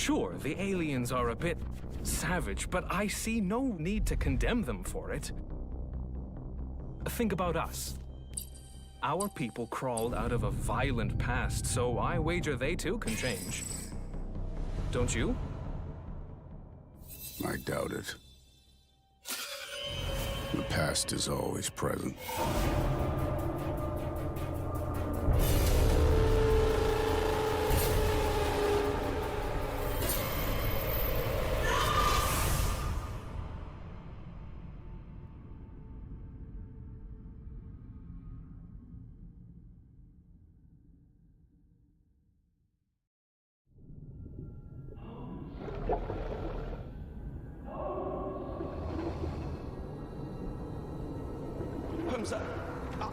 Sure, the aliens are a bit savage, but I see no need to condemn them for it. Think about us. Our people crawled out of a violent past, so I wager they too can change. Don't you? I doubt it. The past is always present. Holmes,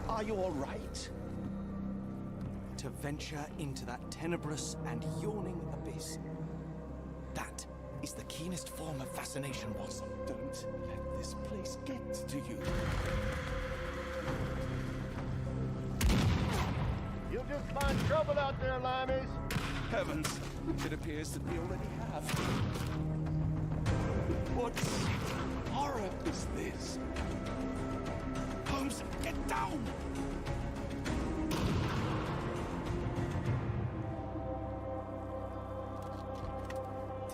are you all right? To venture into that tenebrous and yawning abyss. That is the keenest form of fascination, Watson. Don't let this place get to you. You'll just find trouble out there, Limeys. Heavens, it appears that we already have. What horror is this? Holmes, get down!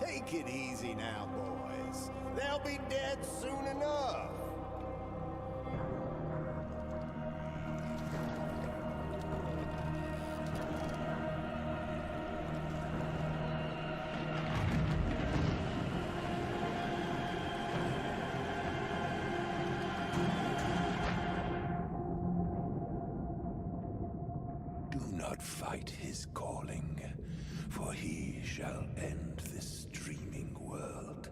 Take it easy now, boys. They'll be dead soon enough. Do not fight his calling, for he shall end this dreaming world.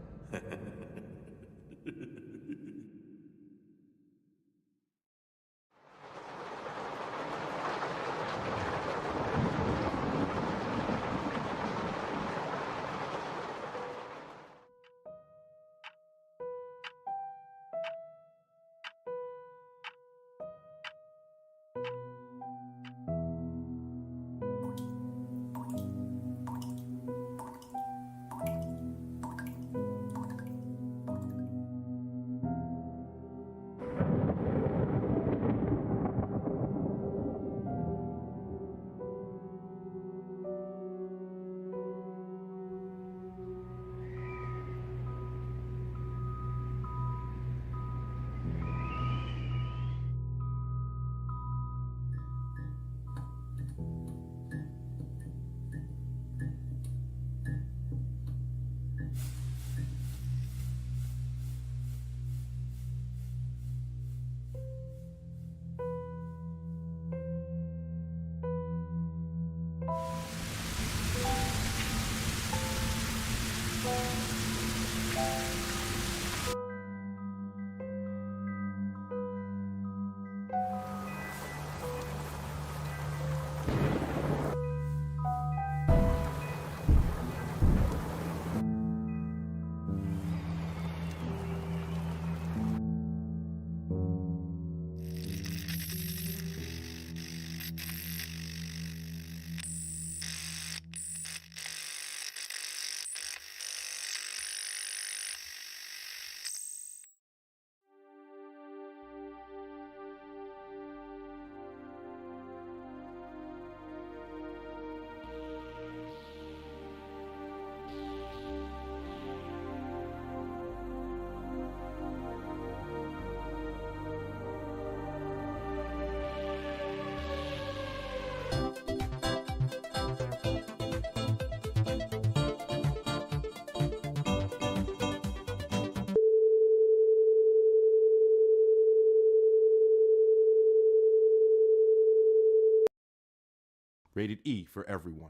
Rated E for everyone.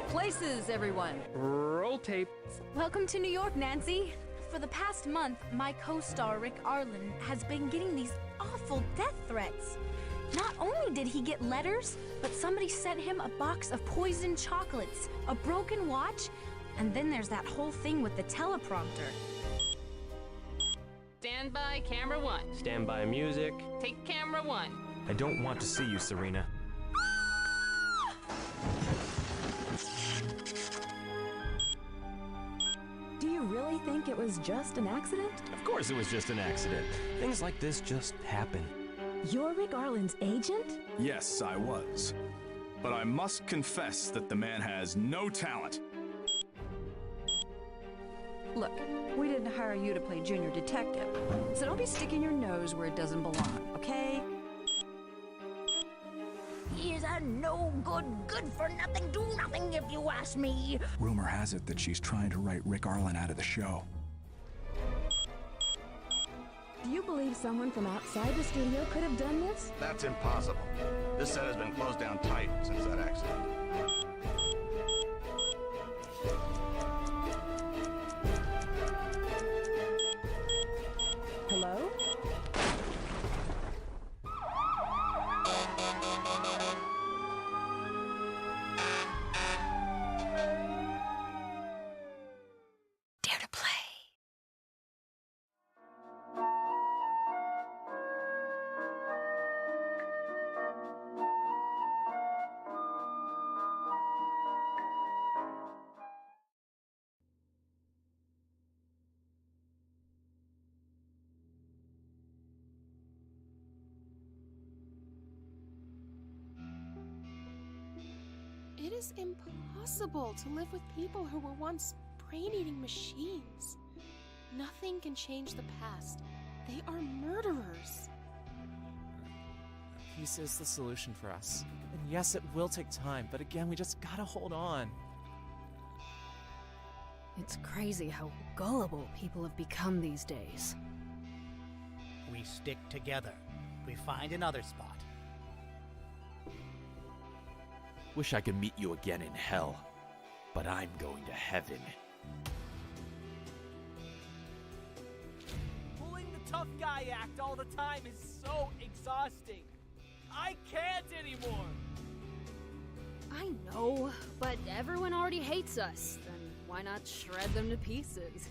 Places, everyone. Roll tape. Welcome to New York, Nancy. For the past month, my co-star Rick Arlen has been getting these awful death threats. Not only did he get letters, but somebody sent him a box of poisoned chocolates, a broken watch, and then there's that whole thing with the teleprompter. Stand Stand by, camera one. Stand by music. Take camera one. I don't want to see you, Serena. Do you really think it was just an accident? Of course it was just an accident. Things like this just happen. You're Rick Arlen's agent? Yes, I was. But I must confess that the man has no talent. Look, we didn't hire you to play junior detective, so don't be sticking your nose where it doesn't belong, okay? He's a no-good, good-for-nothing, do-nothing if you ask me. Rumor has it that she's trying to write Rick Arlen out of the show. Do you believe someone from outside the studio could have done this? That's impossible. This set has been closed down tight since that accident. Hello? Dare to play. It is impossible to live with people who were once brain-eating machines. Nothing can change the past. They are murderers. Peace is the solution for us. And yes, it will take time, but again, we just gotta hold on. It's crazy how gullible people have become these days. We stick together. We find another spot. Wish I could meet you again in hell, but I'm going to heaven. Pulling the tough guy act all the time is so exhausting. I can't anymore. I know, but everyone already hates us. Then why not shred them to pieces?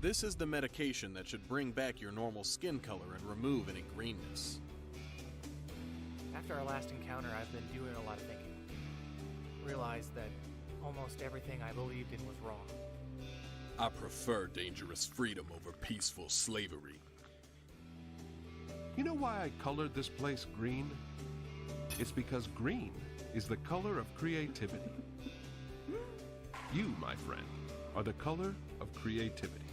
This is the medication that should bring back your normal skin color and remove any greenness. After our last encounter, I've been doing a lot of thinking. Realized that almost everything I believed in was wrong. I prefer dangerous freedom over peaceful slavery. You know why I colored this place green? It's because green is the color of creativity. You, my friend, are the color of creativity.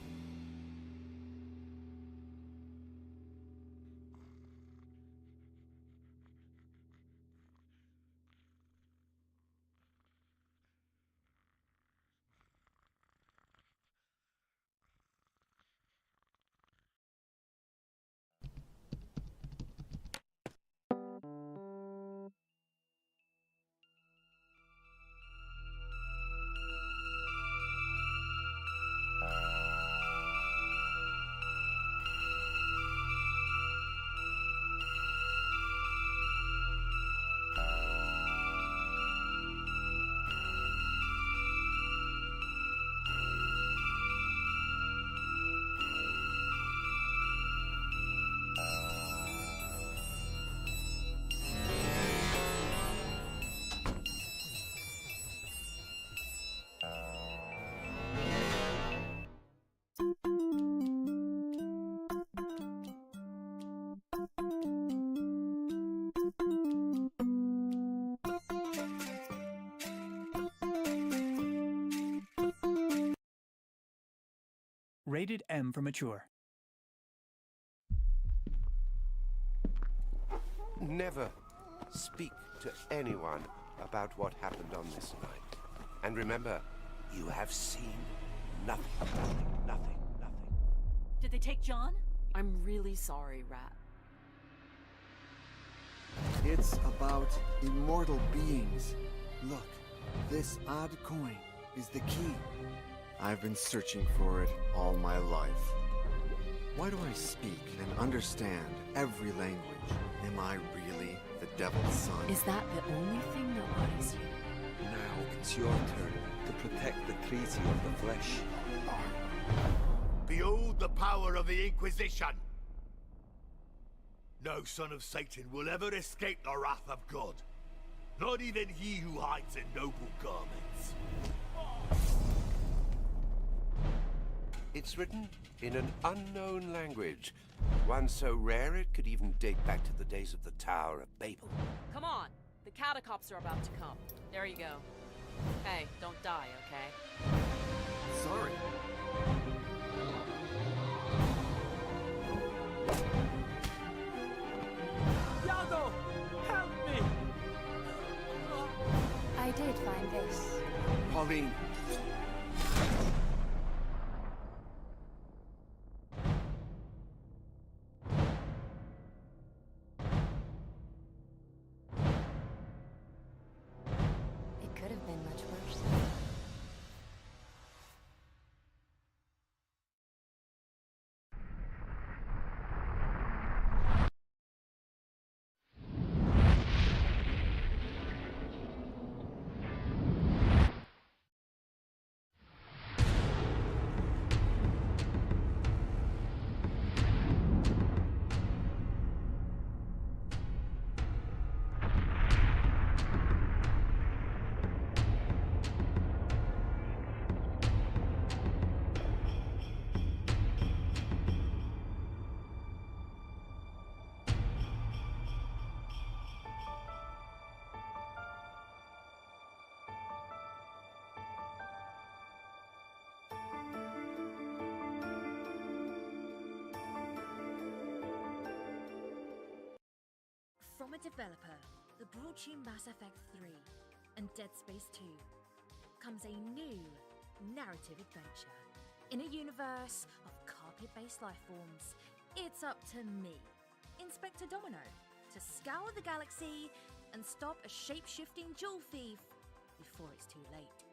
Rated M for mature. Never speak to anyone about what happened on this night. And remember, you have seen nothing. Nothing. Did they take John? I'm really sorry, Rat. It's about immortal beings. Look, this odd coin is the key. I've been searching for it all my life. Why do I speak and understand every language? Am I really the Devil's son? Is that the only thing that worries you? Now it's your turn to protect the treaty of the flesh. Behold the the power of the Inquisition. No son of Satan will ever escape the wrath of God. Not even he who hides in noble garments. It's written in an unknown language. One so rare it could even date back to the days of the Tower of Babel. Come on, the catacombs are about to come. There you go. Hey, don't die, okay? Sorry. Iago! Help me! I did find this. Pauline. It could have been much worse. From a developer that brought you Mass Effect 3 and Dead Space 2 comes a new narrative adventure. In a universe of carpet-based lifeforms, it's up to me, Inspector Domino, to scour the galaxy and stop a shape-shifting jewel thief before it's too late.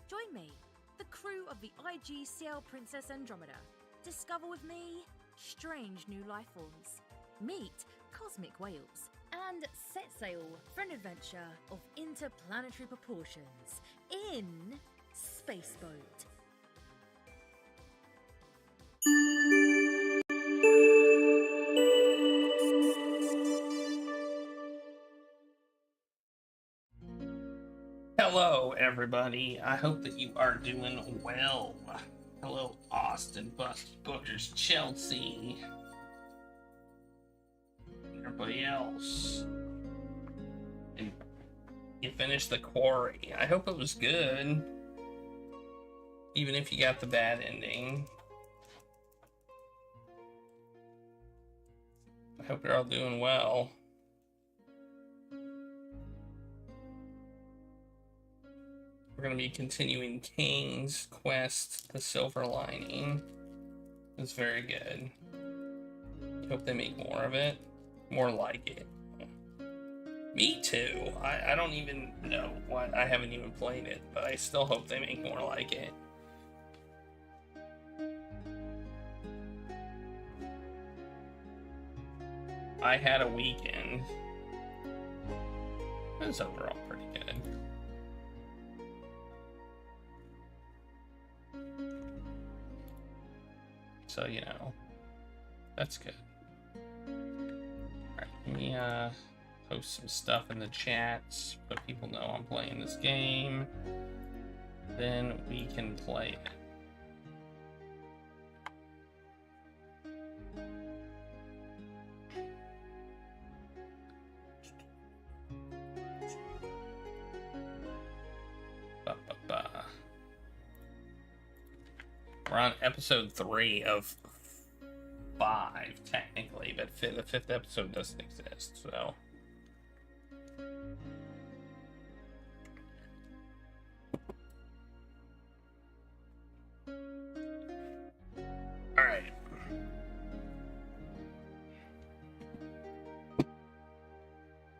Join me, the crew of the IGCL Princess Andromeda. Discover with me strange new lifeforms. Meet cosmic whales. And set sail for an adventure of interplanetary proportions in Spaceboat. Hello, everybody. I hope that you are doing well. Hello, Austin, Busty Bookers, Chelsea. Everybody else. And you finished The Quarry. I hope it was good. Even if you got the bad ending. I hope you're all doing well. We're going to be continuing King's Quest, The Silver Lining. It's very good. I hope they make more of it. More like it. Me too. I don't even know what. I haven't even played it, but I still hope they make more like it. I had a weekend. It was overall pretty good. So, you know, that's good. Let me post some stuff in the chats, let people know I'm playing this game. Then we can play it. We're on episode 3 of 5, technically, but the 5th episode doesn't exist, so. Alright.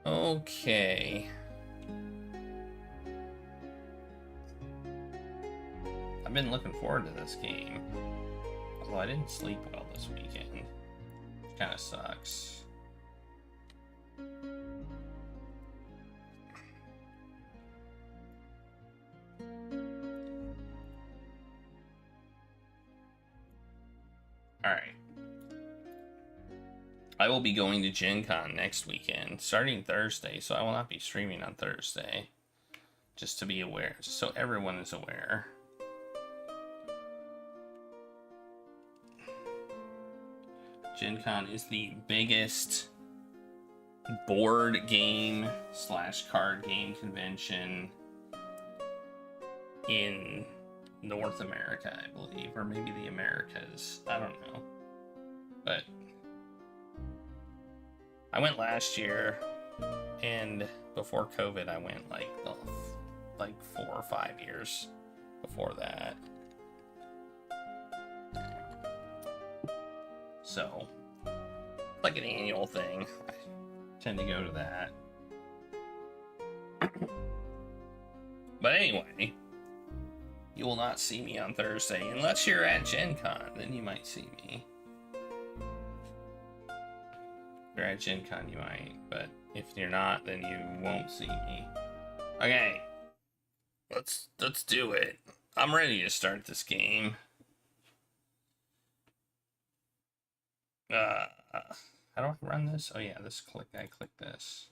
Okay. I've been looking forward to this game. Although I didn't sleep well this weekend. Which kind of sucks. Alright. I will be going to Gen Con next weekend, starting Thursday, so I will not be streaming on Thursday. Just to be aware, just so everyone is aware. Gen Con is the biggest board game / card game convention in North America, I believe, or maybe the Americas. I don't know. But I went last year, and before COVID, I went like 4 or 5 years before that. So, like an annual thing. I tend to go to that. But anyway, you will not see me on Thursday unless you're at Gen Con, then you might see me. If you're at Gen Con, you might, but if you're not, then you won't see me. Okay, let's do it. I'm ready to start this game. How do I run this? Oh yeah, I click this.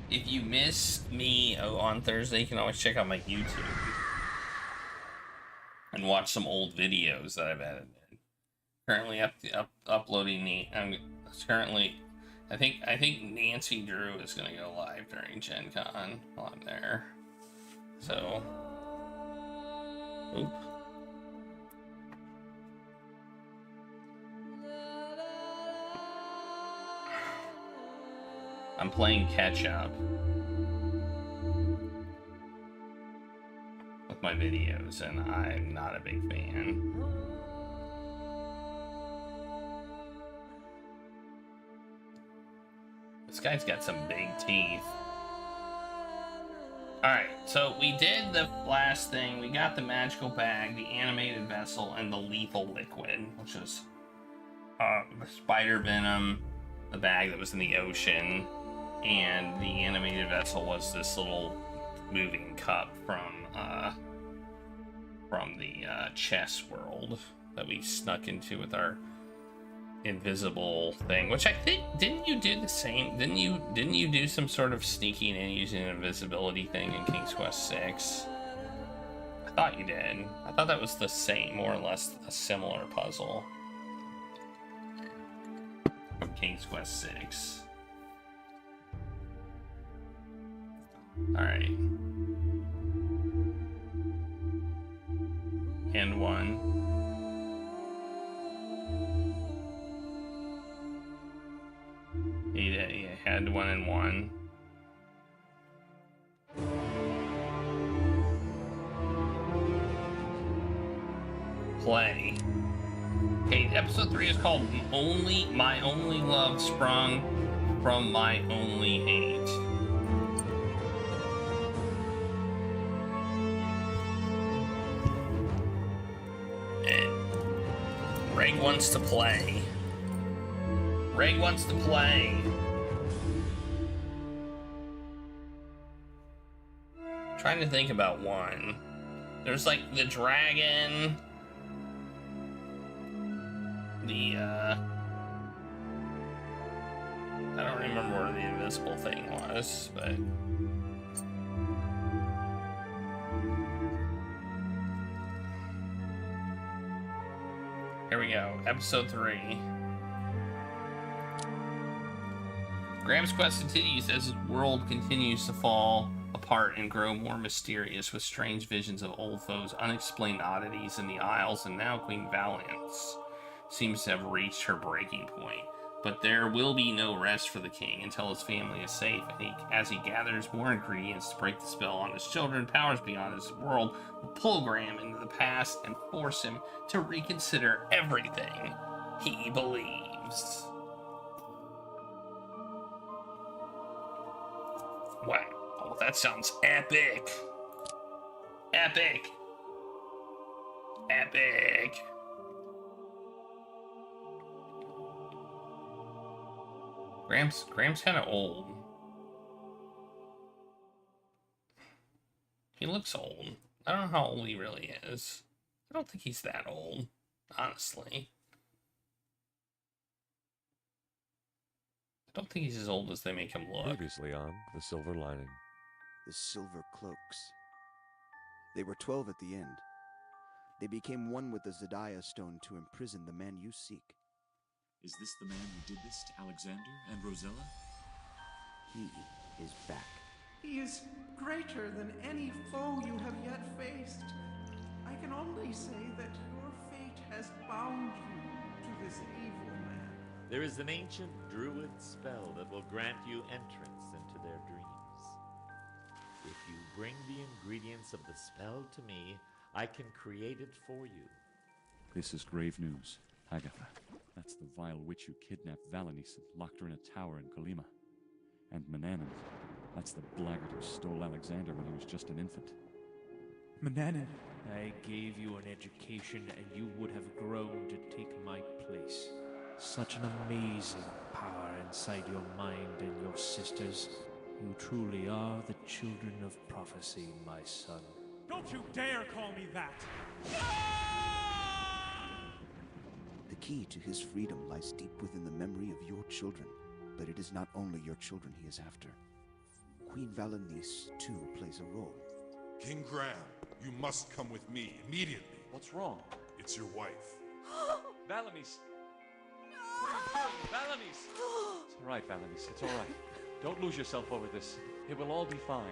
If you miss me on Thursday, you can always check out my YouTube and watch some old videos that I've edited. Currently uploading the. I think Nancy Drew is gonna go live during Gen Con while I'm there. So, oop. I'm playing catch up with my videos, and I'm not a big fan. This guy's got some big teeth. Alright, so we did the last thing. We got the magical bag, the animated vessel, and the lethal liquid, which was the spider venom, the bag that was in the ocean, and the animated vessel was this little moving cup from the chess world that we snuck into with our invisible thing, which I think, didn't you do the same? Didn't you do some sort of sneaking in using an invisibility thing in King's Quest 6? I thought you did. I thought that was the same, more or less a similar puzzle from King's Quest 6. Alright. And one. He had 1 and 1. Play. Okay, episode 3 is called My Only Love Sprung from My Only Hate. Reg wants to play. Reg wants to play. I'm trying to think about one. There's like the dragon. I don't remember where the invisible thing was, but here we go. Episode 3. Graham's quest continues as his world continues to fall apart and grow more mysterious with strange visions of old foes, unexplained oddities in the Isles, and now Queen Valiance seems to have reached her breaking point. But there will be no rest for the king until his family is safe, and as he gathers more ingredients to break the spell on his children, powers beyond his world will pull Graham into the past and force him to reconsider everything he believes. Wow, that sounds epic. Epic. Epic. Graham's kind of old. He looks old. I don't know how old he really is. I don't think he's that old, honestly. I don't think he's as old as they make him look. Previously on The Silver Lining. The Silver Cloaks. They were 12 at the end. They became one with the Zadiah Stone to imprison the man you seek. Is this the man who did this to Alexander and Rosella? He is back. He is greater than any foe you have yet faced. I can only say that your fate has bound you to this evil man. There is an ancient druid spell that will grant you entrance into their dreams. If you bring the ingredients of the spell to me, I can create it for you. This is grave news. Agatha, that's the vile witch who kidnapped Valenice and locked her in a tower in Colima. And Manannan, that's the blackguard who stole Alexander when he was just an infant. Manannan. I gave you an education and you would have grown to take my place. Such an amazing power inside your mind and your sisters. You truly are the children of prophecy, my son. Don't you dare call me that! The key to his freedom lies deep within the memory of your children, but it is not only your children he is after. Queen Valenice, too, plays a role. King Graham, you must come with me immediately. What's wrong? It's your wife. Valenice! What are you doing? Valenice! It's all right, Valenice. It's all right. Don't lose yourself over this. It will all be fine.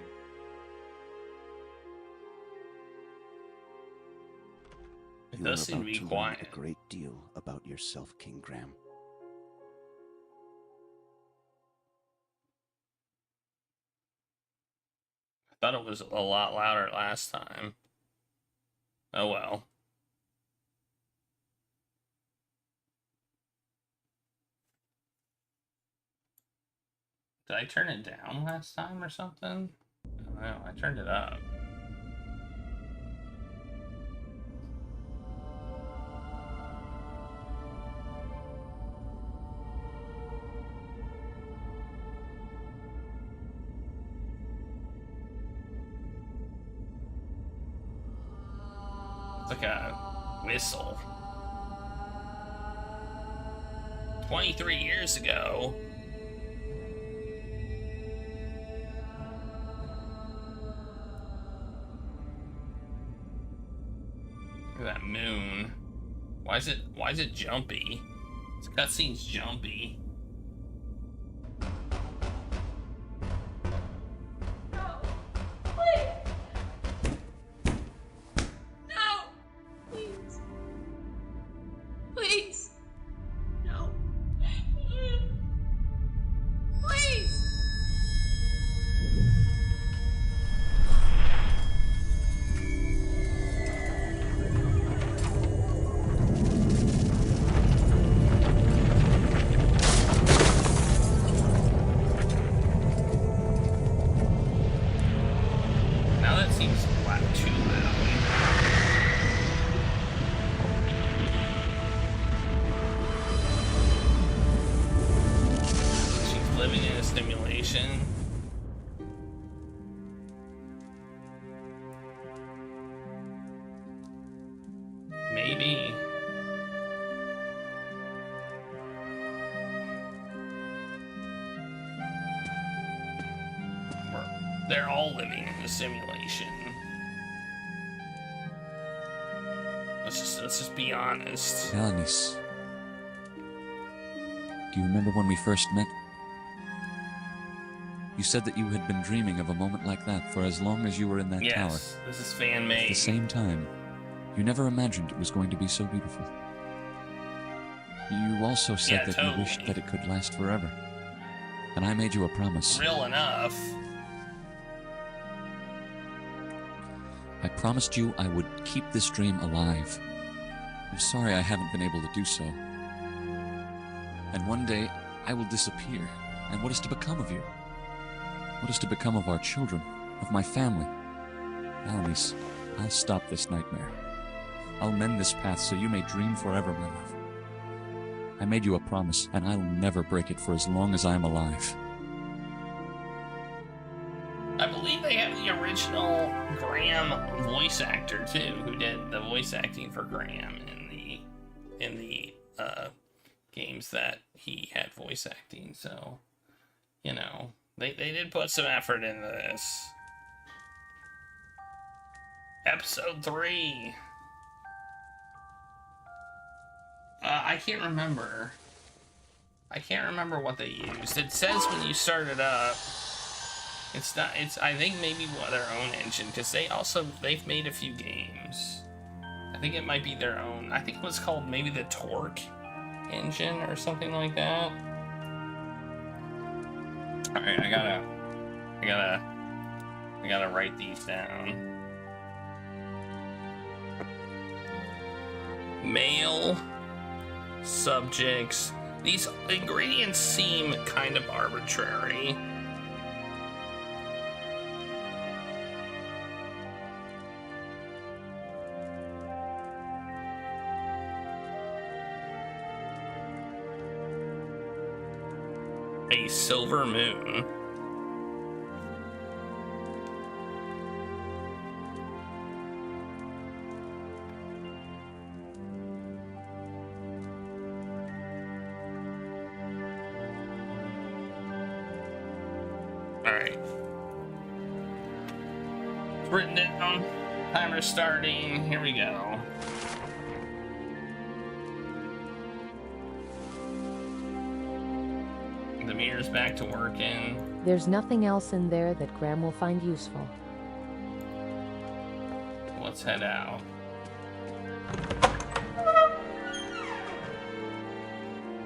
It does seem to be quiet. A great deal about yourself, King Graham. I thought it was a lot louder last time. Oh well. Did I turn it down last time or something? I don't know. I turned it up. It's like a whistle. 23 years ago. Look at that moon. Why is it jumpy? This cutscene's jumpy. Maybe. They're all living in a simulation. Let's just be honest. Valenice. Do you remember when we first met? You said that you had been dreaming of a moment like that for as long as you were in that tower. Yes, this is fan-made. At the same time, you never imagined it was going to be so beautiful. You also said that you wished that it could last forever. And I made you a promise. Real enough. I promised you I would keep this dream alive. I'm sorry I haven't been able to do so. And one day, I will disappear. And what is to become of you? What is to become of our children? Of my family? Valenice, I'll stop this nightmare. I'll mend this path so you may dream forever, my love. I made you a promise, and I'll never break it for as long as I am alive. I believe they have the original Graham voice actor too, who did the voice acting for Graham in the games that he had voice acting. So, you know, they did put some effort into this. Episode 3. I can't remember. I can't remember what they used. It says when you start it up. It's not. It's. I think maybe their own engine, because they've made a few games. I think it might be their own. I think it was called maybe the Torque engine or something like that. All right, I gotta write these down. Male subjects. These ingredients seem kind of arbitrary. A silver moon. Alright. It's written down. Timer starting. Here we go. The mirror's back to working. There's nothing else in there that Graham will find useful. Let's head out.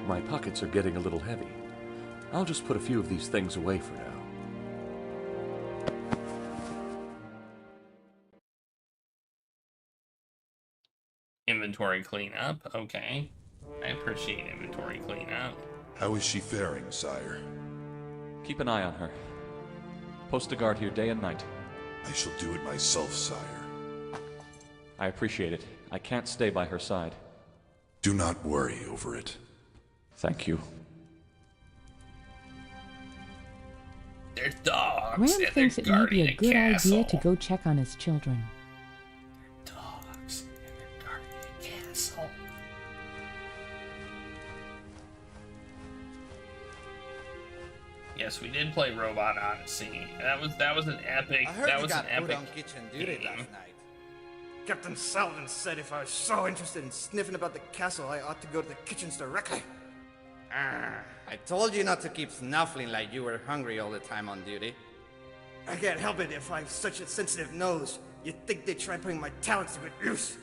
My pockets are getting a little heavy. I'll just put a few of these things away for now. Inventory cleanup. Okay. I appreciate inventory cleanup. How is she faring, sire? Keep an eye on her. Post a guard here day and night. I shall do it myself, sire. I appreciate it. I can't stay by her side. Do not worry over it. Thank you. They're dogs. Graham and thinks they're it might be guarding a good castle. idea to go check on his children. Dogs. And they're guarding a castle. Yes, we did play Robot Odyssey. That was an epic. I heard that you was got an epic put on kitchen duty game. last night. Captain Saladin said if I was so interested in sniffing about the castle, I ought to go to the kitchens directly. I told you not to keep snuffling like you were hungry all the time on duty. I can't help it if I have such a sensitive nose. You'd think they'd try putting my talents to good use.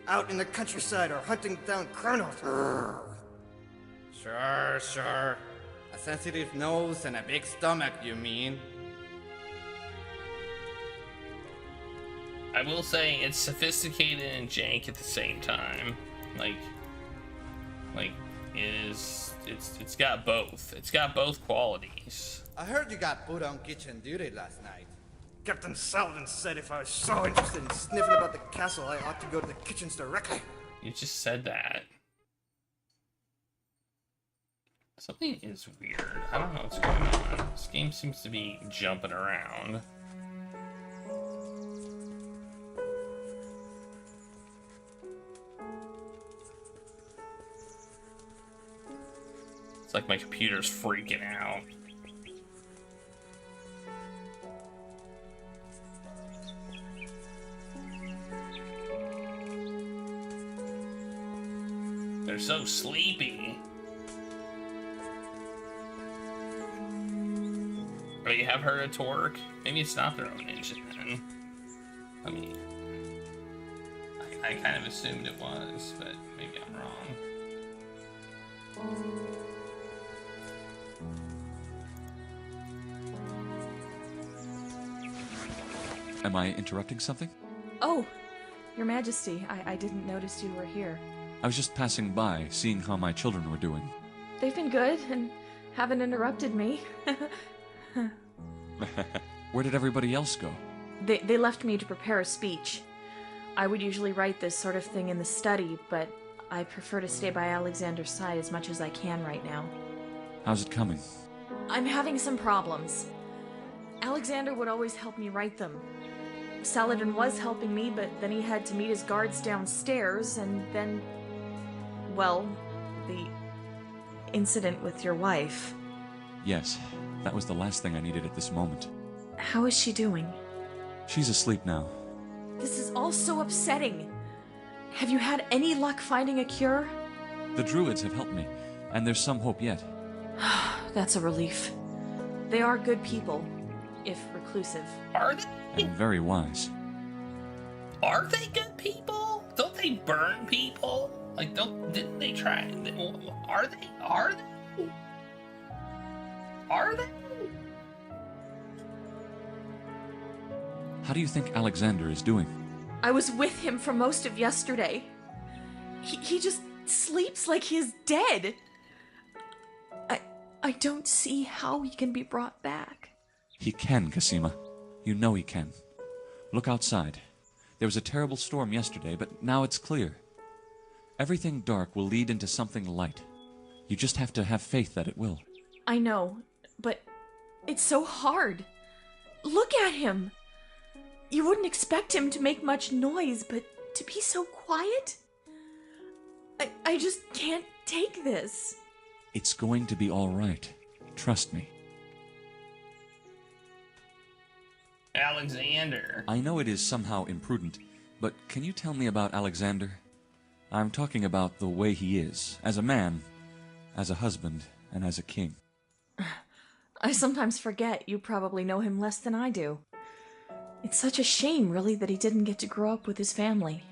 Out in the countryside or hunting down criminals. Sure, sure. A sensitive nose and a big stomach, you mean? I will say it's sophisticated and jank at the same time. It's got both. It's got both qualities. I heard you got put on kitchen duty last night. Captain Saladin said if I was so interested in sniffing about the castle, I ought to go to the kitchens directly. You just said that. Something is weird. I don't know what's going on. This game seems to be jumping around. It's like my computer's freaking out. They're so sleepy. Oh, you have heard of Torque? Maybe it's not their own engine then. I mean, I kind of assumed it was, but maybe I'm wrong. Am I interrupting something? Oh, Your Majesty, I didn't notice you were here. I was just passing by, seeing how my children were doing. They've been good and haven't interrupted me. Where did everybody else go? They left me to prepare a speech. I would usually write this sort of thing in the study, but I prefer to stay by Alexander's side as much as I can right now. How's it coming? I'm having some problems. Alexander would always help me write them. Saladin was helping me, but then he had to meet his guards downstairs, and then... well, the incident with your wife. Yes, that was the last thing I needed at this moment. How is she doing? She's asleep now. This is all so upsetting. Have you had any luck finding a cure? The druids have helped me, and there's some hope yet. That's a relief. They are good people, if reclusive. Are they? And very wise. Are they good people? Don't they burn people? Like, didn't they try? Are they? Are they? Are they? How do you think Alexander is doing? I was with him for most of yesterday. He just sleeps like he is dead. I don't see how he can be brought back. He can, Cassima. You know he can. Look outside. There was a terrible storm yesterday, but now it's clear. Everything dark will lead into something light. You just have to have faith that it will. I know, but it's so hard. Look at him. You wouldn't expect him to make much noise, but to be so quiet? I just can't take this. It's going to be all right. Trust me. Alexander. I know it is somehow imprudent, but can you tell me about Alexander? I'm talking about the way he is, as a man, as a husband, and as a king. I sometimes forget you probably know him less than I do. It's such a shame, really, that he didn't get to grow up with his family.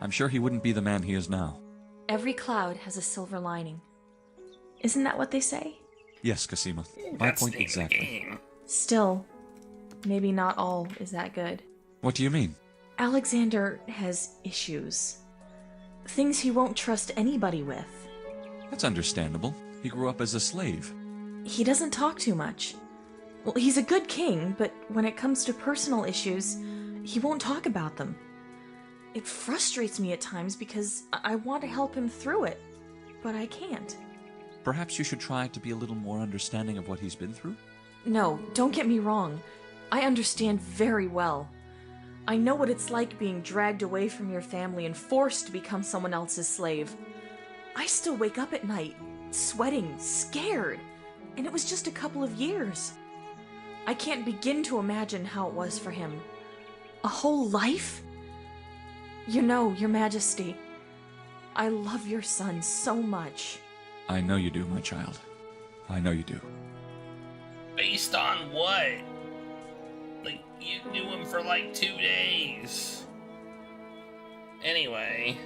I'm sure he wouldn't be the man he is now. Every cloud has a silver lining. Isn't that what they say? Yes, Cassima. My point exactly. Still, maybe not all is that good. What do you mean? Alexander has issues. Things he won't trust anybody with. That's understandable. He grew up as a slave. He doesn't talk too much. Well, he's a good king, but when it comes to personal issues, he won't talk about them. It frustrates me at times because I want to help him through it, but I can't. Perhaps you should try to be a little more understanding of what he's been through? No, don't get me wrong. I understand very well. I know what it's like being dragged away from your family and forced to become someone else's slave. I still wake up at night, sweating, scared, and it was just a couple of years. I can't begin to imagine how it was for him. A whole life? You know, Your Majesty, I love your son so much. I know you do, my child. I know you do. Based on what? Like, you knew him for like 2 days. Anyway.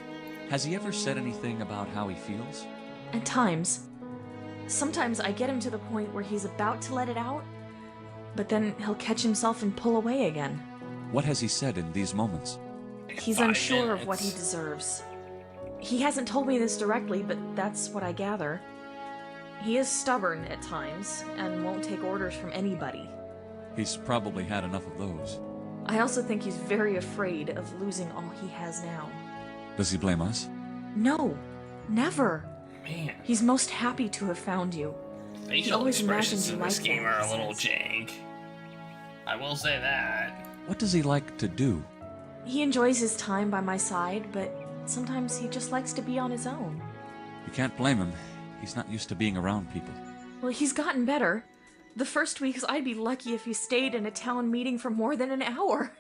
Has he ever said anything about how he feels? At times. Sometimes I get him to the point where he's about to let it out, but then he'll catch himself and pull away again. What has he said in these moments? He's unsure of what he deserves. He hasn't told me this directly, but that's what I gather. He is stubborn at times, and won't take orders from anybody. He's probably had enough of those. I also think he's very afraid of losing all he has now. Does he blame us? No, never. Man. He's most happy to have found you. He always imagines you in like this game that, are a little jank. I will say that. What does he like to do? He enjoys his time by my side, but sometimes he just likes to be on his own. You can't blame him. He's not used to being around people. Well, he's gotten better. The first weeks, I'd be lucky if he stayed in a town meeting for more than an hour.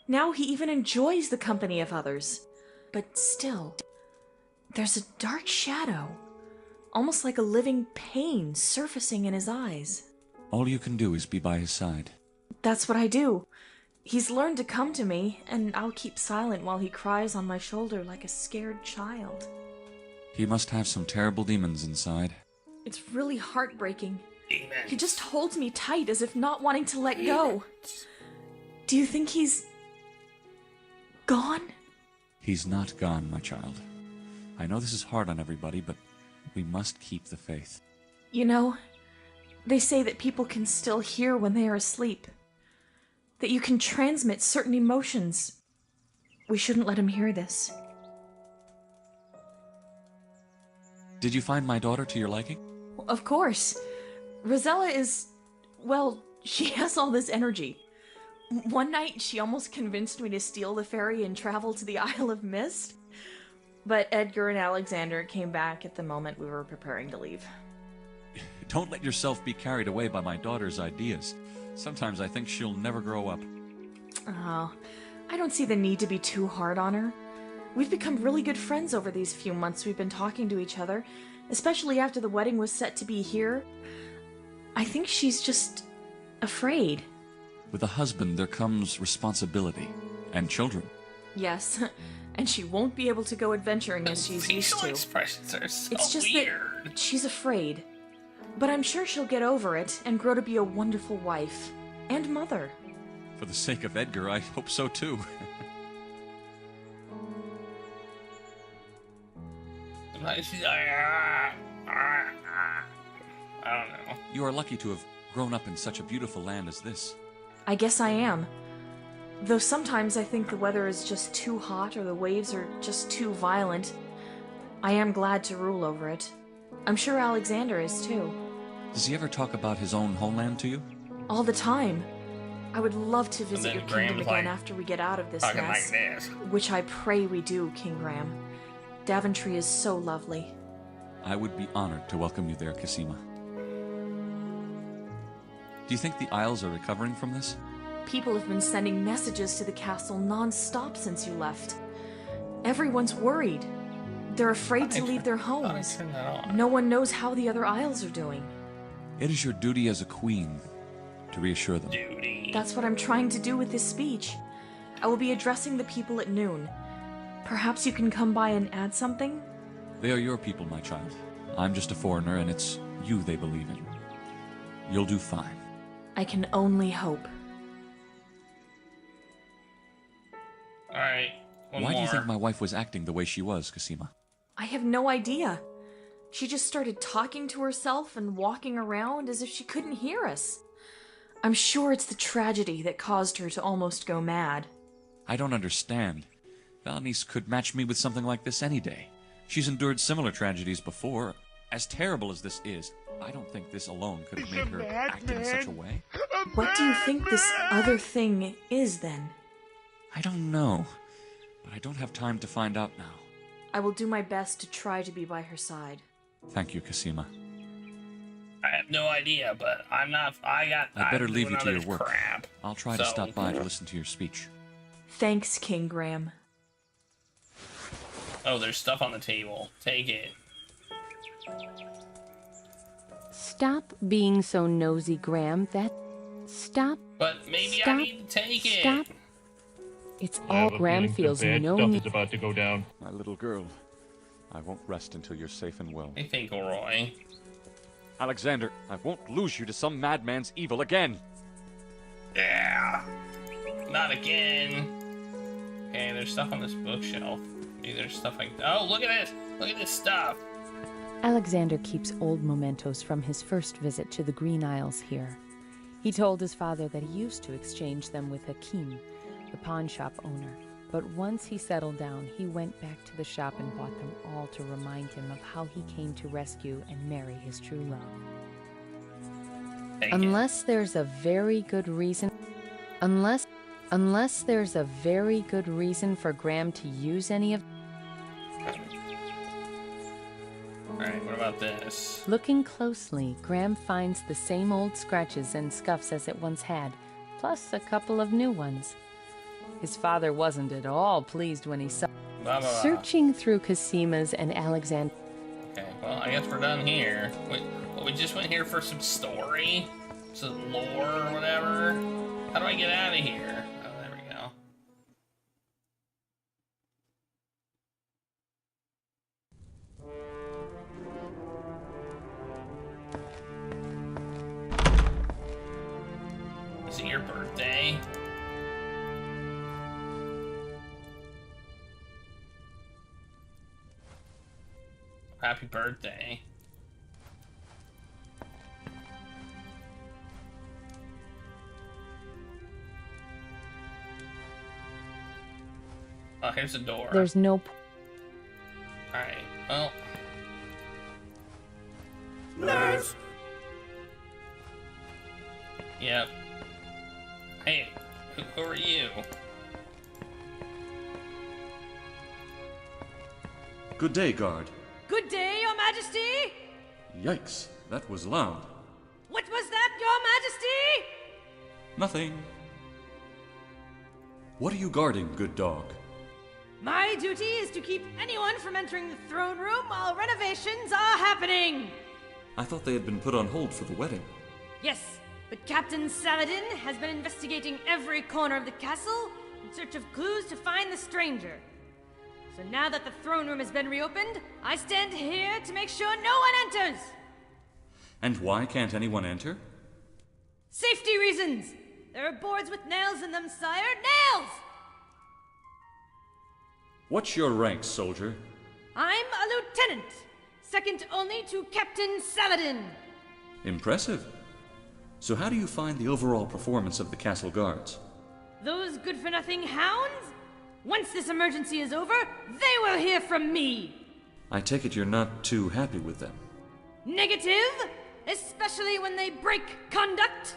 Now he even enjoys the company of others. But still, there's a dark shadow, almost like a living pain surfacing in his eyes. All you can do is be by his side. That's what I do. He's learned to come to me, and I'll keep silent while he cries on my shoulder like a scared child. He must have some terrible demons inside. It's really heartbreaking. Demons. He just holds me tight as if not wanting to let go. Do you think he's gone? He's not gone, my child. I know this is hard on everybody, but we must keep the faith. You know, they say that people can still hear when they are asleep. That you can transmit certain emotions. We shouldn't let him hear this. Did you find my daughter to your liking? Of course. Rosella is... well, she has all this energy. One night, she almost convinced me to steal the ferry and travel to the Isle of Mist. But Edgar and Alexander came back at the moment we were preparing to leave. Don't let yourself be carried away by my daughter's ideas. Sometimes I think she'll never grow up. Oh, I don't see the need to be too hard on her. We've become really good friends over these few months we've been talking to each other, especially after the wedding was set to be here. I think she's just afraid. With a husband, there comes responsibility. And children. Yes, and she won't be able to go adventuring as she's used to. Expressions are so It's just weird. that she's afraid. But I'm sure she'll get over it and grow to be a wonderful wife. And mother. For the sake of Edgar, I hope so too. She's like, I don't know. You are lucky to have grown up in such a beautiful land as this. I guess I am. Though sometimes I think the weather is just too hot or the waves are just too violent. I am glad to rule over it. I'm sure Alexander is too. Does he ever talk about his own homeland to you? All the time. I would love to visit your Graham kingdom was again like, after we get out of this talking mess. like this. Which I pray we do, King Graham. Daventry is so lovely. I would be honored to welcome you there, Cassima. Do you think the Isles are recovering from this? People have been sending messages to the castle non-stop since you left. Everyone's worried. They're afraid to leave their homes. No one knows how the other Isles are doing. It is your duty as a queen to reassure them. That's what I'm trying to do with this speech. I will be addressing the people at noon. Perhaps you can come by and add something? They are your people, my child. I'm just a foreigner, and it's you they believe in. You'll do fine. I can only hope. Alright, Why do you think my wife was acting the way she was, Cassima? I have no idea. She just started talking to herself and walking around as if she couldn't hear us. I'm sure it's the tragedy that caused her to almost go mad. I don't understand. Valenice could match me with something like this any day. She's endured similar tragedies before. As terrible as this is, I don't think this alone could have made her act in such a way. What do you think this other thing is, then? I don't know, but I don't have time to find out now. I will do my best to try to be by her side. Thank you, Cassima. I have no idea, but I'm not. I'd better leave you to your work. Crap, I'll try to stop by to listen to your speech. Thanks, King Graham. Oh, there's stuff on the table. Take it. Stop being so nosy, Graham. Stop. But maybe I need to take it. Stop. It's all Graham feels no need. Stuff is about to go down. My little girl, I won't rest until you're safe and well. I think, Roy. Alexander, I won't lose you to some madman's evil again. Yeah. Not again. Okay, there's stuff on this bookshelf. Maybe there's stuff like... Oh, look at this! Look at this stuff! Alexander keeps old mementos from his first visit to the Green Isles here. He told his father that he used to exchange them with Hakim, the pawn shop owner. But once he settled down, he went back to the shop and bought them all to remind him of how he came to rescue and marry his true love. Unless there's a very good reason... Unless there's a very good reason for Graham to use any of... Alright, what about this? Looking closely, Graham finds the same old scratches and scuffs as it once had, plus a couple of new ones. His father wasn't at all pleased when he saw... Searching through Cassima's and Alexander... Okay, well, I guess we're done here. Wait, well, we just went here for some story? Some lore or whatever? How do I get out of here? Oh, there we go. Is it your birthday? Happy birthday. here's a door. There's no Alright, well. Nerds! Yep. Hey, who are you? Good day, guard. Good day, Your Majesty! Yikes, that was loud. What was that, Your Majesty? Nothing. What are you guarding, good dog? My duty is to keep anyone from entering the throne room while renovations are happening. I thought they had been put on hold for the wedding. Yes, but Captain Saladin has been investigating every corner of the castle in search of clues to find the stranger. So now that the throne room has been reopened, I stand here to make sure no one enters. And why can't anyone enter? Safety reasons. There are boards with nails in them, sire. Nails! What's your rank, soldier? I'm a lieutenant, second only to Captain Saladin. Impressive. So how do you find the overall performance of the castle guards? Those good-for-nothing hounds? Once this emergency is over, they will hear from me. I take it you're not too happy with them. Negative, especially when they break conduct.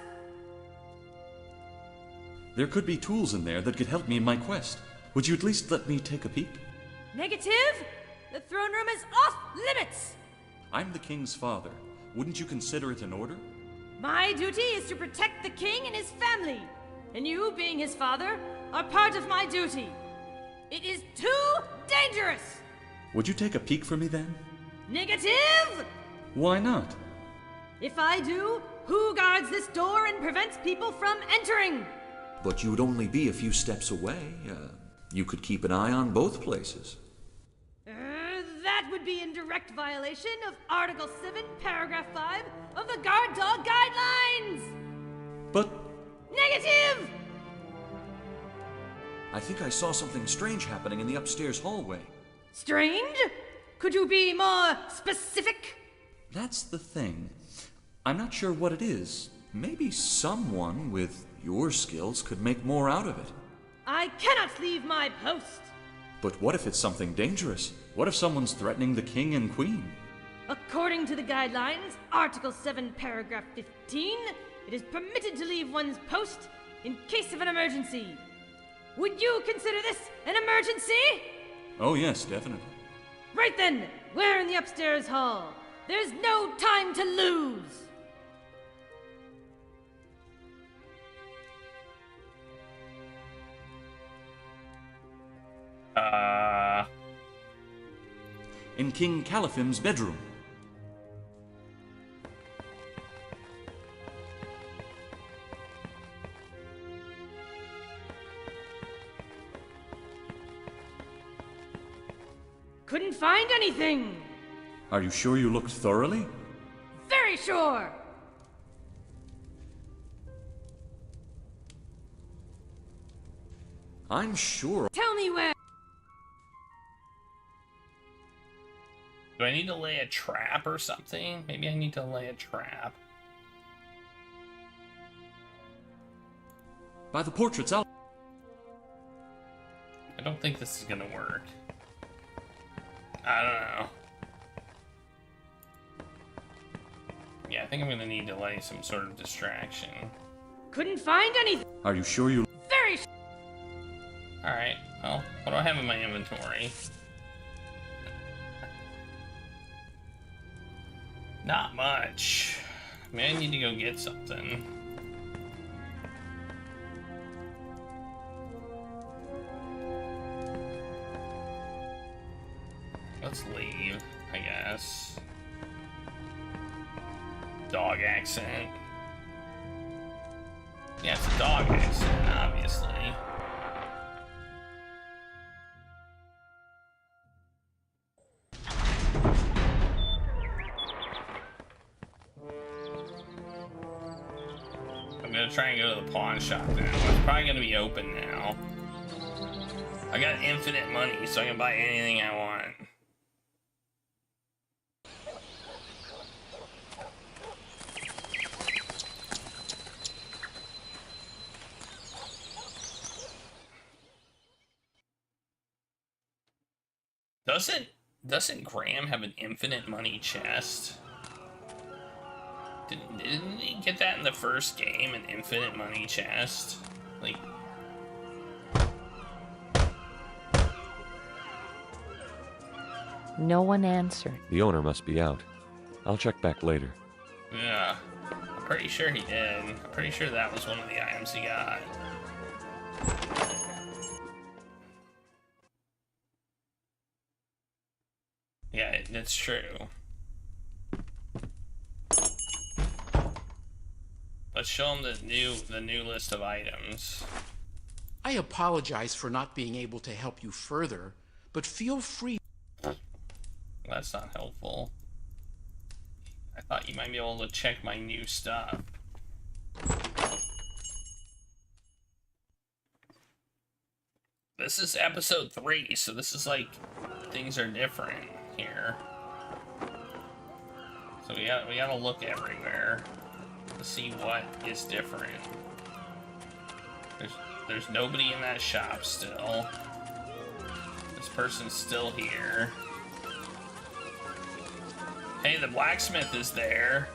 There could be tools in there that could help me in my quest. Would you at least let me take a peek? Negative? The throne room is off limits! I'm the king's father. Wouldn't you consider it an order? My duty is to protect the king and his family, and you, being his father, are part of my duty. It is too dangerous! Would you take a peek for me then? Negative! Why not? If I do, who guards this door and prevents people from entering? But you'd only be a few steps away. You could keep an eye on both places. That would be in direct violation of Article 7, Paragraph 5 of the Guard Dog Guidelines! But... Negative! I think I saw something strange happening in the upstairs hallway. Strange? Could you be more specific? That's the thing. I'm not sure what it is. Maybe someone with your skills could make more out of it. I cannot leave my post! But what if it's something dangerous? What if someone's threatening the king and queen? According to the guidelines, Article 7, Paragraph 15, it is permitted to leave one's post in case of an emergency. Would you consider this an emergency? Oh yes, definitely. Right then, we're in the upstairs hall. There's no time to lose! In King Califim's bedroom. Couldn't find anything! Are you sure you looked thoroughly? Very sure! I'm sure. Tell me where. Do I need to lay a trap or something? Maybe I need to lay a trap. By the portraits, I don't think this is gonna work. I don't know. Yeah, I think I'm gonna need to lay some sort of distraction. Couldn't find anything. Are you sure you... Very Alright, well, what do I have in my inventory? Not much. Maybe I need to go get something. Let's leave, I guess. Dog accent. Yeah, it's a dog accent, obviously. I'm gonna try and go to the pawn shop now. It's probably gonna be open now. I got infinite money, so I can buy anything I want. Doesn't Graham have an infinite money chest? Didn't he get that in the first game, an infinite money chest? Like... No one answered. The owner must be out. I'll check back later. Yeah, I'm pretty sure he did. I'm pretty sure that was one of the items he got. Yeah, that's true. Let's show him the new list of items. I apologize for not being able to help you further, but feel free. That's not helpful. I thought you might be able to check my new stuff. This is episode 3, so this is like things are different here. So we gotta look everywhere to see what is different. There's nobody in that shop still. This person's still here. Hey, the blacksmith is there.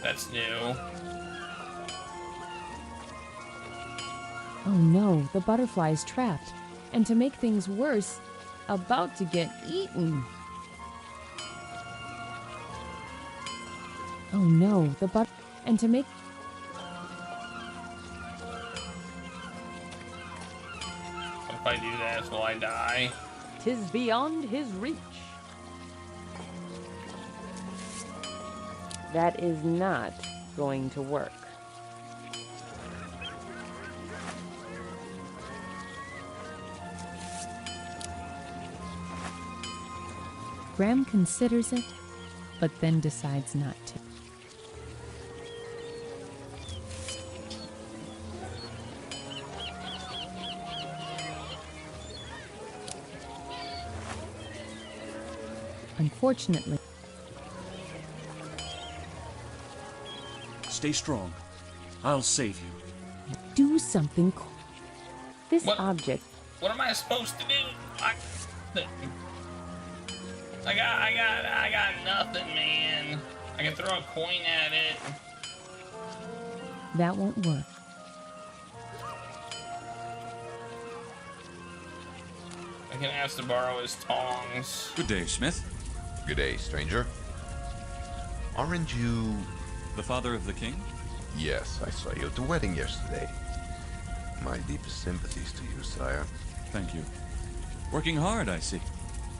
That's new. Oh no, the butterfly's trapped. And to make things worse, about to get eaten. Oh no, and to make... If I do that, will I die? 'Tis beyond his reach. That is not going to work. Graham considers it, but then decides not to. Unfortunately, Stay strong. I'll save you. do something. This object. What am I supposed to do? I got nothing, man. I can throw a coin at it. That won't work. I can ask to borrow his tongs. Good day, Smith. Good day, stranger. Aren't you... the father of the king? Yes, I saw you at the wedding yesterday. My deepest sympathies to you, sire. Thank you. Working hard, I see.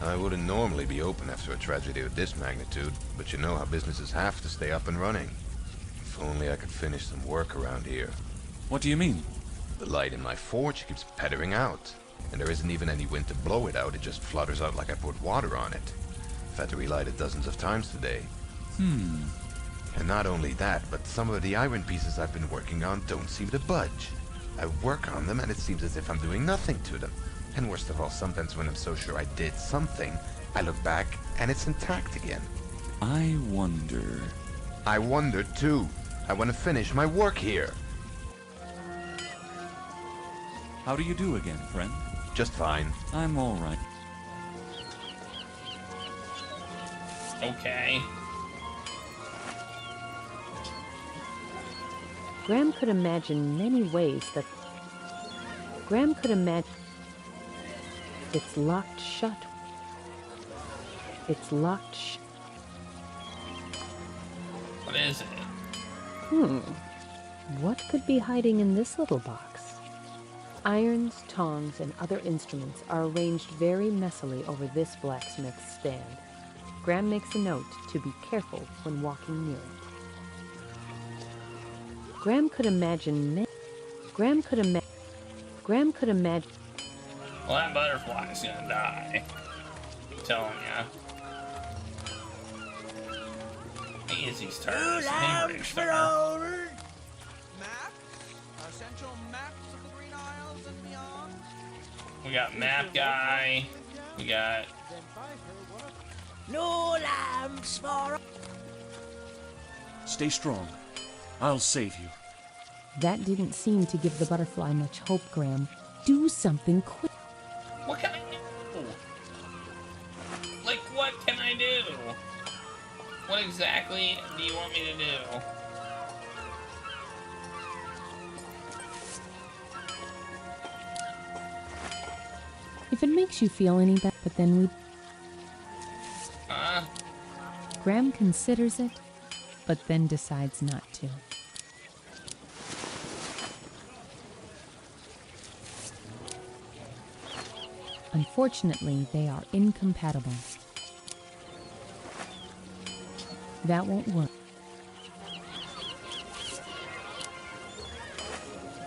I wouldn't normally be open after a tragedy of this magnitude, but you know how businesses have to stay up and running. If only I could finish some work around here. What do you mean? The light in my forge keeps pettering out, and there isn't even any wind to blow it out, it just flutters out like I put water on it. I've had to relight it dozens of times today. And not only that, but some of the iron pieces I've been working on don't seem to budge. I work on them and it seems as if I'm doing nothing to them. And worst of all, sometimes when I'm so sure I did something, I look back and it's intact again. I wonder... I wonder too. I want to finish my work here. How do you do again, friend? Just fine. I'm all right. Okay. Graham could imagine many ways that... Graham could imagine... It's locked shut. It's locked shut. What is it? What could be hiding in this little box? Irons, tongs, and other instruments are arranged very messily over this blacksmith's stand. Graham makes a note to be careful when walking near it. Graham could imagine... Graham could imagine... Well, that butterfly's gonna die. I'm telling ya. Easy's turn. Two lambs for old. Essential maps of the Green Isles and beyond. We got map guy. We got... No lambs for... Stay strong. I'll save you. That didn't seem to give the butterfly much hope, Graham. Do something quick. What can I do? Like, what can I do? What exactly do you want me to do? If it makes you feel any better, but then we... Graham considers it, but then decides not to. Unfortunately, they are incompatible. That won't work.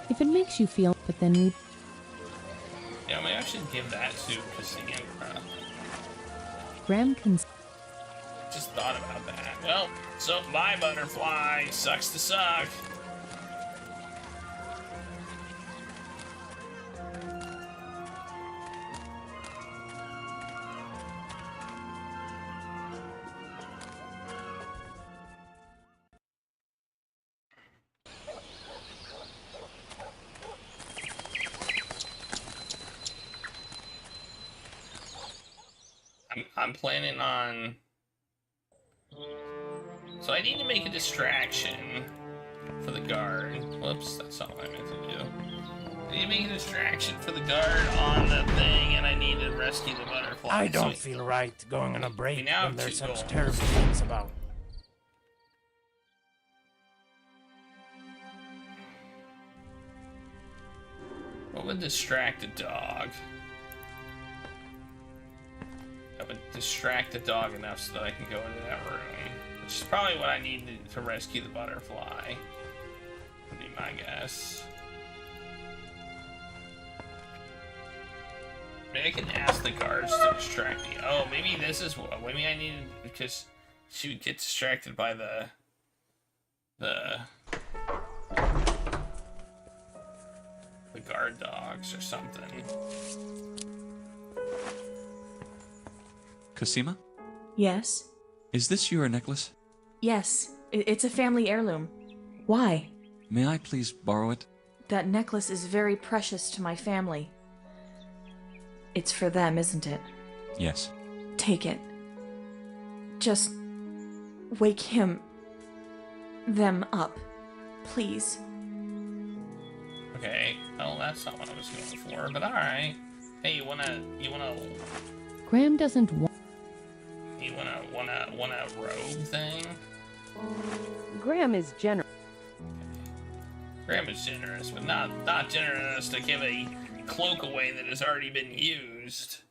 If it makes you feel, but then we... Yeah, maybe I should give that to Cassandra. Graham just thought about that. Well, so bye, butterfly. Sucks to suck. I'm planning on... So I need to make a distraction for the guard. Whoops, that's not what I meant to do. I need to make a distraction for the guard on the thing, and I need to rescue the butterfly. I don't feel right going on a break now when there's two such goals. terrible things about. What would distract a dog? I would distract the dog enough so that I can go into that room. Which is probably what I need to rescue the butterfly. Would be my guess. Maybe I can ask the guards to distract me. Oh, maybe this is what. Maybe I needed, because she would get distracted by the guard dogs or something. Cosima? Yes? Is this your necklace? Yes, it's a family heirloom. Why? May I please borrow it? That necklace is very precious to my family. It's for them, isn't it? Yes. Take it. Just wake them up, please. Okay, well, that's not what I was going for, but alright. Hey, you wanna... Graham doesn't want... You want a robe thing? Graham is generous. Graham is generous, but not generous to give a cloak away that has already been used.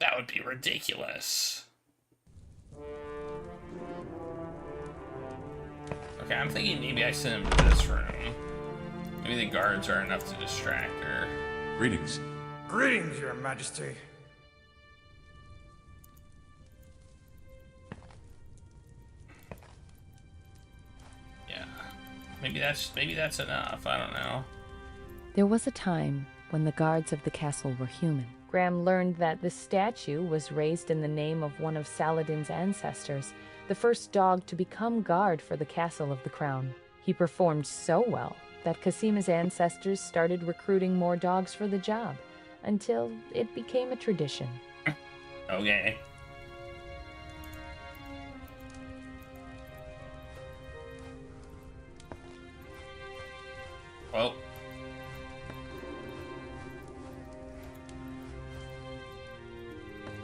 That would be ridiculous. Okay, I'm thinking maybe I send him to this room. Maybe the guards are enough to distract her. Greetings. Greetings, Your Majesty. Maybe that's enough. I don't know. There was a time when the guards of the castle were human. Graham learned that the statue was raised in the name of one of Saladin's ancestors, the first dog to become guard for the Castle of the Crown. He performed so well that Cosima's ancestors started recruiting more dogs for the job, until it became a tradition. Okay. Well.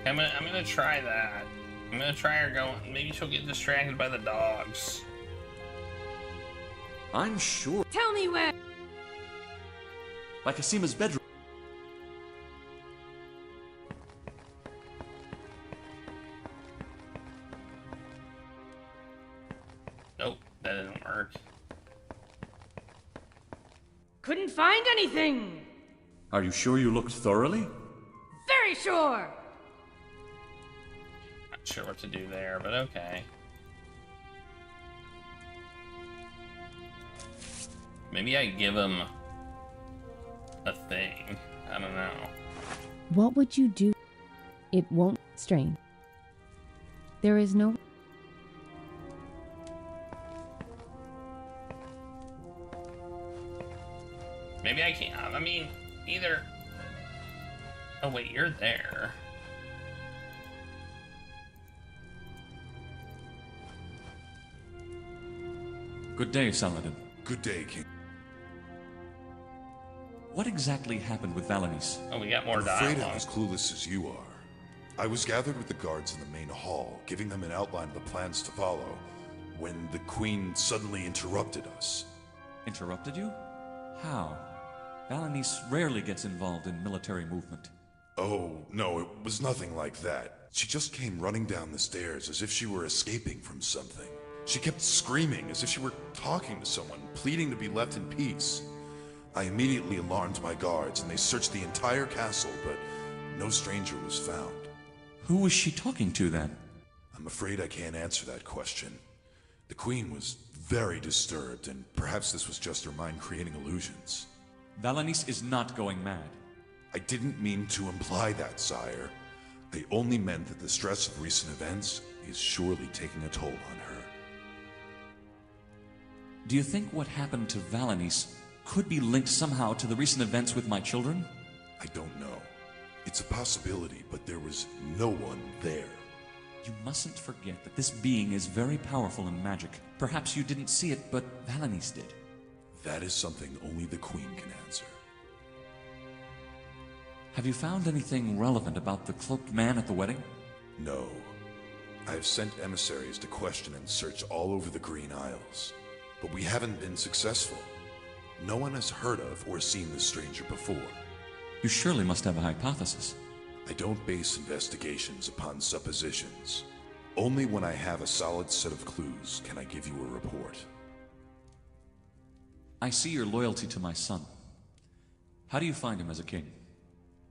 I'm gonna try that. I'm gonna try her going. Maybe she'll get distracted by the dogs. I'm sure. Tell me where. Like Cosima's bedroom. Nope, that didn't work. Couldn't find anything. Are you sure you looked thoroughly? Very sure. Not sure what to do there, but okay. Maybe I give him a thing. I don't know. What would you do? It won't strain. There is no... Maybe I can't. I mean, either... Oh, wait, you're there. Good day, Saladin. Good day, King. What exactly happened with Valanice? Oh, we got more I'm afraid dialogue. I'm as clueless as you are. I was gathered with the guards in the main hall, giving them an outline of the plans to follow, when the Queen suddenly interrupted us. Interrupted you? How? Valanice rarely gets involved in military movement. Oh, no, it was nothing like that. She just came running down the stairs as if she were escaping from something. She kept screaming as if she were talking to someone, pleading to be left in peace. I immediately alarmed my guards, and they searched the entire castle, but no stranger was found. Who was she talking to then? I'm afraid I can't answer that question. The Queen was very disturbed, and perhaps this was just her mind creating illusions. Valanice is not going mad. I didn't mean to imply that, sire. I only meant that the stress of recent events is surely taking a toll on her. Do you think what happened to Valanice could be linked somehow to the recent events with my children? I don't know. It's a possibility, but there was no one there. You mustn't forget that this being is very powerful in magic. Perhaps you didn't see it, but Valanice did. That is something only the Queen can answer. Have you found anything relevant about the cloaked man at the wedding? No. I have sent emissaries to question and search all over the Green Isles, but we haven't been successful. No one has heard of or seen this stranger before. You surely must have a hypothesis. I don't base investigations upon suppositions. Only when I have a solid set of clues can I give you a report. I see your loyalty to my son. How do you find him as a king?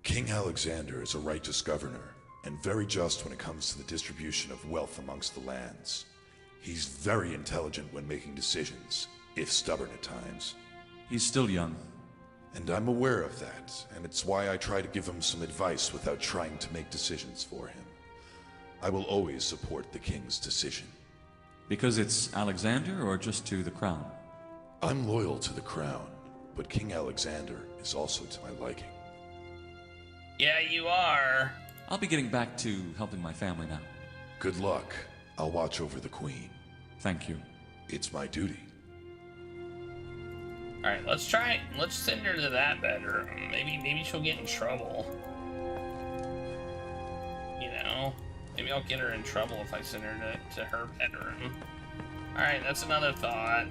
King Alexander is a righteous governor, and very just when it comes to the distribution of wealth amongst the lands. He's very intelligent when making decisions, if stubborn at times. He's still young. And I'm aware of that, and it's why I try to give him some advice without trying to make decisions for him. I will always support the king's decision. Because it's Alexander, or just to the crown? I'm loyal to the crown, but King Alexander is also to my liking. Yeah, you are. I'll be getting back to helping my family now. Good luck. I'll watch over the Queen. Thank you. It's my duty. Alright, let's send her to that bedroom. Maybe she'll get in trouble. You know? Maybe I'll get her in trouble if I send her to her bedroom. Alright, that's another thought.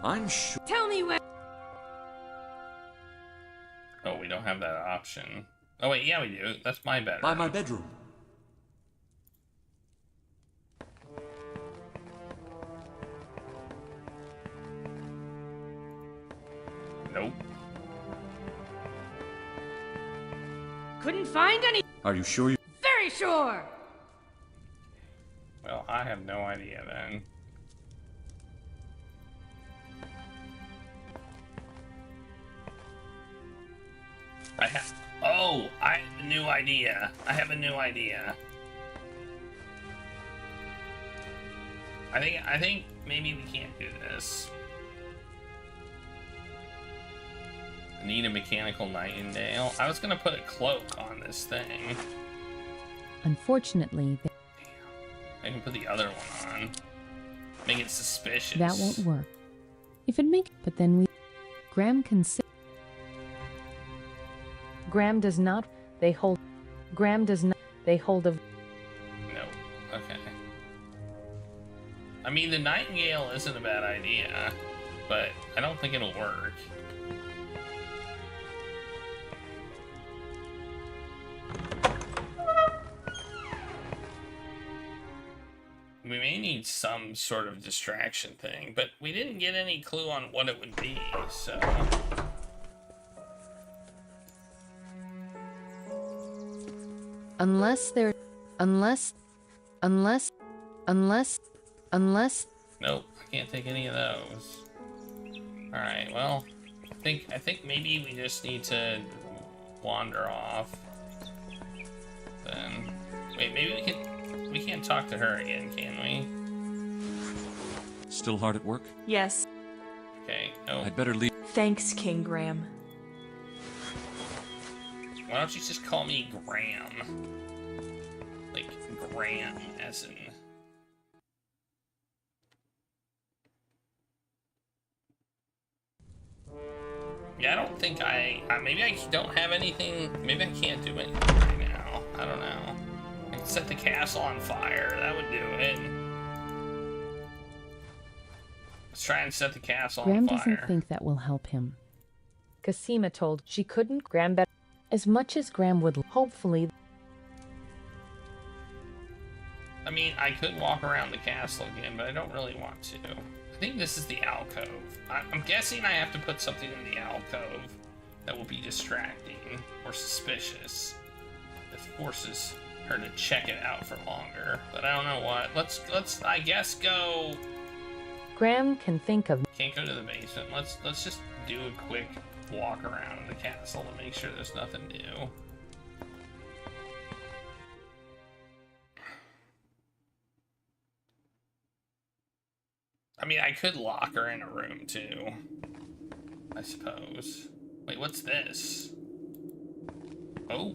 I'm sure. Tell me where. Oh, we don't have that option. Oh wait, yeah we do. That's my bedroom. By my bedroom. Nope. Couldn't find any. Are you sure you... Very sure. Well, I have no idea then. I have a new idea. I have a new idea. I think maybe we can't do this. I need a mechanical nightingale. I was gonna put a cloak on this thing. Unfortunately, I can put the other one on. Make it suspicious. that won't work. If it make, but then we, Graham can sit. Graham does not. They hold. Graham does not. They hold of. No. Okay. I mean, the nightingale isn't a bad idea, but I don't think it'll work. We may need some sort of distraction thing, but we didn't get any clue on what it would be, so... Unless. Nope, I can't take any of those. Alright, well, I think maybe we just need to wander off. Then... Wait, maybe we can't talk to her again, can we? Still hard at work? Yes. Okay. Oh. I'd better leave. Thanks, King Graham. Why don't you just call me Graham? Like, Graham, as in... Yeah, I don't think maybe I don't have anything, maybe I can't do anything right now. I don't know. I can set the castle on fire, that would do it. Let's try and set the castle Graham on fire. doesn't think that will help him. Cassima told she couldn't. Graham bet as much as Graham would. Hopefully. I mean, I could walk around the castle again, but I don't really want to. I think this is the alcove. I'm guessing I have to put something in the alcove that will be distracting or suspicious. That forces her to check it out for longer. But I don't know what. Let's I guess go. Graham can think of. Can't go to the basement. Let's just do a quick walk around the castle to make sure there's nothing new. I mean, I could lock her in a room too, I suppose. Wait, what's this? Oh.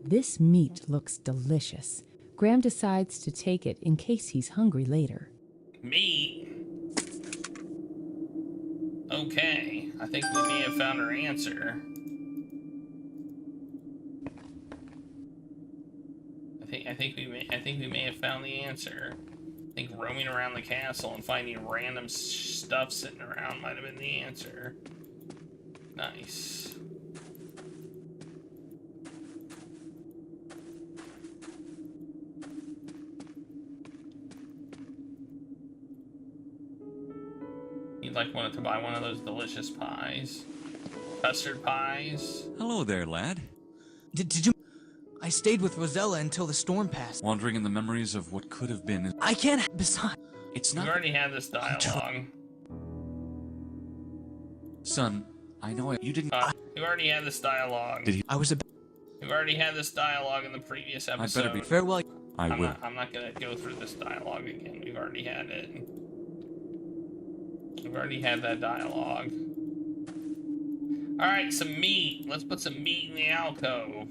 This meat looks delicious. Graham decides to take it in case he's hungry later. Meat? Okay, I think we may have found our answer. I think we may have found the answer. I think roaming around the castle and finding random stuff sitting around might have been the answer. Nice. You'd wanted to buy one of those delicious pies. Custard pies. Hello there, lad. Did you... I stayed with Rosella until the storm passed. Wandering in the memories of what could have been. I can't... Besides... It's not... We already had this dialogue. Son, I know you didn't... We already had this dialogue. Did he... I was a... We already had this dialogue in the previous episode. I better be... Farewell. I will. I'm not gonna go through this dialogue again. We've already had it. We've already had that dialogue. Alright, some meat. Let's put some meat in the alcove.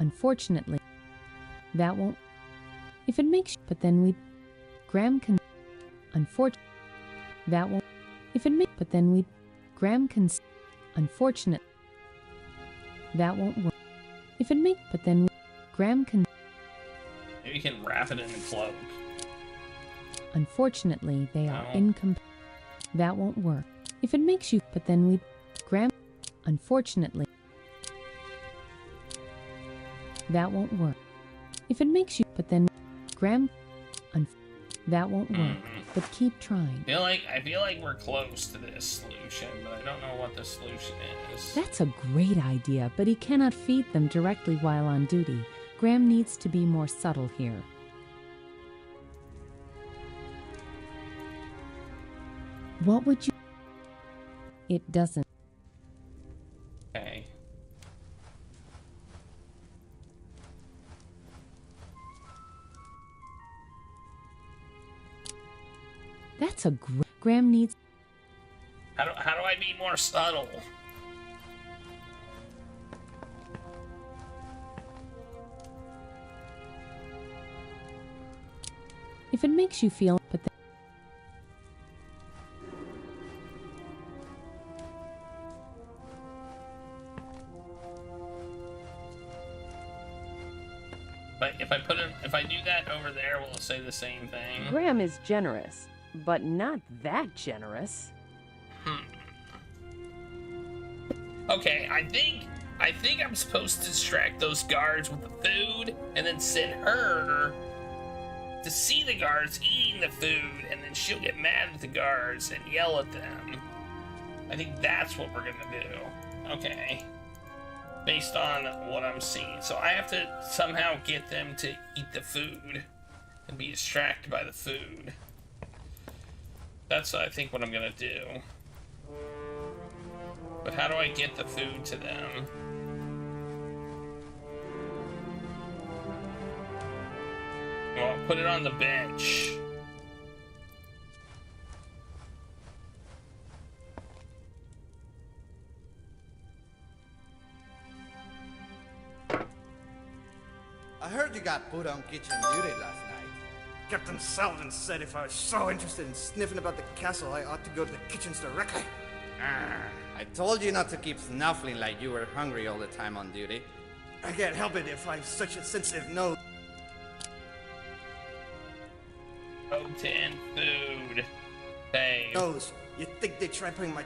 Unfortunately, that won't. If it makes. But then we. Graham can. Unfortunately, that won't. If it makes. But then we. Graham can. Unfortunately, that won't work. If it makes. But then we. Graham can. Maybe you can wrap it in a cloak. Unfortunately, they are incompatible. That won't work. If it makes you. But then we. Graham. Unfortunately. That won't work. If it makes you, but then, Graham, that won't work. But keep trying. I feel like we're close to this solution, but I don't know what the solution is. That's a great idea, but he cannot feed them directly while on duty. Graham needs to be more subtle here. What would you? It doesn't. Okay. That's a Graham needs. How do I be more subtle? If it makes you feel, but then. But if I do that over there, will it say the same thing? Graham is generous, but not that generous. Okay, I think I'm supposed to distract those guards with the food and then send her to see the guards eating the food, and then she'll get mad at the guards and yell at them. I think that's what we're gonna do. Okay. Based on what I'm seeing. So I have to somehow get them to eat the food and be distracted by the food. That's, I think, what I'm gonna do. But how do I get the food to them? Well, put it on the bench. I heard you got put on kitchen duty last night. Captain Saladin said if I was so interested in sniffing about the castle, I ought to go to the kitchens directly. I told you not to keep snuffling like you were hungry all the time on duty. I can't help it if I've such a sensitive nose. Potent food. Hey. Nose. You think they try putting my...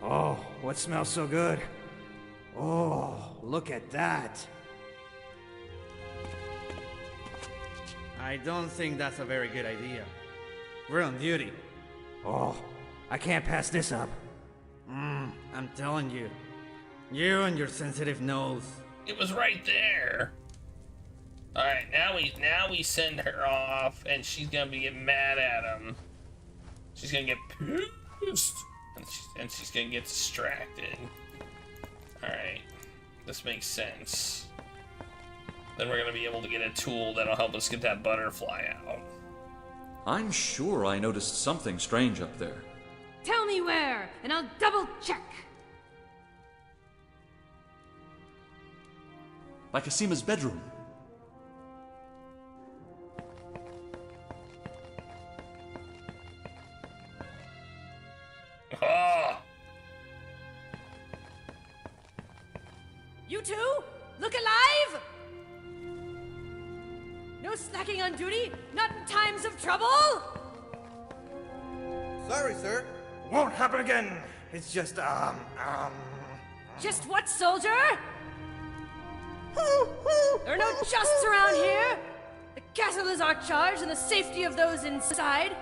Oh, what smells so good? Oh, look at that. I don't think that's a very good idea. We're on duty. Oh, I can't pass this up. I'm telling you. You and your sensitive nose. It was right there. Alright, now we send her off, and she's gonna be getting mad at him. She's gonna get pissed. And she's gonna get distracted. Alright. This makes sense. Then we're gonna be able to get a tool that'll help us get that butterfly out. I'm sure I noticed something strange up there. Tell me where, and I'll double check. By Casima's bedroom. Oh. You two? Look alive? No slacking on duty? Not in times of trouble? Sorry, sir. Won't happen again. It's just, Just what, soldier? There are no justs around here. The castle is our charge and the safety of those inside.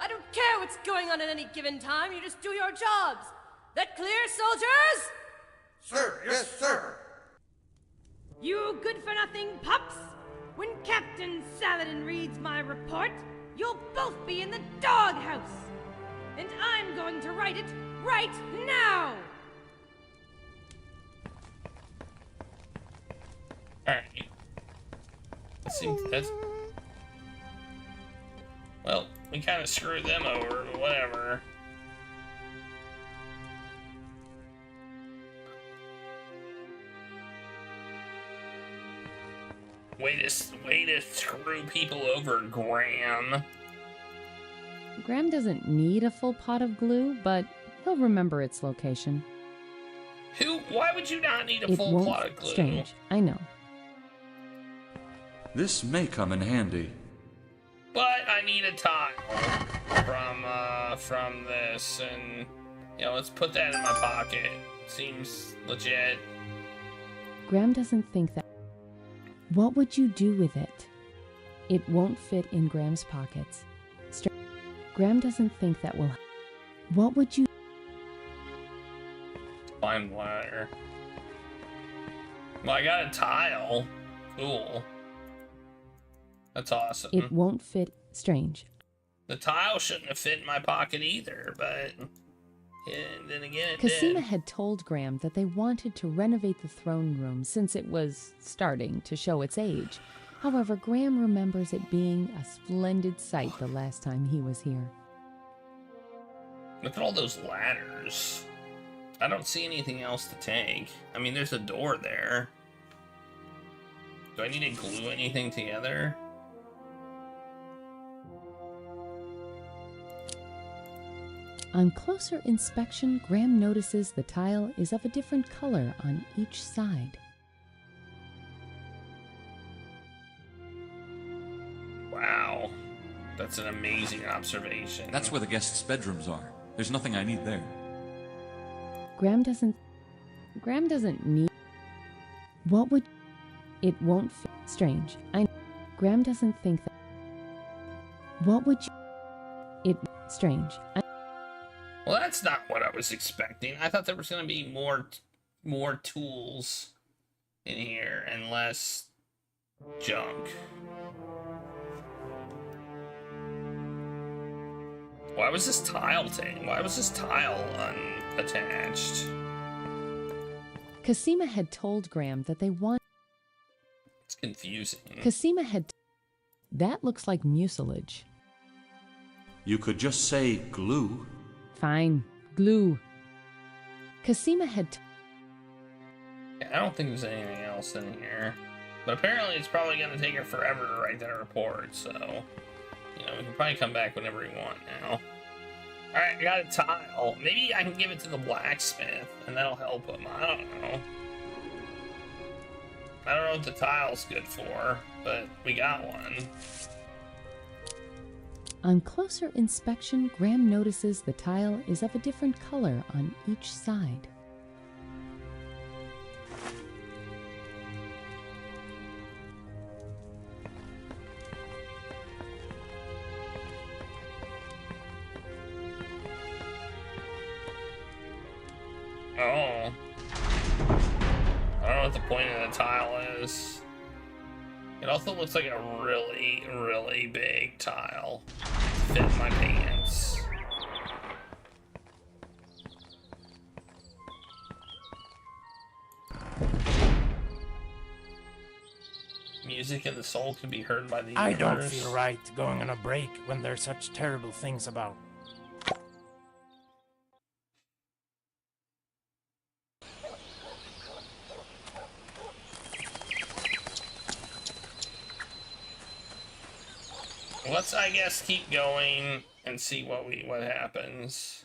I don't care what's going on at any given time. You just do your jobs. That clear, soldiers? Sir, yes, sir. You good-for-nothing pups? When Captain Saladin reads my report, you'll both be in the doghouse. And I'm going to write it right now. Alright. That's... Well, we kind of screwed them over, but whatever. Way to screw people over, Graham. Graham doesn't need a full pot of glue, but he'll remember its location. Why would you not need a It full won't pot of glue? Strange, I know. This may come in handy. But I need a tile from this, and let's put that in my pocket. Seems legit. Graham doesn't think that. What would you do with it? It won't fit in Graham's pockets. Graham doesn't think that will. What would you? Climb ladder. Well, I got a tile. Cool. That's awesome. It won't fit. Strange. The tile shouldn't have fit in my pocket either, but then again, it Casima did. had told Graham that they wanted to renovate the throne room since it was starting to show its age. However, Graham remembers it being a splendid sight the last time he was here. Look at all those ladders. I don't see anything else to take. I mean, there's a door there. Do I need to glue anything together? On closer inspection, Graham notices the tile is of a different color on each side. That's an amazing observation. That's where the guests' bedrooms are. There's nothing I need there. Graham doesn't need. What would. It won't fit. Strange. Graham doesn't think that. What would you. It. Strange. Well, that's not what I was expecting. I thought there was going to be more tools in here and less junk. Why was this tile unattached? Cosima had told Graham that they want. It's confusing. Cosima had. That looks like mucilage. You could just say glue. Fine. Glue. Cosima had. I don't think there's anything else in here. But apparently it's probably going to take her forever to write that report, so... You know, we can probably come back whenever we want now. Alright, I got a tile. Maybe I can give it to the blacksmith, and that'll help him. I don't know. I don't know what the tile's good for, but we got one. On closer inspection, Graham notices the tile is of a different color on each side. Oh. I don't know what the point of the tile is. It also looks like a really, really big tile. Fit my pants. Music and the soul can be heard by the universe. I don't feel right going on a break when there's such terrible things about. Let's, I guess, keep going and see what happens.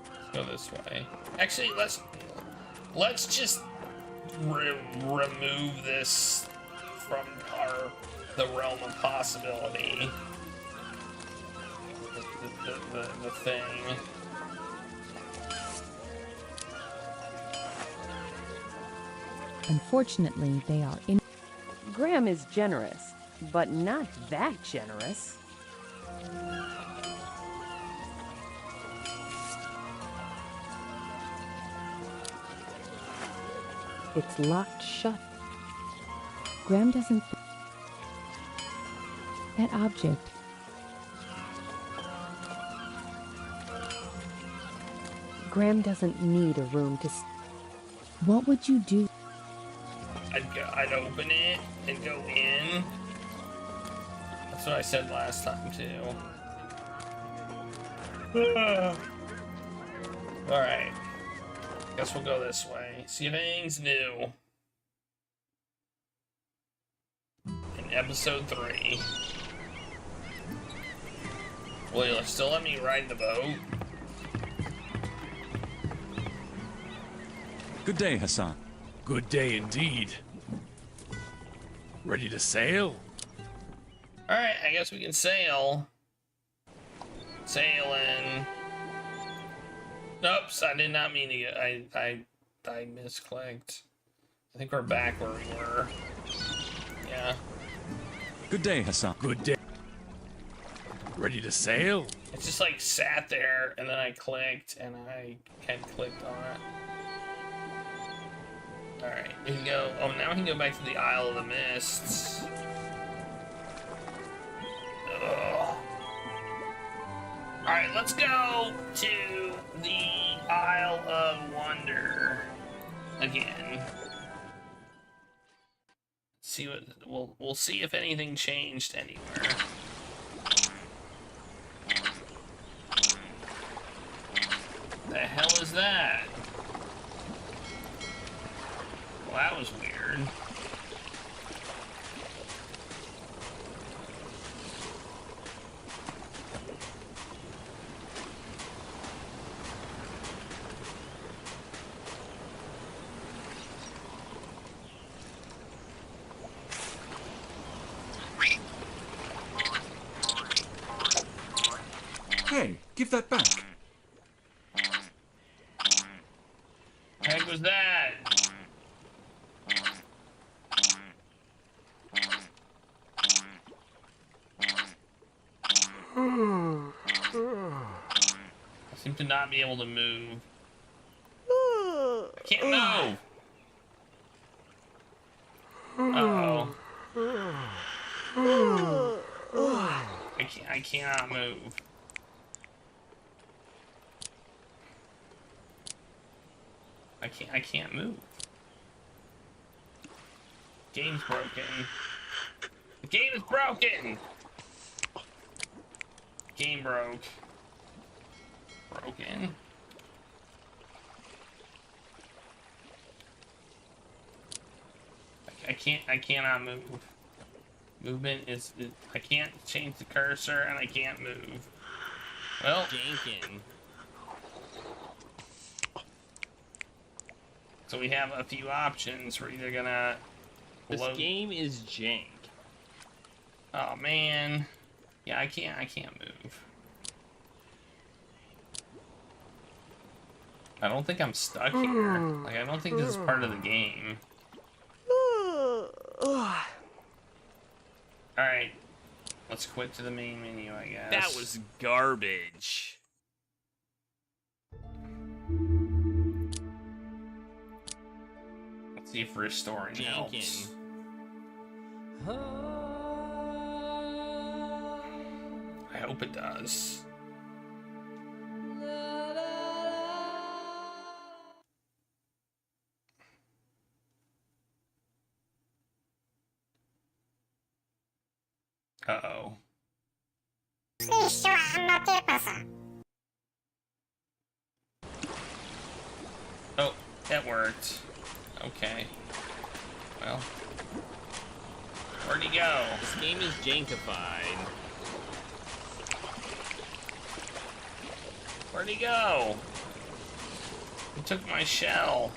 Let's go this way. Actually, let's just remove this from the realm of possibility. The thing. Unfortunately, they are in. Graham is generous, but not that generous. It's locked shut. Graham doesn't. That object. Graham doesn't need a room to. What would you do? I'd open it and go in. That's what I said last time too. Alright. Guess we'll go this way. See if anything's new. In episode 3. Will you still let me ride the boat? Good day, Hassan. Good day indeed. Ready to sail? Alright, I guess we can sail. Sailing. Oops, I did not mean to get. I misclicked. I think we're back where we were. Yeah. Good day, Hassan. Good day. Ready to sail? It's just like sat there and then I clicked and I had clicked on it. Alright, we can go. Oh, now we can go back to the Isle of the Mists. Alright, let's go to the Isle of Wonder again. See what we'll see if anything changed anywhere. The hell is that? Well, that was weird. Hey, give that back. The heck was that? I seem to not be able to move. I can't move. Uh-oh. I cannot move. I can't move. Game's broken. The game is broken. Game broke. Broken. I cannot move. Movement is, I can't change the cursor and I can't move. Well, Jankin. So we have a few options. We're either gonna This game is jank. Oh man. Yeah, I can't move. I don't think I'm stuck here. Like, I don't think this is part of the game. Alright. Let's quit to the main menu, I guess. That was garbage. Let's see if restoring helps. I hope it does. Uh-oh. Oh, that worked. Okay. Well. Where'd he go? This game is jankified. Where'd he go? He took my shell.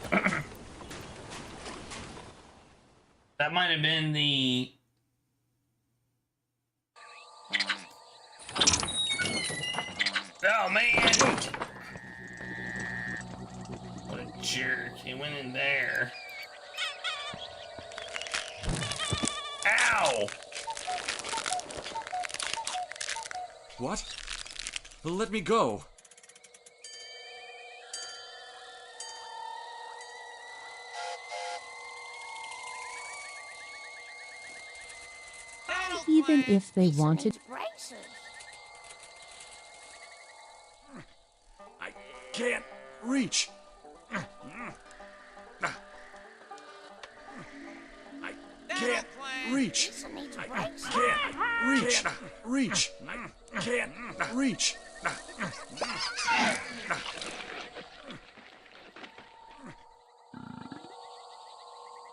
That might have been the... Oh, man! What a jerk. He went in there. Ow! What? Let me go. Even if they wanted... I can't reach. I can't reach. I can't reach. I can't reach.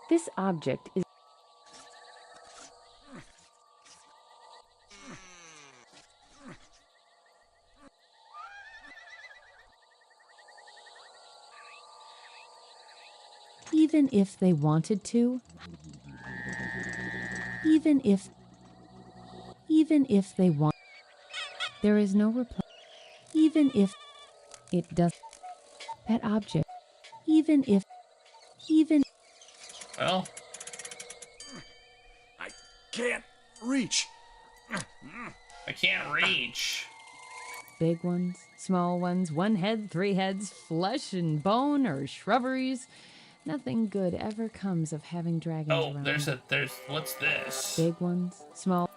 This object is... Even if they wanted to, even if they want, there is no reply. Even if it does, that object, even, well, I can't reach. I can't reach. Big ones, small ones, 1 head, 3 heads, flesh and bone or shrubberies. Nothing good ever comes of having dragons around. There's, what's this? Big ones, small.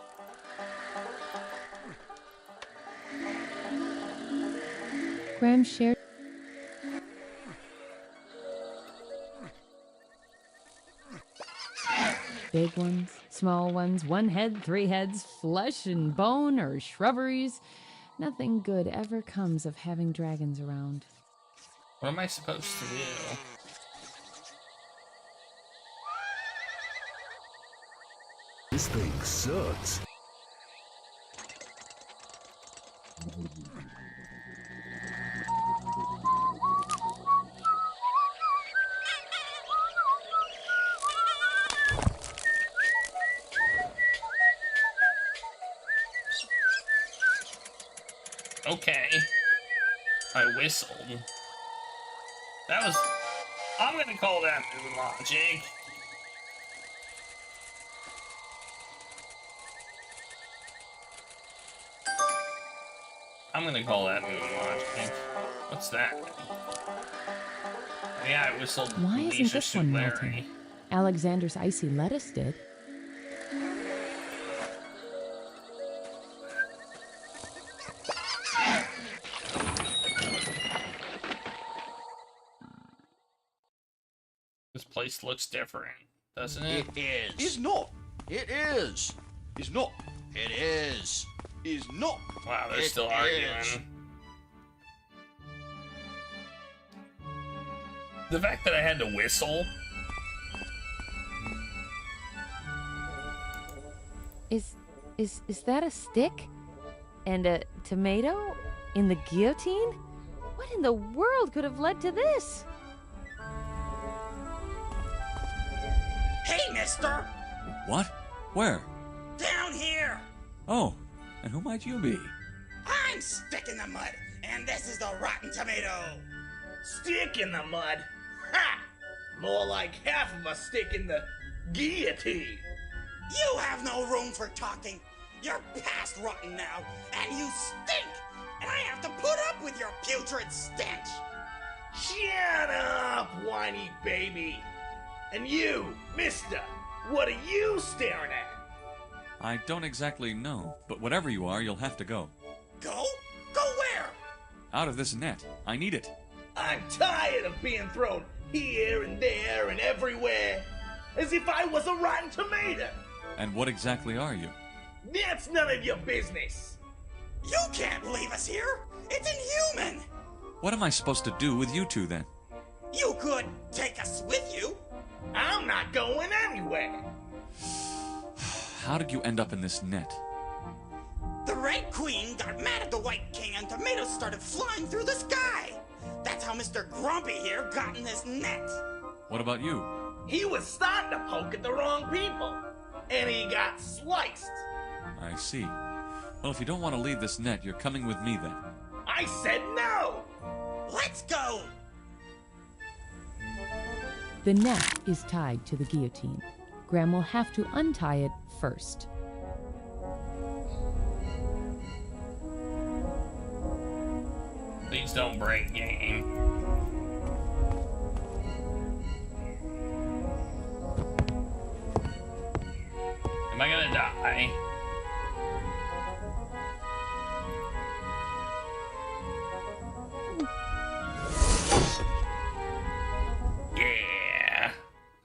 Graham shared. Big ones, small ones, 1 head, 3 heads, flesh and bone or shrubberies. Nothing good ever comes of having dragons around. What am I supposed to do? This thing sucks. Okay. I whistled. That was... I'm gonna call that moon logic. I'm gonna call that moon logic. What's that? Yeah, I whistled. Why isn't Leisure this one Suit melting? Larry. Alexander's icy lettuce did. This place looks different, doesn't it? It is. Is not. It is. Is not. It is. Is not. Wow, they're It still is. arguing. The fact that I had to whistle. Is that a stick? And a tomato? In the guillotine? What in the world could have led to this? Hey, mister! What? Where? Down here! Oh, and who might you be? I'm Stick in the Mud, and this is the Rotten Tomato! Stick in the mud? Ha! More like half of a stick in the guillotine! You have no room for talking! You're past rotten now, and you stink! And I have to put up with your putrid stench! Shut up, whiny baby! And you, mister, what are you staring at? I don't exactly know, but whatever you are, you'll have to go. Go? Go where? Out of this net. I need it. I'm tired of being thrown here and there and everywhere, as if I was a rotten tomato. And what exactly are you? That's none of your business. You can't leave us here. It's inhuman. What am I supposed to do with you two then? You could take us with you. I'm not going anywhere. How did you end up in this net? The Red Queen got mad at the White King and tomatoes started flying through the sky. That's how Mr. Grumpy here got in this net. What about you? He was starting to poke at the wrong people, and he got sliced. I see. Well, if you don't want to leave this net, you're coming with me then. I said no. Let's go. The net is tied to the guillotine. Graham will have to untie it first. Please don't break game. Am I gonna die? Yeah,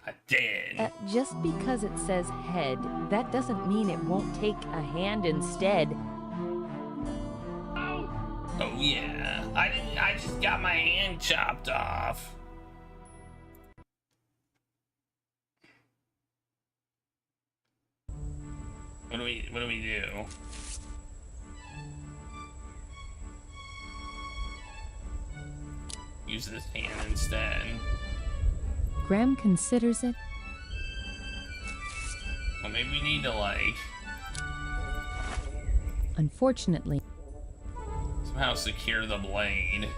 I did. Just because it says head, that doesn't mean it won't take a hand instead. Oh yeah, I just got my hand chopped off. What do we do? Use this hand instead. Graham considers it. Well, maybe we need to like Unfortunately, somehow secure the blade.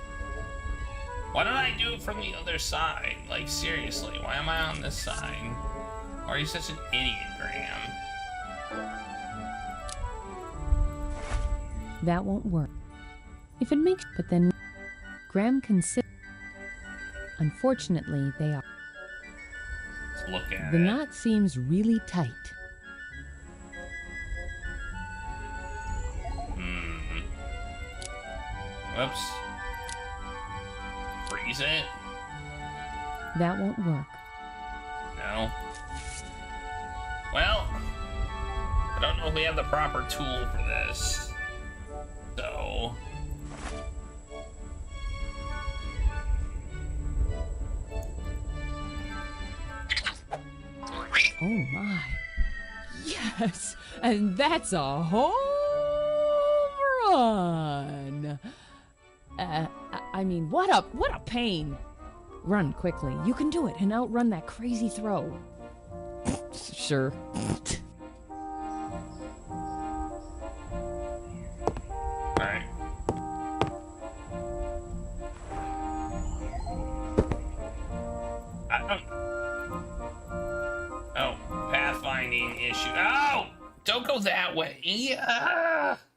Why don't I do it from the other side? Like seriously, why am I on this side? Why are you such an idiot, Graham? that won't work. If it makes, but then Graham considers. Unfortunately, they are. Let's look at The it. knot seems really tight. Whoops. Freeze it? That won't work. No. Well, I don't know if we have the proper tool for this. So. Oh my. Yes, and that's a home run. I mean, what a pain. Run quickly. You can do it and outrun that crazy throw. Sure. Alright. that way.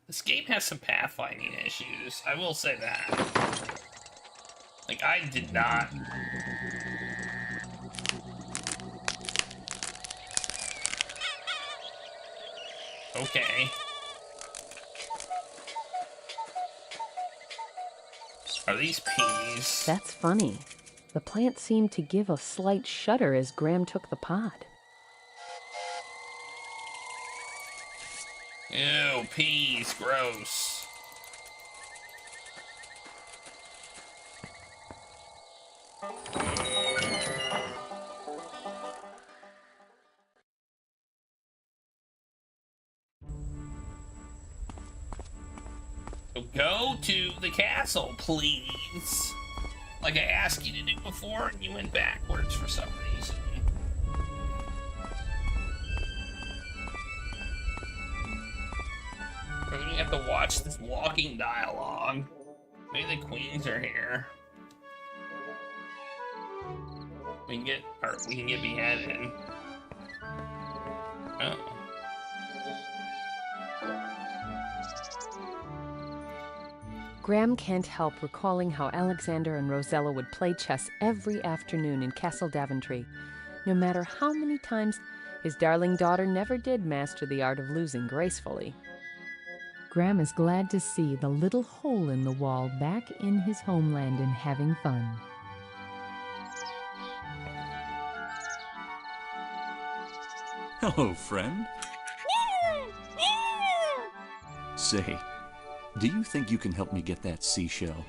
This game has some pathfinding issues. I will say that. Like, I did not. Okay. Are these peas? That's funny. The plant seemed to give a slight shudder as Graham took the pod. Ew, peas, gross. So go to the castle, please. Like I asked you to do before, and you went backwards for some reason. We're gonna have to watch this walking dialogue. Maybe the queens are here. We can get beheaded. Oh. Graham can't help recalling how Alexander and Rosella would play chess every afternoon in Castle Daventry. No matter how many times his darling daughter never did master the art of losing gracefully. Graham is glad to see the little hole in the wall back in his homeland and having fun. Hello, friend. Say, do you think you can help me get that seashell?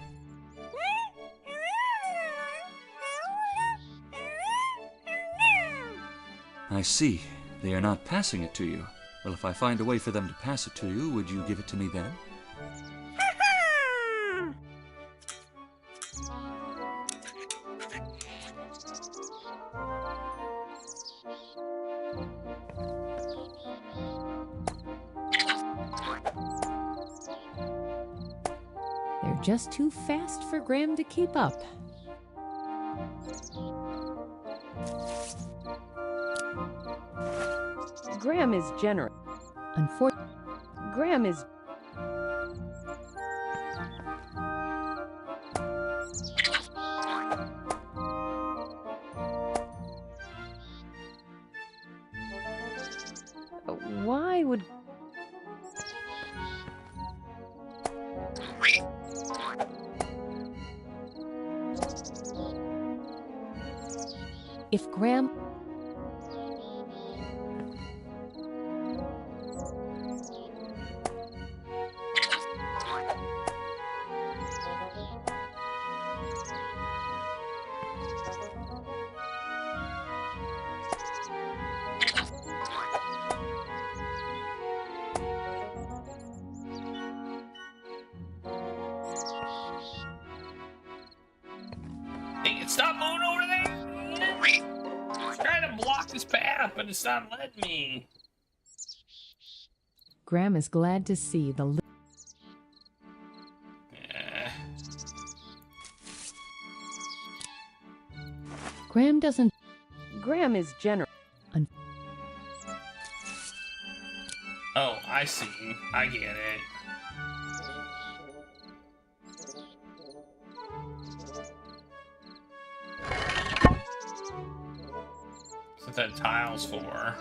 I see. They are not passing it to you. Well, if I find a way for them to pass it to you, would you give it to me then? They're just too fast for Graham to keep up. Graham is generous. Unfortunately, Graham is... Why would... If Graham... Hey, stop moving over there! I'm trying to block this path, but it's not letting me. Graham is glad to see the... Graham doesn't... Graham is generous. Oh, I see. I get it. That's what that tile's for.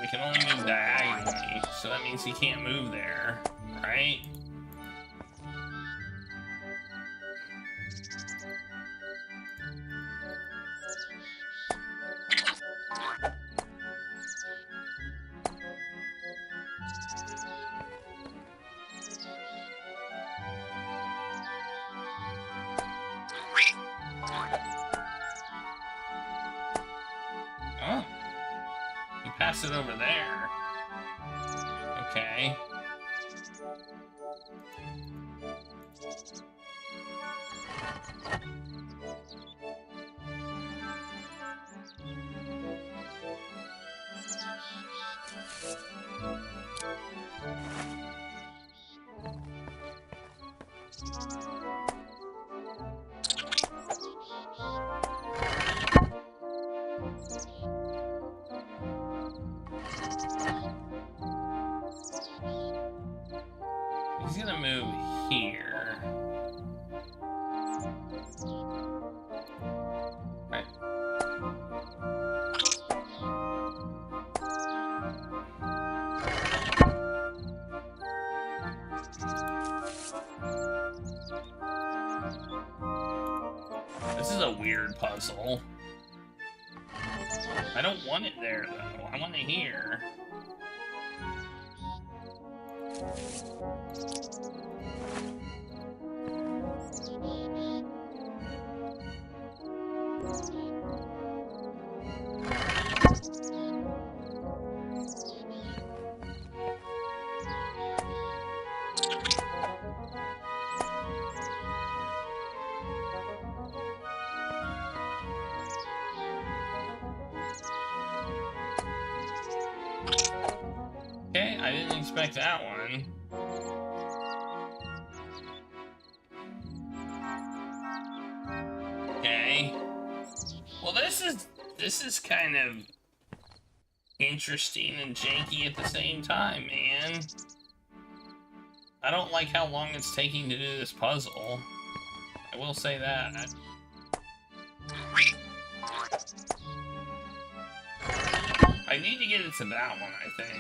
We can only move diagonally, so that means he can't move there, right? Oh, you pass it over there. Okay. He's gonna move here. Right. This is a weird puzzle. I don't want it there, though. I want it here. Okay, I didn't expect that one. Okay. Well, this is kind of interesting and janky at the same time, man. I don't like how long it's taking to do this puzzle. I will say that. I need to get it to that one, I think.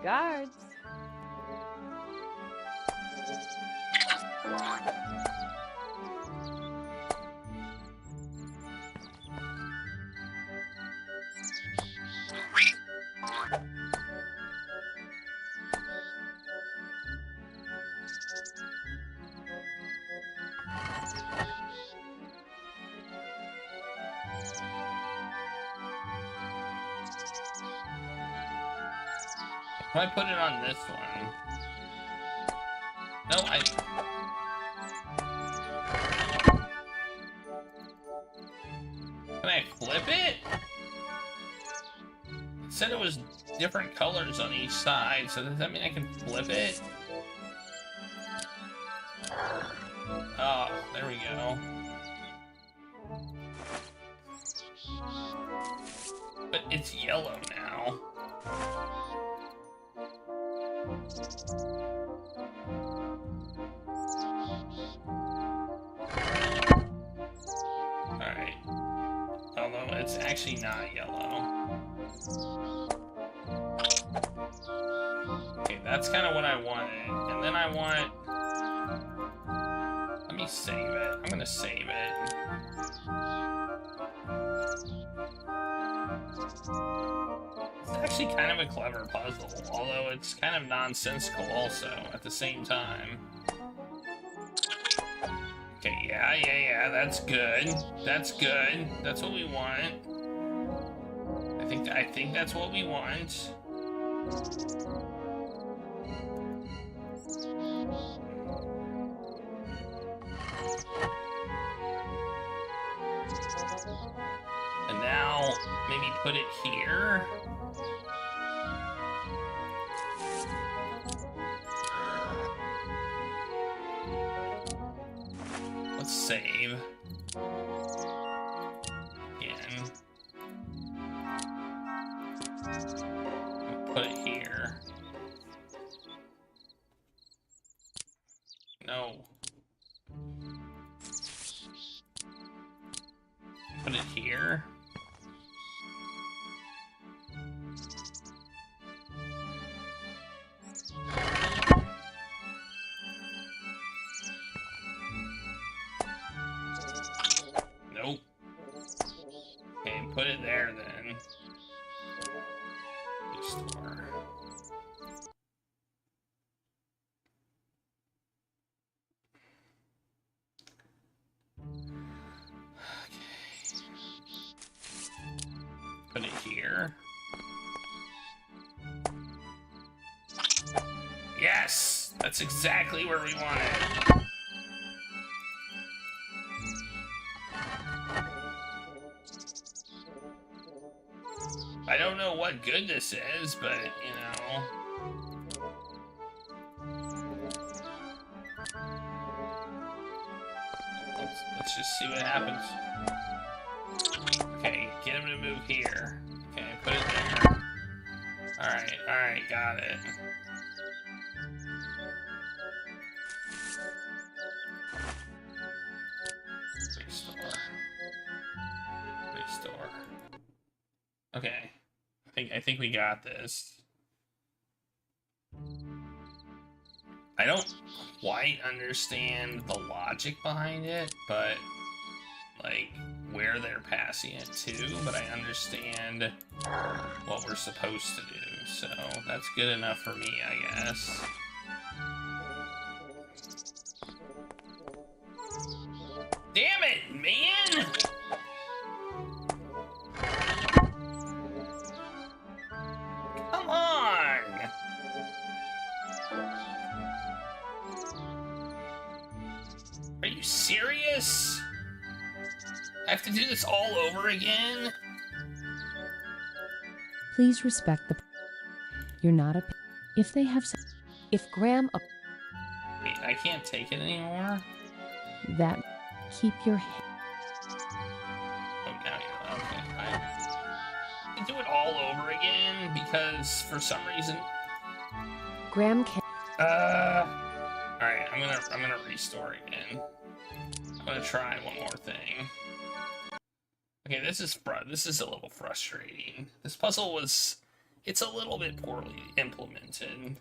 Guards. Can I put it on this one? No, Can I flip it? It said it was different colors on each side, so does that mean I can flip it? Oh, there we go. But it's yellow now. Alright. Although it's actually not yellow. Okay, that's kind of what I wanted. And then I want... Let me save it. I'm gonna save it. It's actually kind of a clever puzzle, although it's kind of nonsensical also at the same time. Okay, yeah, that's good. That's good. That's what we want. I think that's what we want. And now maybe put it here. Let's save. Again. Put it here. No. Put it here. Nope. Okay, put it there then. Restore. Put it here. Yes! That's exactly where we want it. I don't know what good this is, but, you know... Let's just see what happens. Okay, get him to move here. Okay, put it there. Alright, got it. Restore. Okay. I think we got this. I don't quite understand the logic behind it, but like where they're passing it to, but I understand what we're supposed to do, so that's good enough for me, I guess. Damn it, man! Come on! Are you serious? I have to do this all over again? Please respect the. You're not a. If they have. If Graham. Wait, I can't take it anymore? That. Keep your head. Oh, now you're okay. I can do it all over again because for some reason. Graham can. Alright, I'm gonna restore again. I'm gonna try one more thing. Okay, this is a little frustrating. This puzzle was, it's a little bit poorly implemented.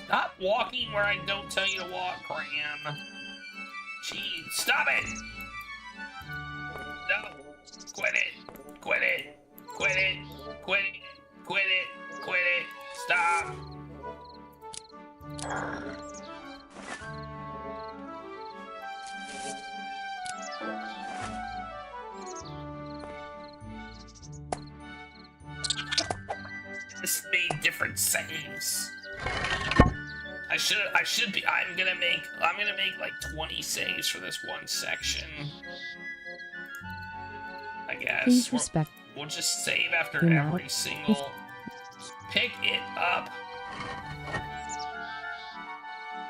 Stop walking where I don't tell you to walk, Graham. Jeez, stop it! No, quit it, quit it, quit it, quit it, quit it, quit it, stop! This made different saves. I'm gonna make like 20 saves for this one section. I guess. Please respect. We'll just save after You're not every single. Pick it up.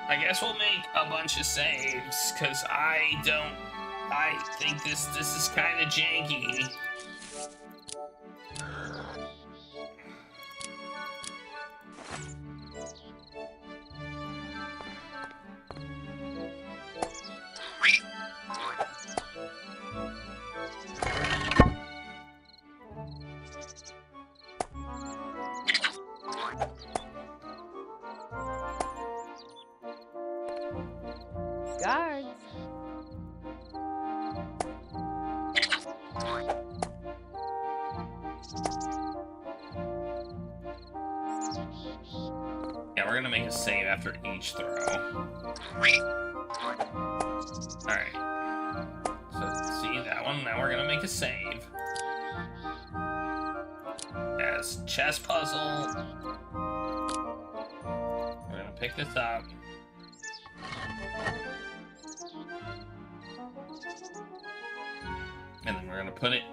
I guess we'll make a bunch of saves, cause I think this is kind of janky. Guards. Yeah, we're gonna make a save after each throw. Alright. So, see that one? Now we're gonna make a save. As chess puzzle. We're gonna pick this up. And then we're gonna flip it.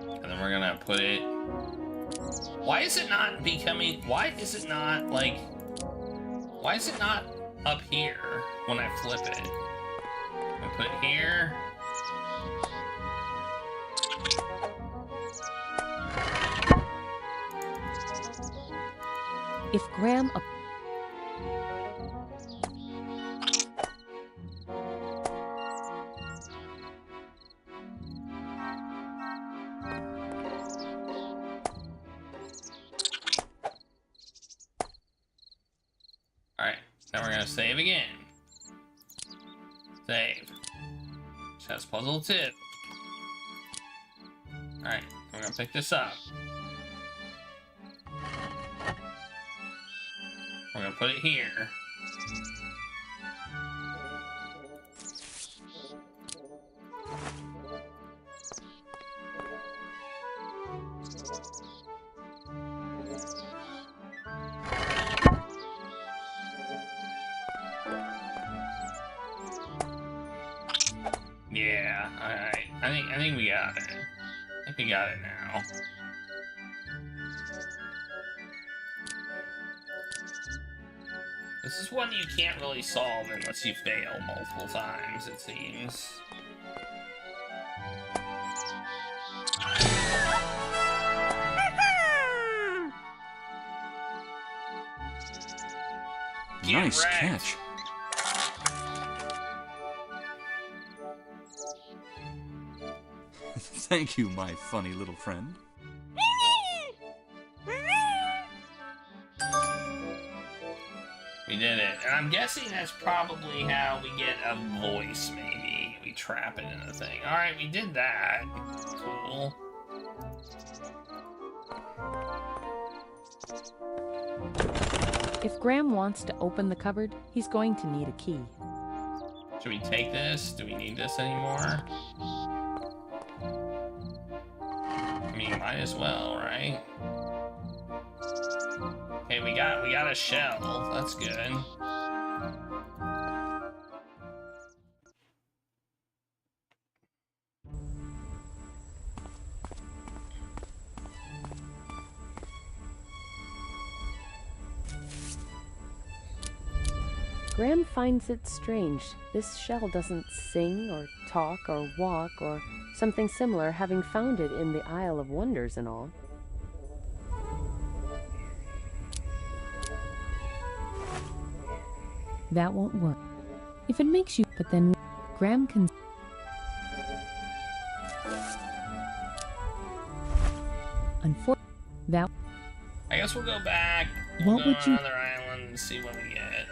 And then we're gonna put it. Why is it not up here when I flip it? I'm gonna put it here. If Graham. Alright, now we're gonna save again. Save. Chess puzzle tip. Alright, we're gonna pick this up. We're gonna put it here. Yeah, alright. I think we got it. We got it now. This is one you can't really solve unless you fail multiple times, it seems. Nice catch. Thank you, my funny little friend. We did it. And I'm guessing that's probably how we get a voice, maybe. We trap it in a thing. Alright, we did that. Cool. If Graham wants to open the cupboard, he's going to need a key. Should we take this? Do we need this anymore? I mean, might as well, right? Okay, we got a shell. That's good. Graham finds it strange. This shell doesn't sing or talk or walk or something similar, having found it in the Isle of Wonders and all. That won't work. If it makes you, but then Graham can. Unfortunately, that. I guess we'll go back. What We'll go would on you- another island and see what we get.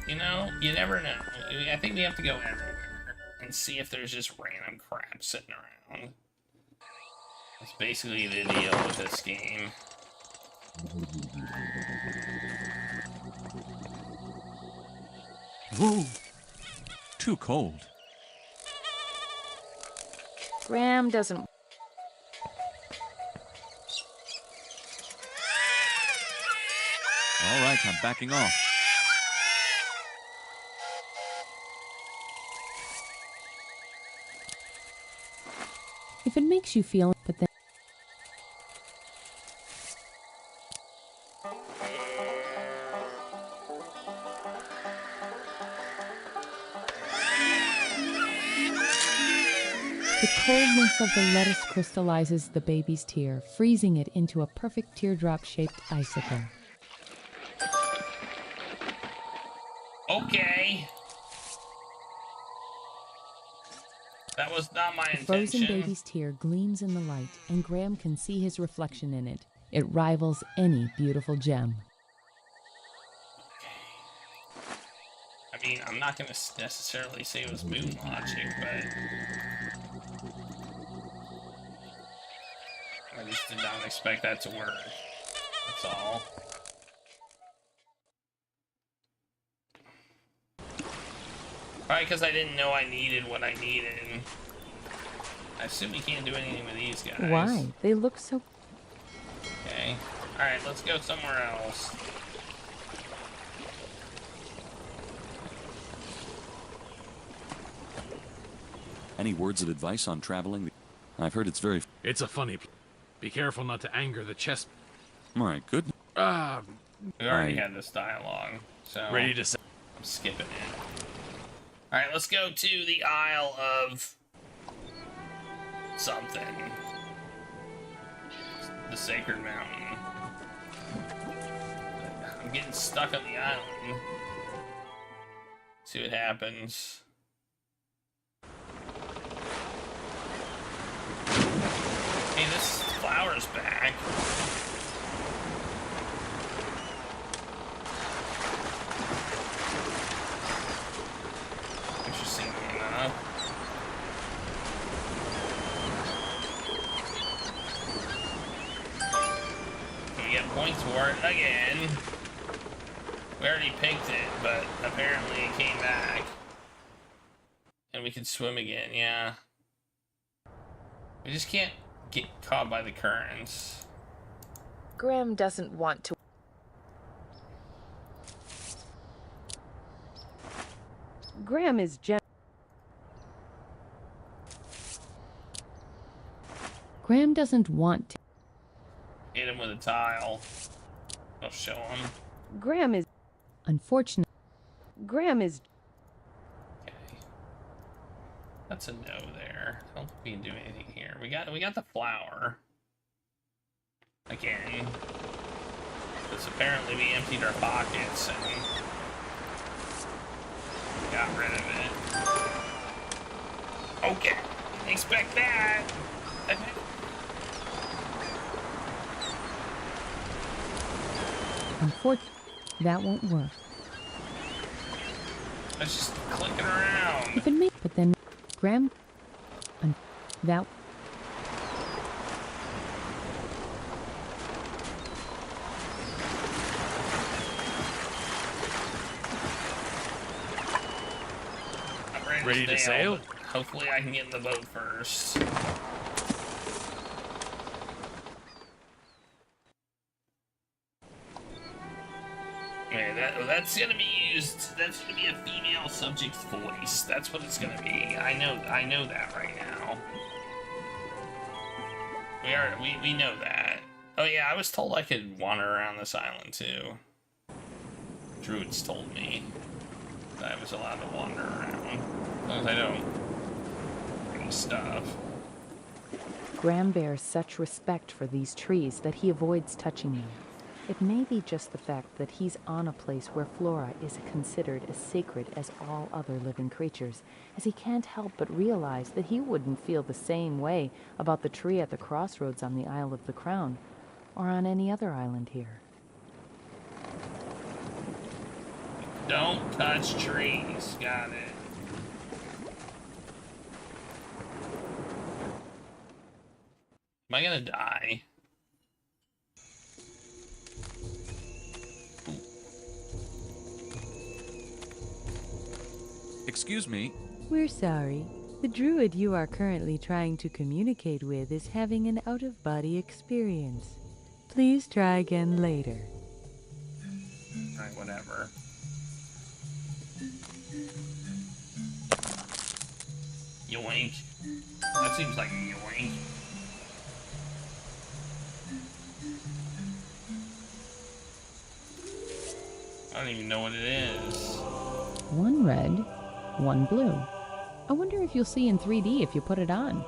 You know, you never know. I think we have to go everywhere and see if there's just random crap sitting around. That's basically the deal with this game. Whoa! Too cold. Graham doesn't. All right, I'm backing off. If it makes you feel, but then. The coldness of the lettuce crystallizes the baby's tear, freezing it into a perfect teardrop-shaped icicle. Okay. That was not my The frozen intention. baby's tear gleams in the light, and Graham can see his reflection in it. It rivals any beautiful gem. I mean, I'm not going to necessarily say it was moon logic, but I just did not expect that to work. That's all. Probably because I didn't know I needed what I needed. I assume we can't do anything with these guys. Why? They look so... Okay. Alright, let's go somewhere else. Any words of advice on traveling? I've heard it's very... It's a funny... Be careful not to anger the chest... All right, good. We already had this dialogue, so... Ready to say... I'm skipping it. Alright, let's go to the Isle of... something. The Sacred Mountain. I'm getting stuck on the island. See what happens. Hey, this flower's back. Interestingly enough. We get points for it again. We already picked it, but apparently it came back. And we can swim again, yeah. We just can't get caught by the currents. Graham doesn't want to... Graham is Graham doesn't want to. Hit him with a tile. I'll show him. Graham is... Unfortunate. Graham is... Okay. That's a no there. I don't think we can do anything here. We got the flower. Again. Because apparently we emptied our pockets and got rid of it. Okay. Didn't expect that. Unfortunately, that won't work. I was just clicking around. If it may, but then Graham... that... I'm Ready to sail? Hopefully I can get in the boat first. Okay, that's gonna be used. That's gonna be a female subject's voice. That's what it's gonna be. I know that right now. We know that. Oh yeah, I was told I could wander around this island too. Druids told me that I was allowed to wander around. As long as I don't bring stuff. Graham bears such respect for these trees that he avoids touching them. It may be just the fact that he's on a place where flora is considered as sacred as all other living creatures, as he can't help but realize that he wouldn't feel the same way about the tree at the crossroads on the Isle of the Crown, or on any other island here. Don't touch trees. Got it. Am I gonna die? Excuse me. We're sorry. The druid you are currently trying to communicate with is having an out-of-body experience. Please try again later. Alright, whatever. Yoink. That seems like a yoink. I don't even know what it is. One red, one blue. I wonder if you'll see in 3D if you put it on.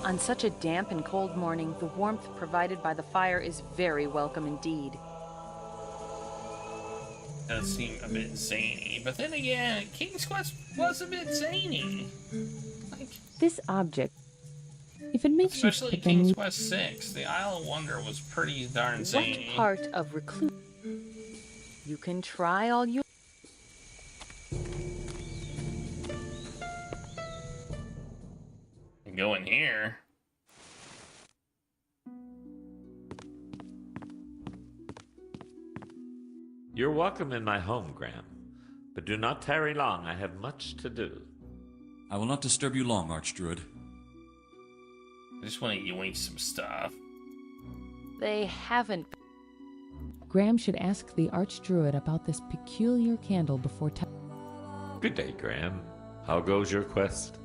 On such a damp and cold morning, the warmth provided by the fire is very welcome indeed. Does seem a bit zany, but then again, King's Quest was a bit zany. Like, this object, if it makes especially you King's Quest 6, the Isle of Wonder was pretty darn zany. What part of recluse? You can try all you... Go in here. You're welcome in my home, Graham. But do not tarry long, I have much to do. I will not disturb you long, Archdruid. I just want to yoink some stuff. They haven't... Graham should ask the Archdruid about this peculiar candle before... Good day, Graham. How goes your quest?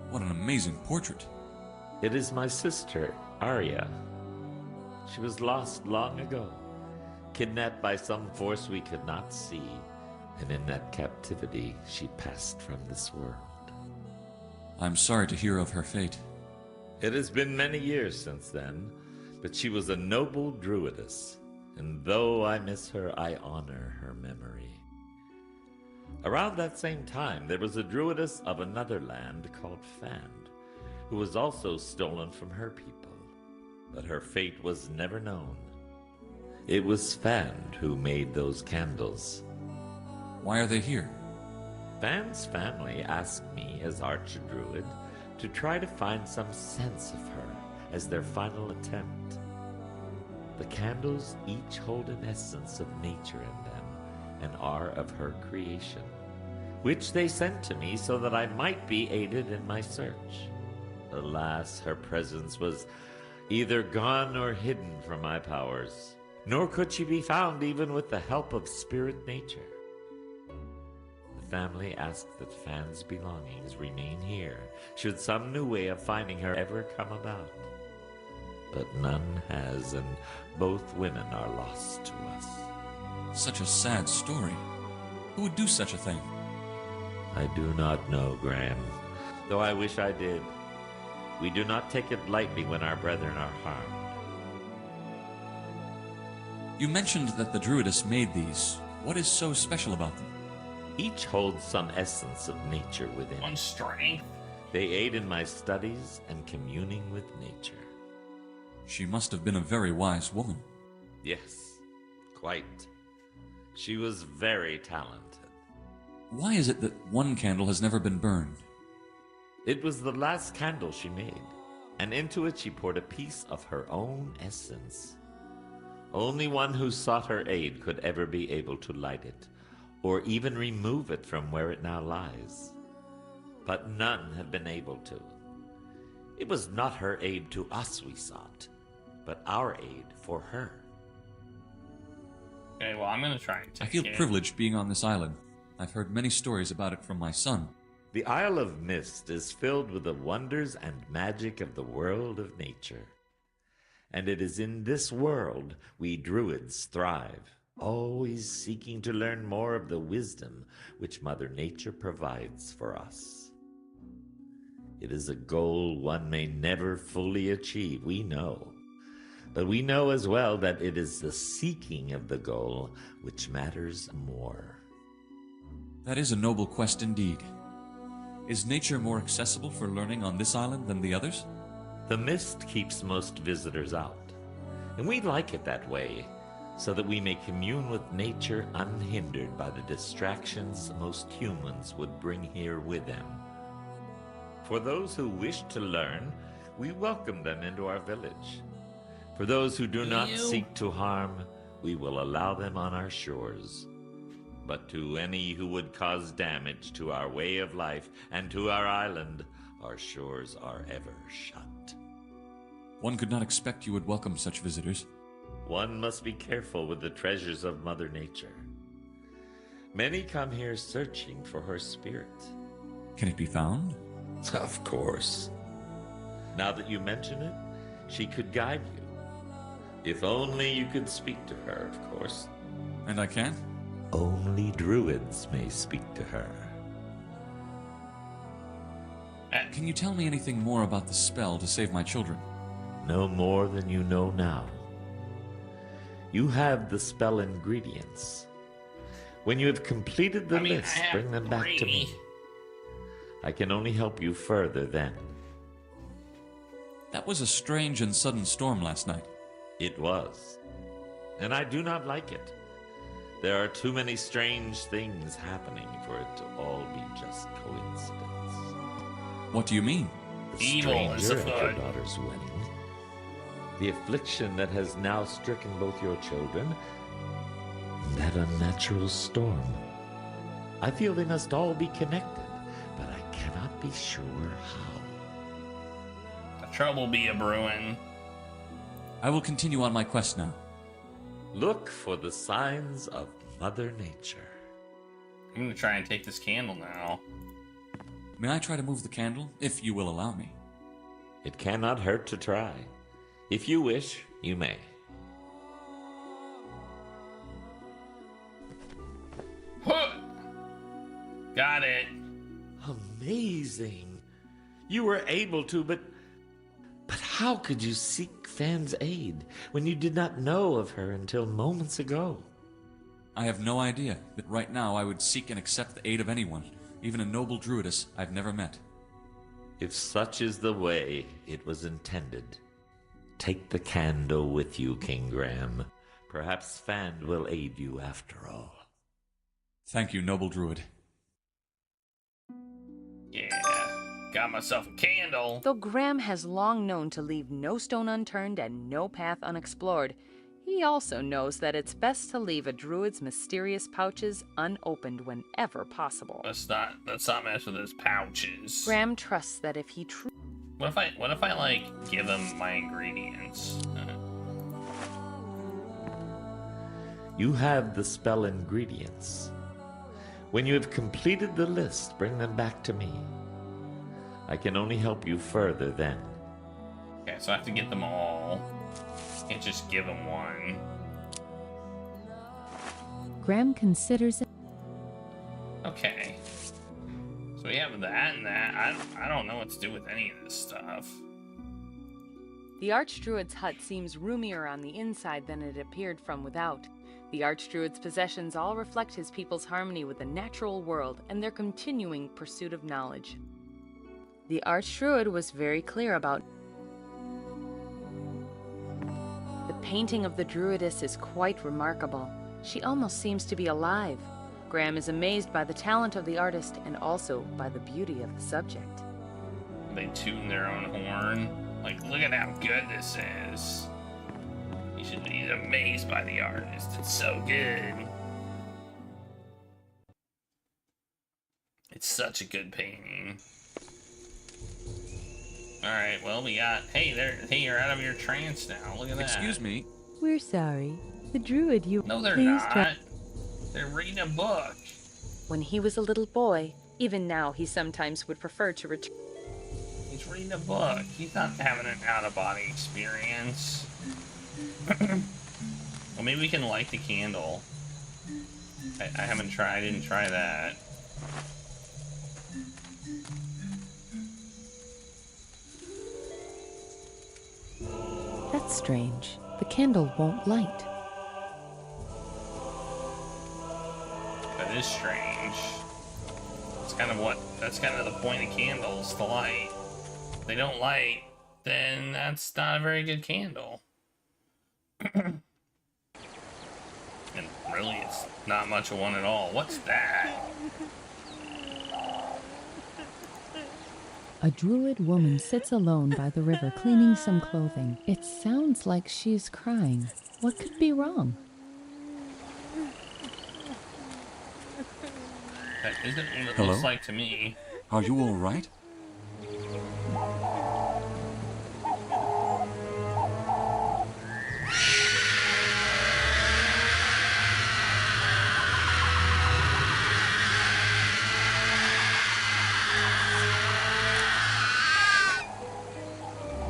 What an amazing portrait. It is my sister, Arya. She was lost long ago, kidnapped by some force we could not see, and in that captivity she passed from this world. I'm sorry to hear of her fate. It has been many years since then, but she was a noble druidess, and though I miss her, I honor her memory. Around that same time, there was a druidess of another land called Fand, who was also stolen from her people, but her fate was never known. It was Fand who made those candles. Why are they here? Fand's family asked me, as Archdruid, to try to find some sense of her as their final attempt. The candles each hold an essence of nature in them, and are of her creation, which they sent to me so that I might be aided in my search. Alas, her presence was either gone or hidden from my powers, nor could she be found even with the help of spirit nature. family asks that Fan's belongings remain here, should some new way of finding her ever come about. But none has, and both women are lost to us. Such a sad story. Who would do such a thing? I do not know, Graham, though I wish I did. We do not take it lightly when our brethren are harmed. You mentioned that the Druidess made these. What is so special about them? Each holds some essence of nature within. One strength. They aid in my studies and communing with nature. She must have been a very wise woman. Yes, quite. She was very talented. Why is it that one candle has never been burned? It was the last candle she made, and into it she poured a piece of her own essence. Only one who sought her aid could ever be able to light it, or even remove it from where it now lies. But none have been able to. It was not her aid to us we sought, but our aid for her. Okay, well, I'm gonna try and take I feel it. privileged being on this island. I've heard many stories about it from my son. The Isle of Mist is filled with the wonders and magic of the world of nature. And it is in this world we druids thrive, always seeking to learn more of the wisdom which Mother Nature provides for us. It is a goal one may never fully achieve, we know. But we know as well that it is the seeking of the goal which matters more. That is a noble quest indeed. Is nature more accessible for learning on this island than the others? The mist keeps most visitors out, and we like it that way, so that we may commune with nature unhindered by the distractions most humans would bring here with them. For those who wish to learn, we welcome them into our village. For those who do not seek to harm, we will allow them on our shores. But to any who would cause damage to our way of life and to our island, our shores are ever shut. One could not expect you would welcome such visitors. One must be careful with the treasures of Mother Nature. Many come here searching for her spirit. Can it be found? Of course. Now that you mention it, she could guide you. If only you could speak to her, of course. And I can? Only druids may speak to her. Can you tell me anything more about the spell to save my children? No more than you know now. You have the spell ingredients. When you have completed the list, bring them back to me. I can only help you further then. That was a strange and sudden storm last night. It was. And I do not like it. There are too many strange things happening for it to all be just coincidence. What do you mean? The Evil is stranger at your afoot. daughter's wedding. The affliction that has now stricken both your children. And that unnatural storm. I feel they must all be connected, but I cannot be sure how. The trouble be a brewing. I will continue on my quest now. Look for the signs of Mother Nature. I'm gonna try and take this candle now. May I try to move the candle, if you will allow me? It cannot hurt to try. If you wish, you may. Got it. Amazing. You were able to, but how could you seek Fan's aid when you did not know of her until moments ago? I have no idea that right now I would seek and accept the aid of anyone, even a noble druidess I've never met. If such is the way it was intended, take the candle with you, King Graham. Perhaps Fan will aid you after all. Thank you, noble druid. Yeah, got myself a candle. Though Graham has long known to leave no stone unturned and no path unexplored, he also knows that it's best to leave a druid's mysterious pouches unopened whenever possible. Let's not mess with his pouches. Graham trusts that if he truly... What if I like give him my ingredients? You have the spell ingredients. When you have completed the list, bring them back to me. I can only help you further then. Okay, so I have to get them all. Can't just give them one. Graham considers it. Okay. So we have that and that. I don't know what to do with any of this stuff. The Archdruid's hut seems roomier on the inside than it appeared from without. The Archdruid's possessions all reflect his people's harmony with the natural world and their continuing pursuit of knowledge. The Archdruid was very clear about. The painting of the Druidess is quite remarkable. She almost seems to be alive. Graham is amazed by the talent of the artist and also by the beauty of the subject. They tune their own horn. Like, look at how good this is. You should be amazed by the artist. It's so good. It's such a good painting. Alright, well, we got... Hey, you're out of your trance now. Look at that. Excuse me. We're sorry. The Druid you... No, they're not. They're reading a book. When he was a little boy, even now he sometimes would prefer to return. He's reading a book. He's not having an out-of-body experience. Well, maybe we can light the candle. I didn't try that. That's strange. The candle won't light. That is strange. That's kind of the point of candles, to light. If they don't light, then that's not a very good candle. And really, it's not much of one at all. What's that? A Druid woman sits alone by the river cleaning some clothing. It sounds like she's crying. What could be wrong? That isn't what it Hello? looks like to me. Are you all right?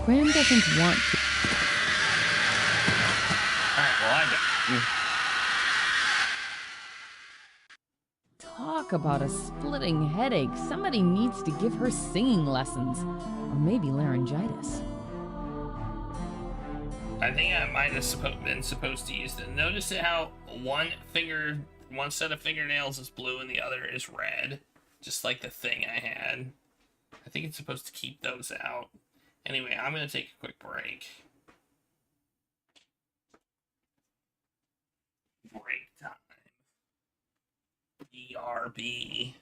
Graham doesn't want to. Alright, well, I got you. Talk about a splitting headache. Somebody needs to give her singing lessons. Or maybe laryngitis. I think I might have been supposed to use it. Notice how one set of fingernails is blue and the other is red. Just like the thing I had. I think it's supposed to keep those out. Anyway, I'm going to take a quick break. Break time. BRB.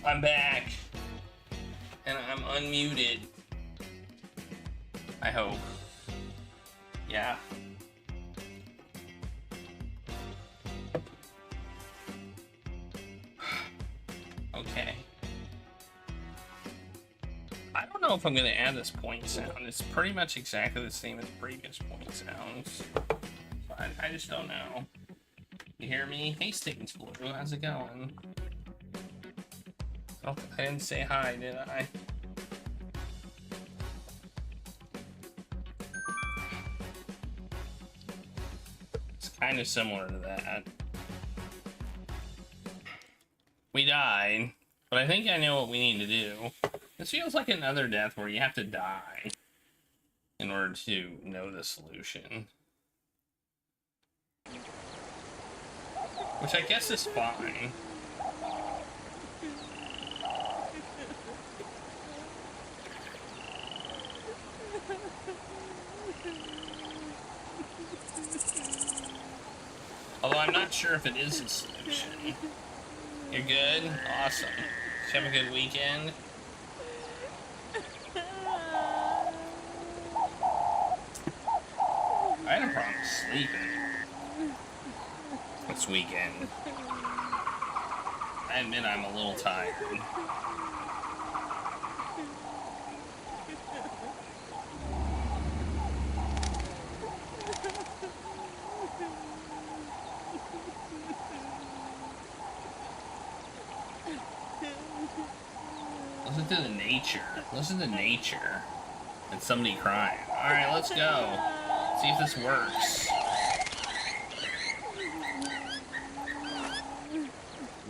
I'm back. And I'm unmuted. I hope. Yeah. Okay. I don't know if I'm going to add this point sound. It's pretty much exactly the same as previous point sounds. So I just don't know. You hear me? Hey, Stickins Blue, how's it going? Oh, I didn't say hi, did I? It's kind of similar to that. We died, but I think I know what we need to do. This feels like another death where you have to die in order to know the solution. Which I guess is fine. Although I'm not sure if it is a solution. You're good? Awesome. Did you have a good weekend? I had a problem sleeping this weekend. I admit I'm a little tired. Listen to the nature. Listen to nature. And somebody crying. Alright, let's go. See if this works.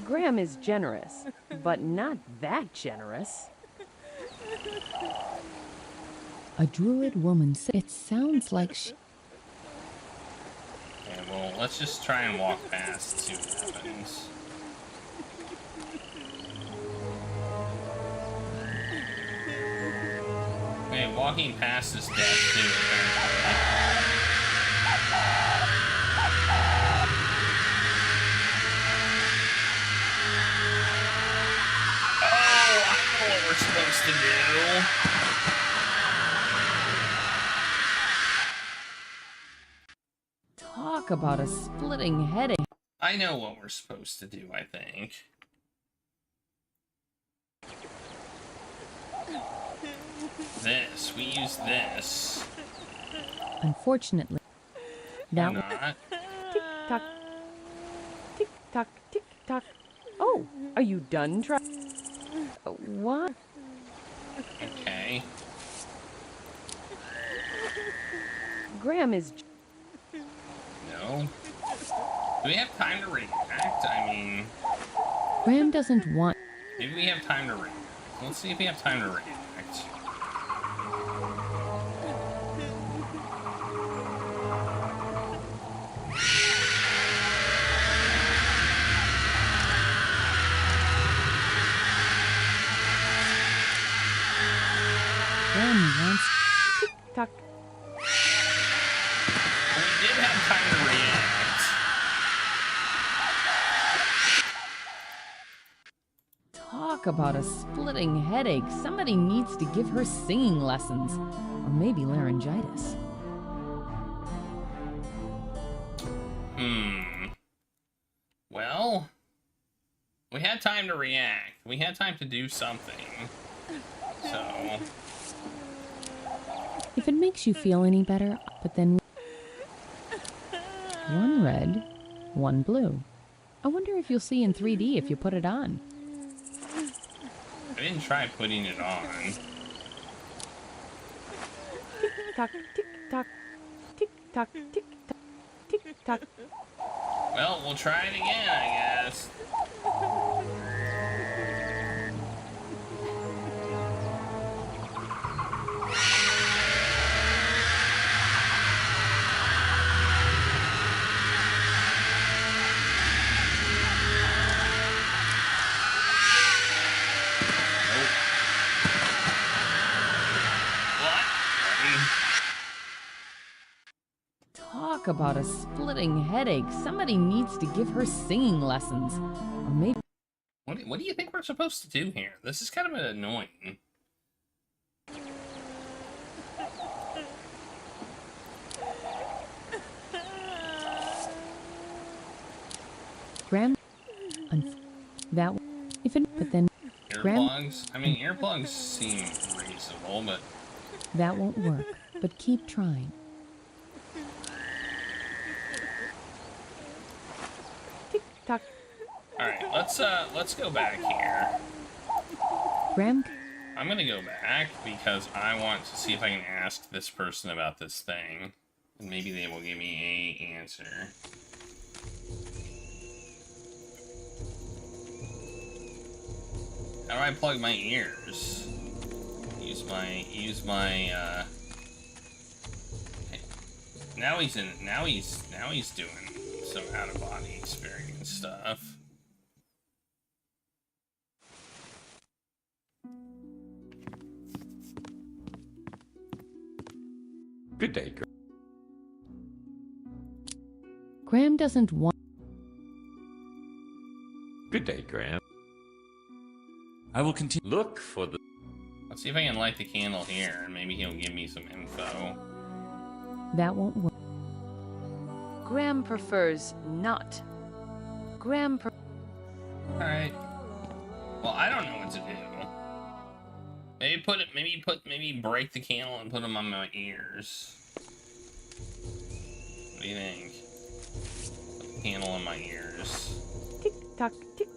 Graham is generous, but not that generous. A druid woman said it sounds like she... Okay, well, let's just try and walk past, see what happens. Okay, walking past is death too, apparently. Oh, I know what we're supposed to do. Talk about a splitting headache. I know what we're supposed to do, I think. This. We use this. Unfortunately, Why now not? tick tock, tick tock, tick tock. Oh, are you done trying? What? Okay. Graham is. No. Do we have time to react? I mean, Graham doesn't want. maybe we have time to react. Let's see if we have time to react. Graham wants. Tick tock. We did have time to react. Talk about a splitting headache. Somebody needs to give her singing lessons. Or maybe laryngitis. Well, we had time to react. We had time to do something. So, If it makes you feel any better, but then... One red, one blue. I wonder if you'll see in 3D if you put it on. I didn't try putting it on. Tick tock, tick tock, tick tock, tick tock, tick tock. Well, we'll try it again, I guess. Talk about a splitting headache. Somebody needs to give her singing lessons. Or maybe... What What do you think we're supposed to do here? This is kind of annoying. Graham, that if it, but then Earplugs? I mean, earplugs seem reasonable, but that won't work. But keep trying. Tick tock. all right. Let's go back here. Graham, I'm gonna go back because I want to see if I can ask this person about this thing, and maybe they will give me a answer. How do I plug my ears? Use my now he's doing some out of body experience stuff. Good day, Graham. Graham doesn't want. Good day, Graham. I will continue. Look for the. Let's see if I can light the candle here, and maybe he'll give me some info. That won't work. Graham prefers not. Graham. All right. Well, I don't know what to do. Maybe break the candle and put them on my ears. What do you think? Put the candle on my ears. Tick tock tick.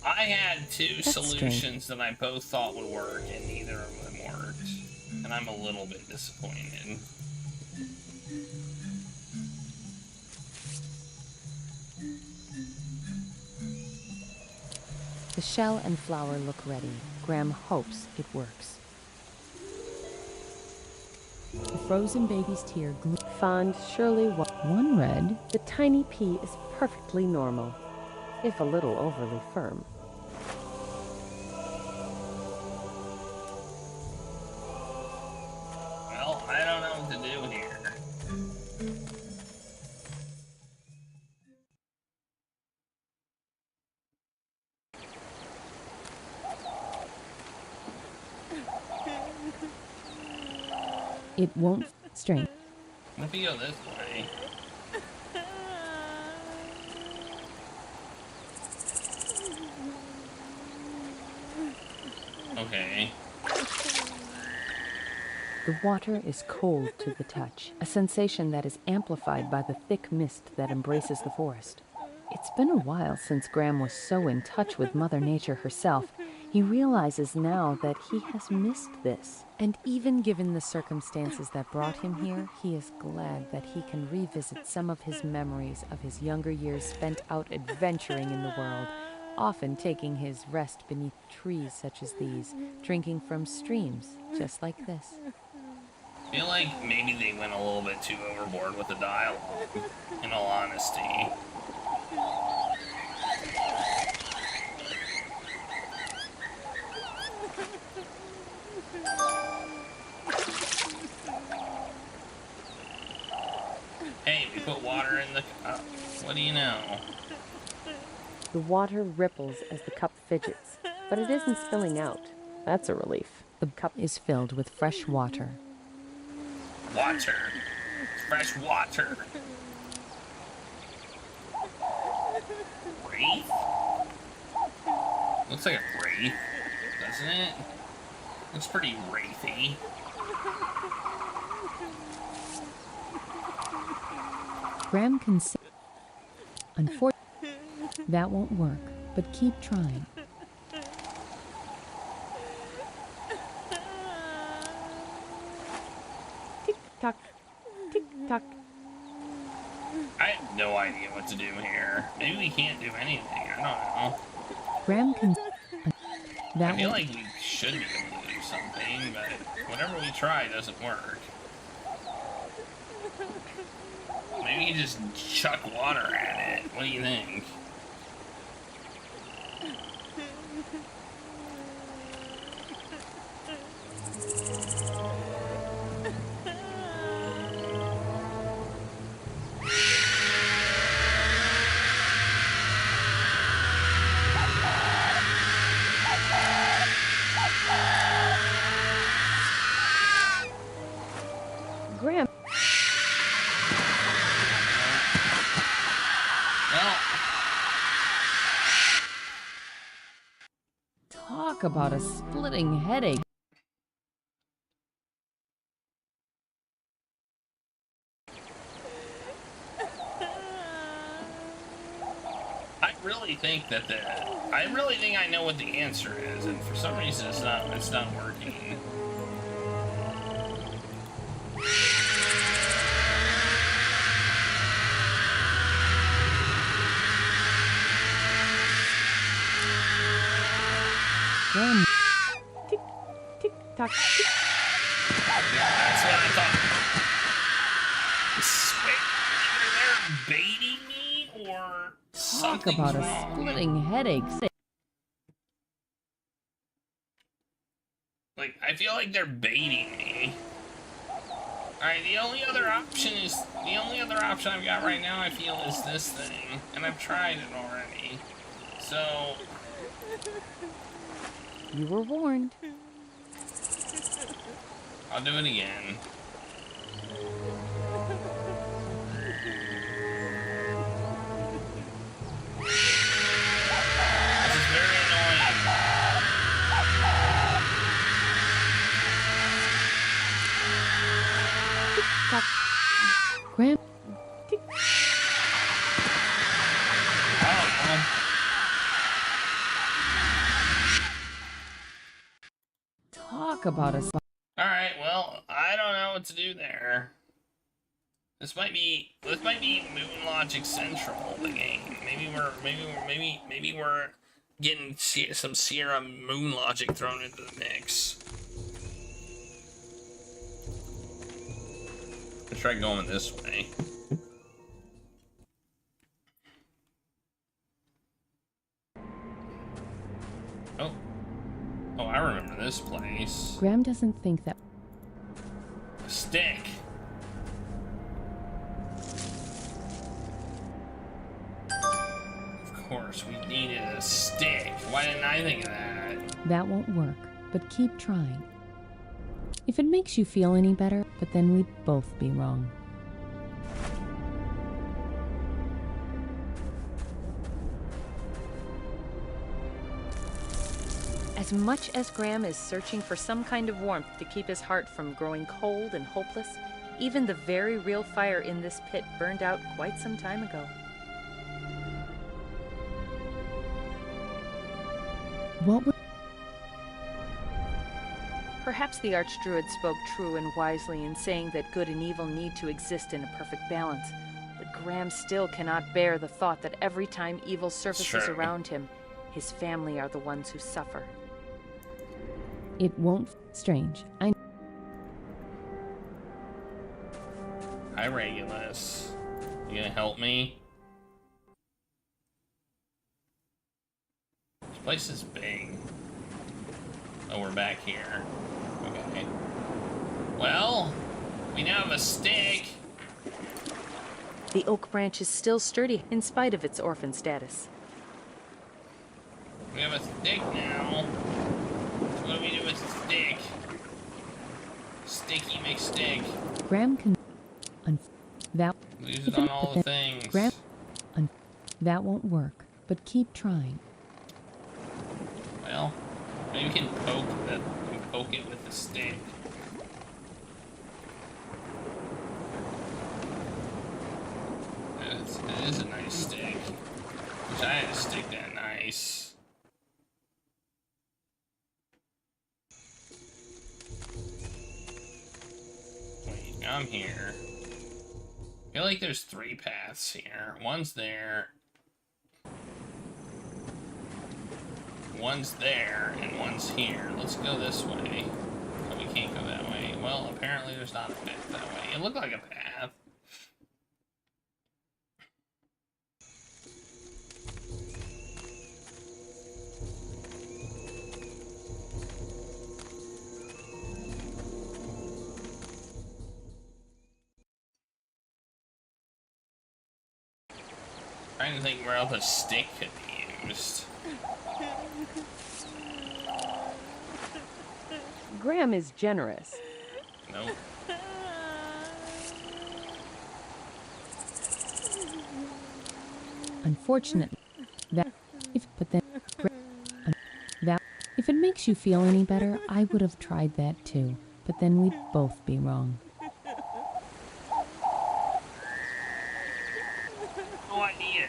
I had two That's solutions that I both thought would work, and neither of them worked. And I'm a little bit disappointed. The shell and flour look ready. Graham hopes it works. The frozen baby's tear Fond surely one red. The tiny pea is perfectly normal, if a little overly firm. Well, I don't know what to do here. It won't strain. What if you go this way? Okay. The water is cold to the touch, a sensation that is amplified by the thick mist that embraces the forest. It's been a while since Graham was so in touch with Mother Nature herself. He realizes now that he has missed this. And even given the circumstances that brought him here, he is glad that he can revisit some of his memories of his younger years spent out adventuring in the world, often taking his rest beneath trees such as these, drinking from streams just like this. I feel like maybe they went a little bit too overboard with the dialogue, in all honesty. Hey, we put water in the cup. What do you know? The water ripples as the cup fidgets, but it isn't spilling out. That's a relief. The cup is filled with fresh water. Water. Fresh water. Wraith? Looks like a wraith, doesn't it? Looks pretty wraithy. Graham can say, unfortunately, that won't work, but keep trying. Tick tock, tick tock. I have no idea what to do here. Maybe we can't do anything. I don't know. Graham can. I feel like we should be able to do something, but whatever we try doesn't work. Maybe you just chuck water at it. What do you think? Graham. Well, Talk about a splitting headache. I really think that I really think I know what the answer is, and for some reason it's not working. Graham. Tick, tick, tock, tick. That's what I thought. Wait, either they're baiting me or Talk something's about a wrong. splitting headache. Like, I feel like they're baiting me. Alright, the only other option I've got right now, I feel, is this thing. And I've tried it already. So... You were warned. I'll do it again. This is very annoying. Tock. Graham. Tick. Talk about a... Alright, well, I don't know what to do there. This might be Moon Logic Central, the game. Maybe we're getting some Sierra Moon Logic thrown into the mix. Let's try going this way. Oh, I remember this place. Graham doesn't think that... A stick. Of course, we needed a stick. Why didn't I think of that? That won't work, but keep trying. If it makes you feel any better, but then we'd both be wrong. As much as Graham is searching for some kind of warmth to keep his heart from growing cold and hopeless, even the very real fire in this pit burned out quite some time ago. What would... Perhaps the Archdruid spoke true and wisely in saying that good and evil need to exist in a perfect balance, but Graham still cannot bear the thought that every time evil surfaces around him, his family are the ones who suffer. It won't... Strange. Hi, Regulus. You gonna help me? This place is big. Oh, we're back here. Okay. Well, we now have a stick. The oak branch is still sturdy in spite of its orphan status. We have a stick now. So what do we do with the stick? Sticky McStick. Graham can... That... Use it on all the things. Graham... That won't work, but keep trying. Well, maybe we can poke it with the stick. It is a nice stick. Wish I had a stick that nice. Wait, I'm here. I feel like there's 3 paths here. One's there. One's there, and one's here. Let's go this way. Oh, we can't go that way. Well, apparently there's not a path that way. It looked like a path. Trying to think where else a stick could be used. Graham is generous. Nope. Unfortunately, if it makes you feel any better, I would have tried that too. But then we'd both be wrong. No idea.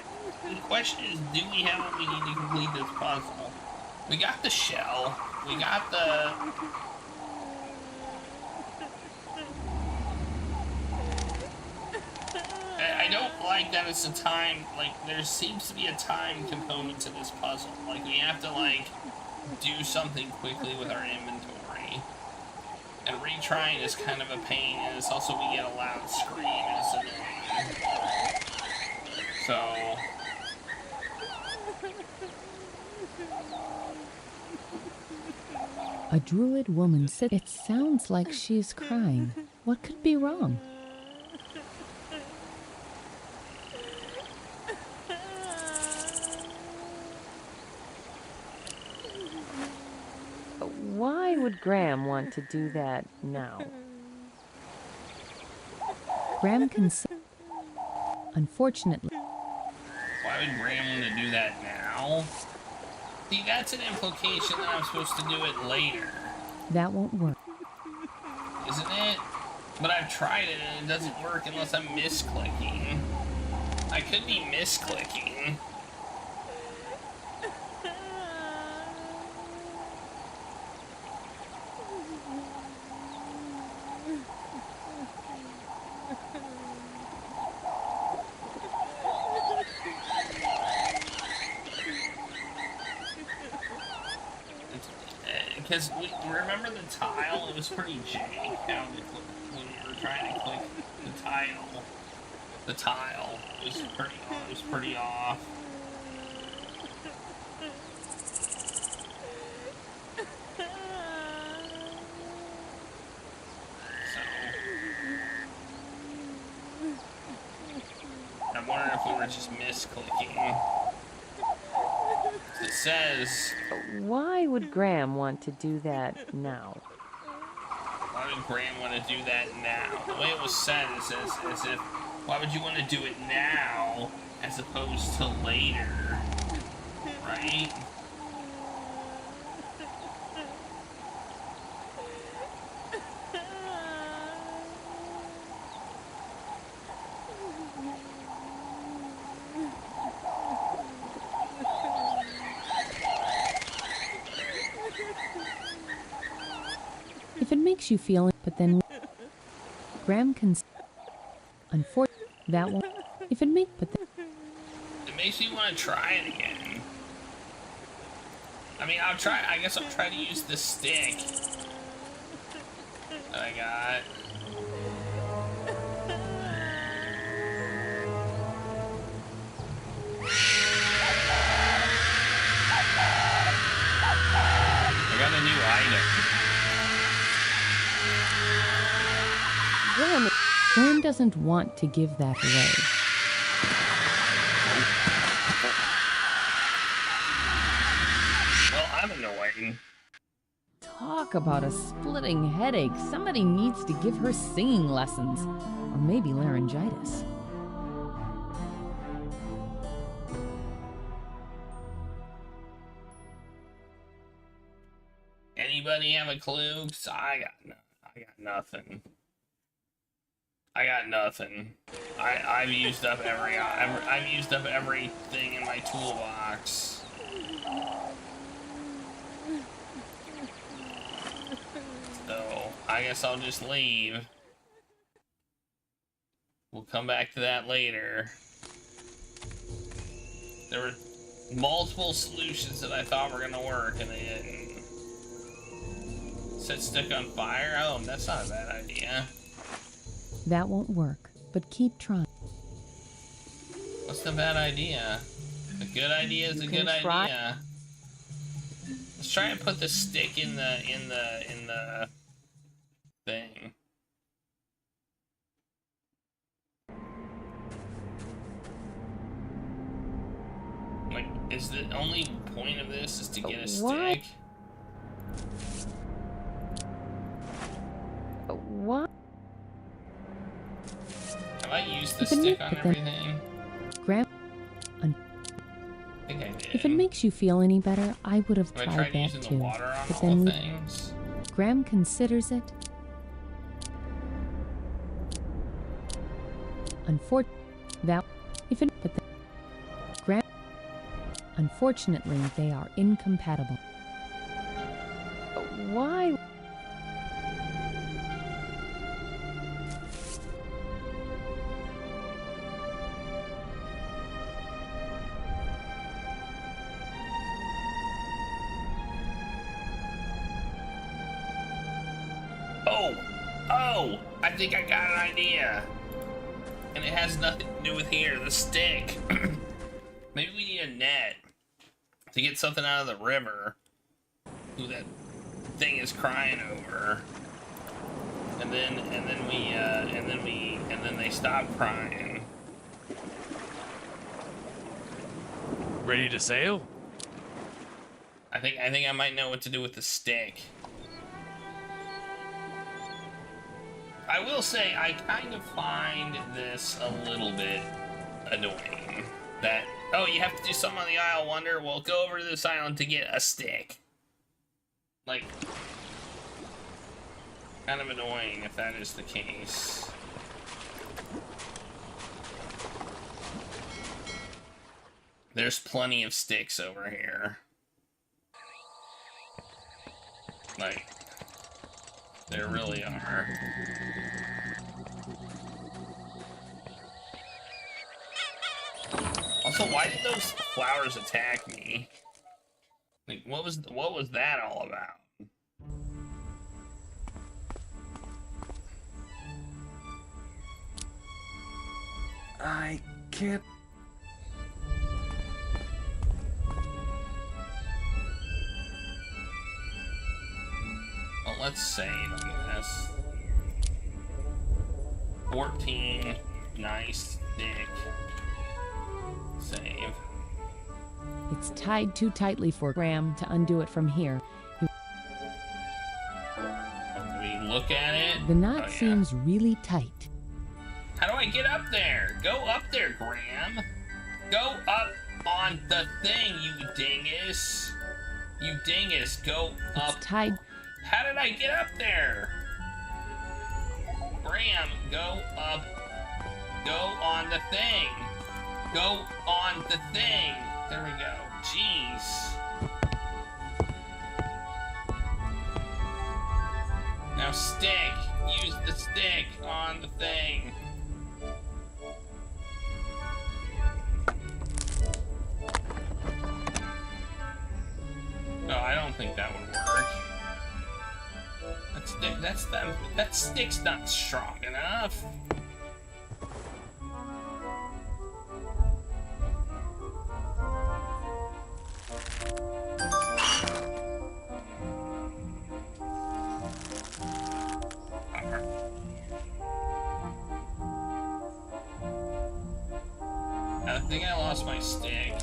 The question is, do we have what we need to complete this puzzle? We got the shell. We got the... I don't like that it's a time, like, there seems to be a time component to this puzzle. Like, we have to, like, do something quickly with our inventory. And retrying is kind of a pain, and it's also we get a loud scream, and it's annoying. So... A druid woman said it sounds like she's crying. What could be wrong? Why would Graham want to do that now? Graham can say, unfortunately. Why would Graham want to do that now? See, that's an implication that I'm supposed to do it later. That won't work. Isn't it? But I've tried it and it doesn't work unless I'm misclicking. I could be misclicking. Because remember the tile? It was pretty jank how when we were trying to click the tile. The tile was pretty off. So I'm wondering if we were just misclicking. It says... Why would Graham want to do that now? Why would Graham want to do that now? The way it was said is as if, why would you want to do it now as opposed to later? Right? If it makes you feel it, but then Graham can. Unfortunately, that won't. If it makes, but then it makes me want to try it again. I mean, I'll try. I guess I'll try to use the stick that I got. I got a new item. Graham doesn't want to give that away. Well, I'm annoying. Talk about a splitting headache. Somebody needs to give her singing lessons. Or maybe laryngitis. Anybody have a clue? 'Cause I got nothing. I got nothing. I've used up I've used up everything in my toolbox. So I guess I'll just leave. We'll come back to that later. There were multiple solutions that I thought were gonna work and they didn't. Set stick on fire? Oh, that's not a bad idea. That won't work, but keep trying. What's the bad idea? A good idea is a good idea. Let's try and put the stick in the thing. Like, is the only point of this is to get a stick? What? Have I used the stick on everything? Graham, If it makes you feel any better, I would have I tried tried that using the too. water on But all then things. Graham considers it. Unfortunately, they are incompatible. Why? Oh, I think I got an idea. And it has nothing to do with here, the stick. Maybe we need a net to get something out of the river who that thing is crying over. And then they stop crying. Ready to sail? I think I might know what to do with the stick. I will say, I kind of find this a little bit annoying. That, oh, you have to do something on the Isle of Wonder? Well, go over to this island to get a stick. Like, kind of annoying if that is the case. There's plenty of sticks over here. Like, there really are. Also, why did those flowers attack me? Like, what was that all about? I can't. Well, let's save, I guess. 14. Nice stick. Save. It's tied too tightly for Graham to undo it from here. We look at it. The knot seems really tight. How do I get up there? Go up there, Graham. Go up on the thing, you dingus. You dingus, go up. It's tied. How did I get up there? Graham, go up. Go on the thing. Go on the thing. There we go. Jeez. Now stick. Use the stick on the thing. No, I don't think that would work. That stick's not strong enough. I think I lost my stick.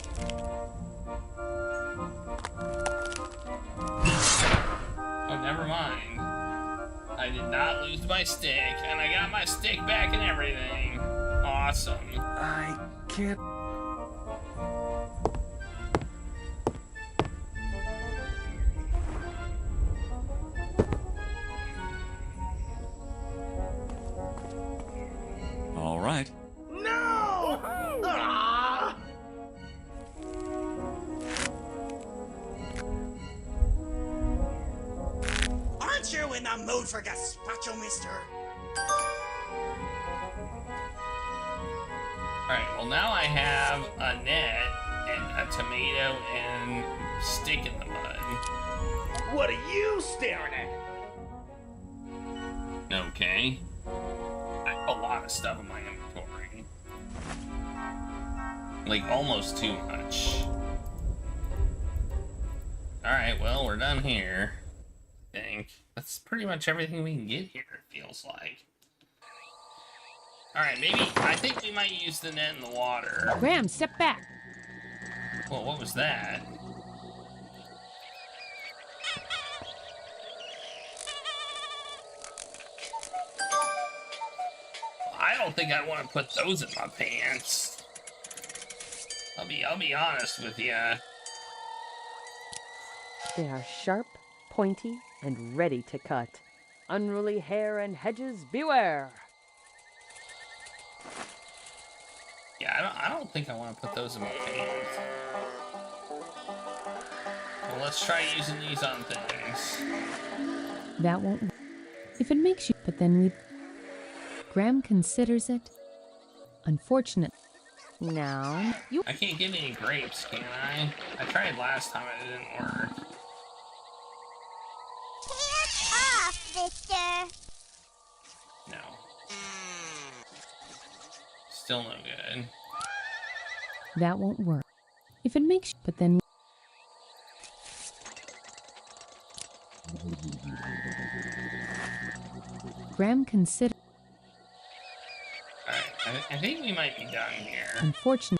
Oh, never mind. I did not lose my stick, and I got my stick back and everything. Awesome. I can't. All right. No! Ah! Aren't you in the mood for gazpacho, mister? Alright, well now I have a net and a tomato and stick in the mud. What are you staring at? Okay. I have a lot of stuff in my inventory. Like, almost too much. Alright, well, we're done here. I think. That's pretty much everything we can get here, it feels like. Alright, maybe, I think we might use the net in the water. Graham, step back. Well, what was that? I don't think I want to put those in my pants. I'll be honest with you. They are sharp, pointy, and ready to cut. Unruly hair and hedges, beware! Yeah, I don't think I want to put those in my pants. Well, let's try using these on things. That won't... If it makes you... But then we... Graham considers it unfortunate. Now, you... I can't get any grapes, can I? I tried last time, it didn't work. Hands off, Victor! No. Still no good. That won't work. If it makes... But then... Graham consider... Alright, I think we might be done here. Unfortunately.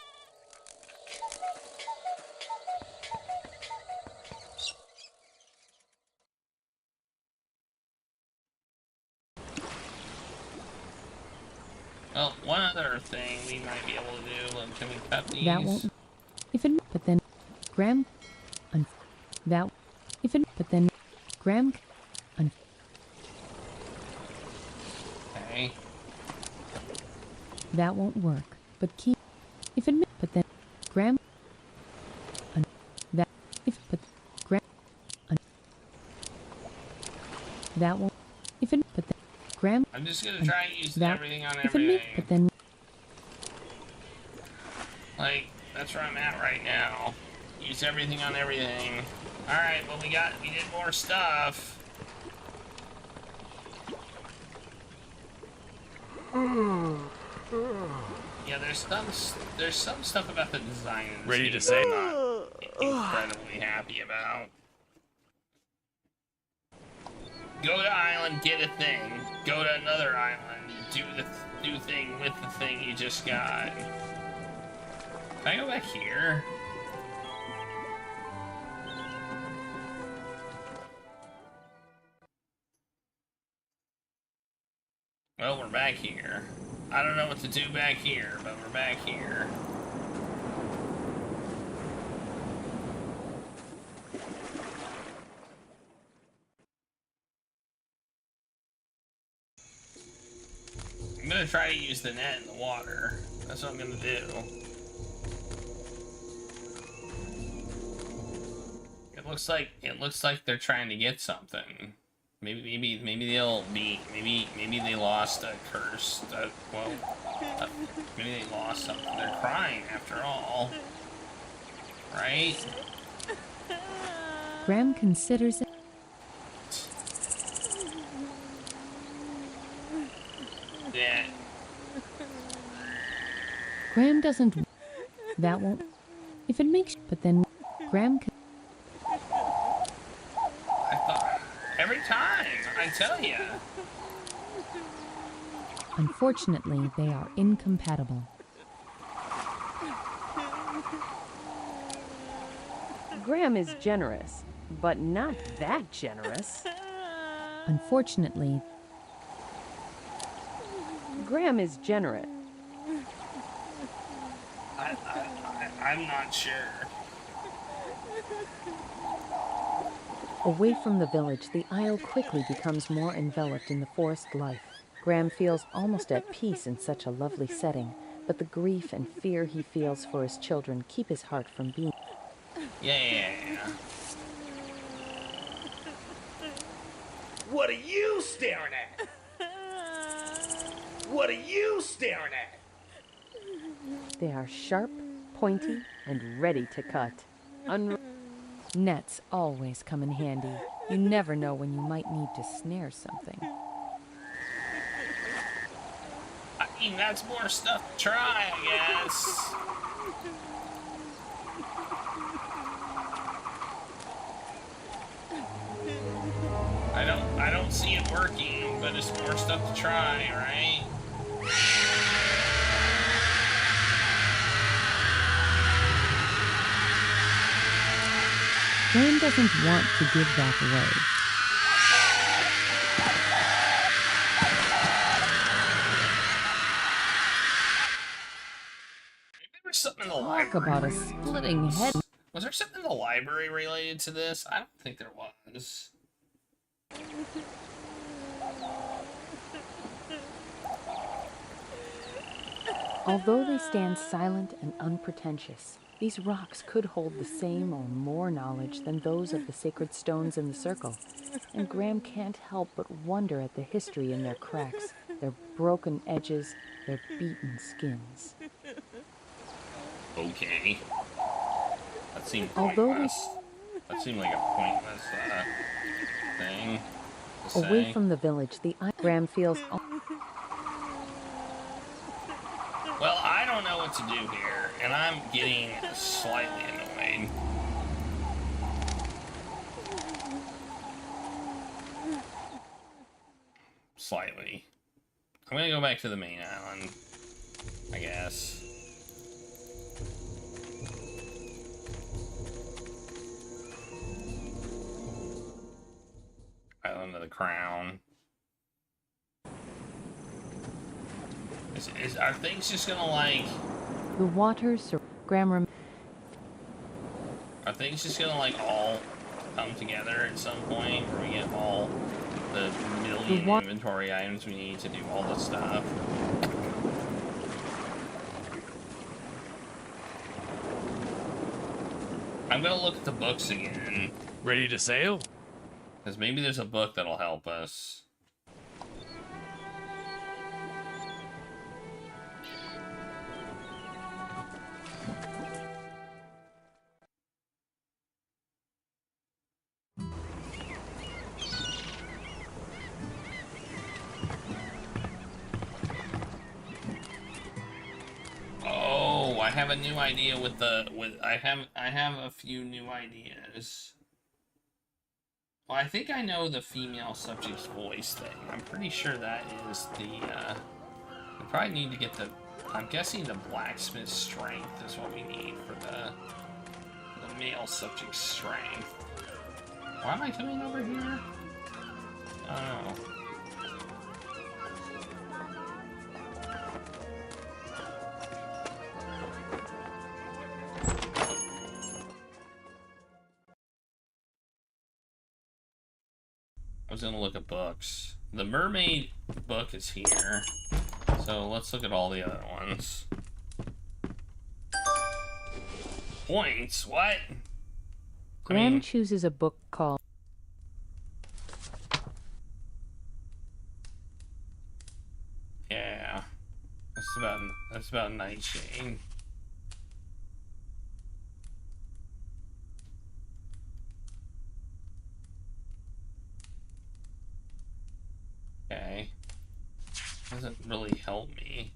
Well, one other thing we might be able to do. Can we cut these? That won't... If it... But then... Graham... That... If it... But then... Graham... Okay. That won't work. But keep... If it... But then... Graham... That... If... But... Graham... That won't... If it... But then... Graham... I'm just gonna try and use that, everything on if it everything. But then... Like, that's where I'm at right now. Use everything on everything. Alright, well we did more stuff. Yeah, there's some stuff about the design in this Ready game to say? I'm not incredibly happy about. Go to island, get a thing. Go to another island, do thing with the thing you just got. Can I go back here? Well, we're back here. I don't know what to do back here, but we're back here. I'm gonna try to use the net in the water. That's what I'm gonna do. It looks like they're trying to get something. Maybe they lost a curse. Maybe they lost something. They're crying after all, right? Graham considers it... Yeah. Graham doesn't... That won't... If it makes... But then... Graham can... I thought... Every time, I tell ya. Unfortunately, they are incompatible. Graham is generous, but not that generous. Unfortunately, Graham is generous. I'm not sure. Away from the village, the Isle quickly becomes more enveloped in the forest life. Graham feels almost at peace in such a lovely setting, but the grief and fear he feels for his children keep his heart from being... Yeah. What are you staring at? What are you staring at? They are sharp, pointy, and ready to cut. Nets always come in handy. You never know when you might need to snare something. I mean, that's more stuff to try, I guess. I don't see it working, but it's more stuff to try, right? Graham doesn't want to give that away. There was something in the Talk about a splitting head. Was there something in the library related to this? I don't think there was. Although they stand silent and unpretentious, these rocks could hold the same or more knowledge than those of the sacred stones in the circle, and Graham can't help but wonder at the history in their cracks, their broken edges, their beaten skins. Okay. That seemed Although pointless. That seemed like a pointless thing to Away say. from the village, Graham feels... Well, I don't know what to do here, and I'm getting slightly annoyed. Slightly. I'm gonna go back to the main island, I guess. Island of the Crown. Are things just gonna like... The waters... Graham... Are things just gonna like all come together at some point where we get all the million inventory items we need to do all this stuff? I'm gonna look at the books again. Ready to sail? Because maybe there's a book that'll help us. Oh, I have a new idea I have a few new ideas. Well, I think I know the female subject's voice thing. I'm pretty sure that is the, we probably need to get the, I'm guessing the blacksmith's strength is what we need for the male subject's strength. Why am I coming over here? I don't know. I was gonna look at books. The mermaid book is here, so let's look at all the other ones. Points? What? Graham chooses a book called... Yeah, that's about Nightshade. Okay. Doesn't really help me.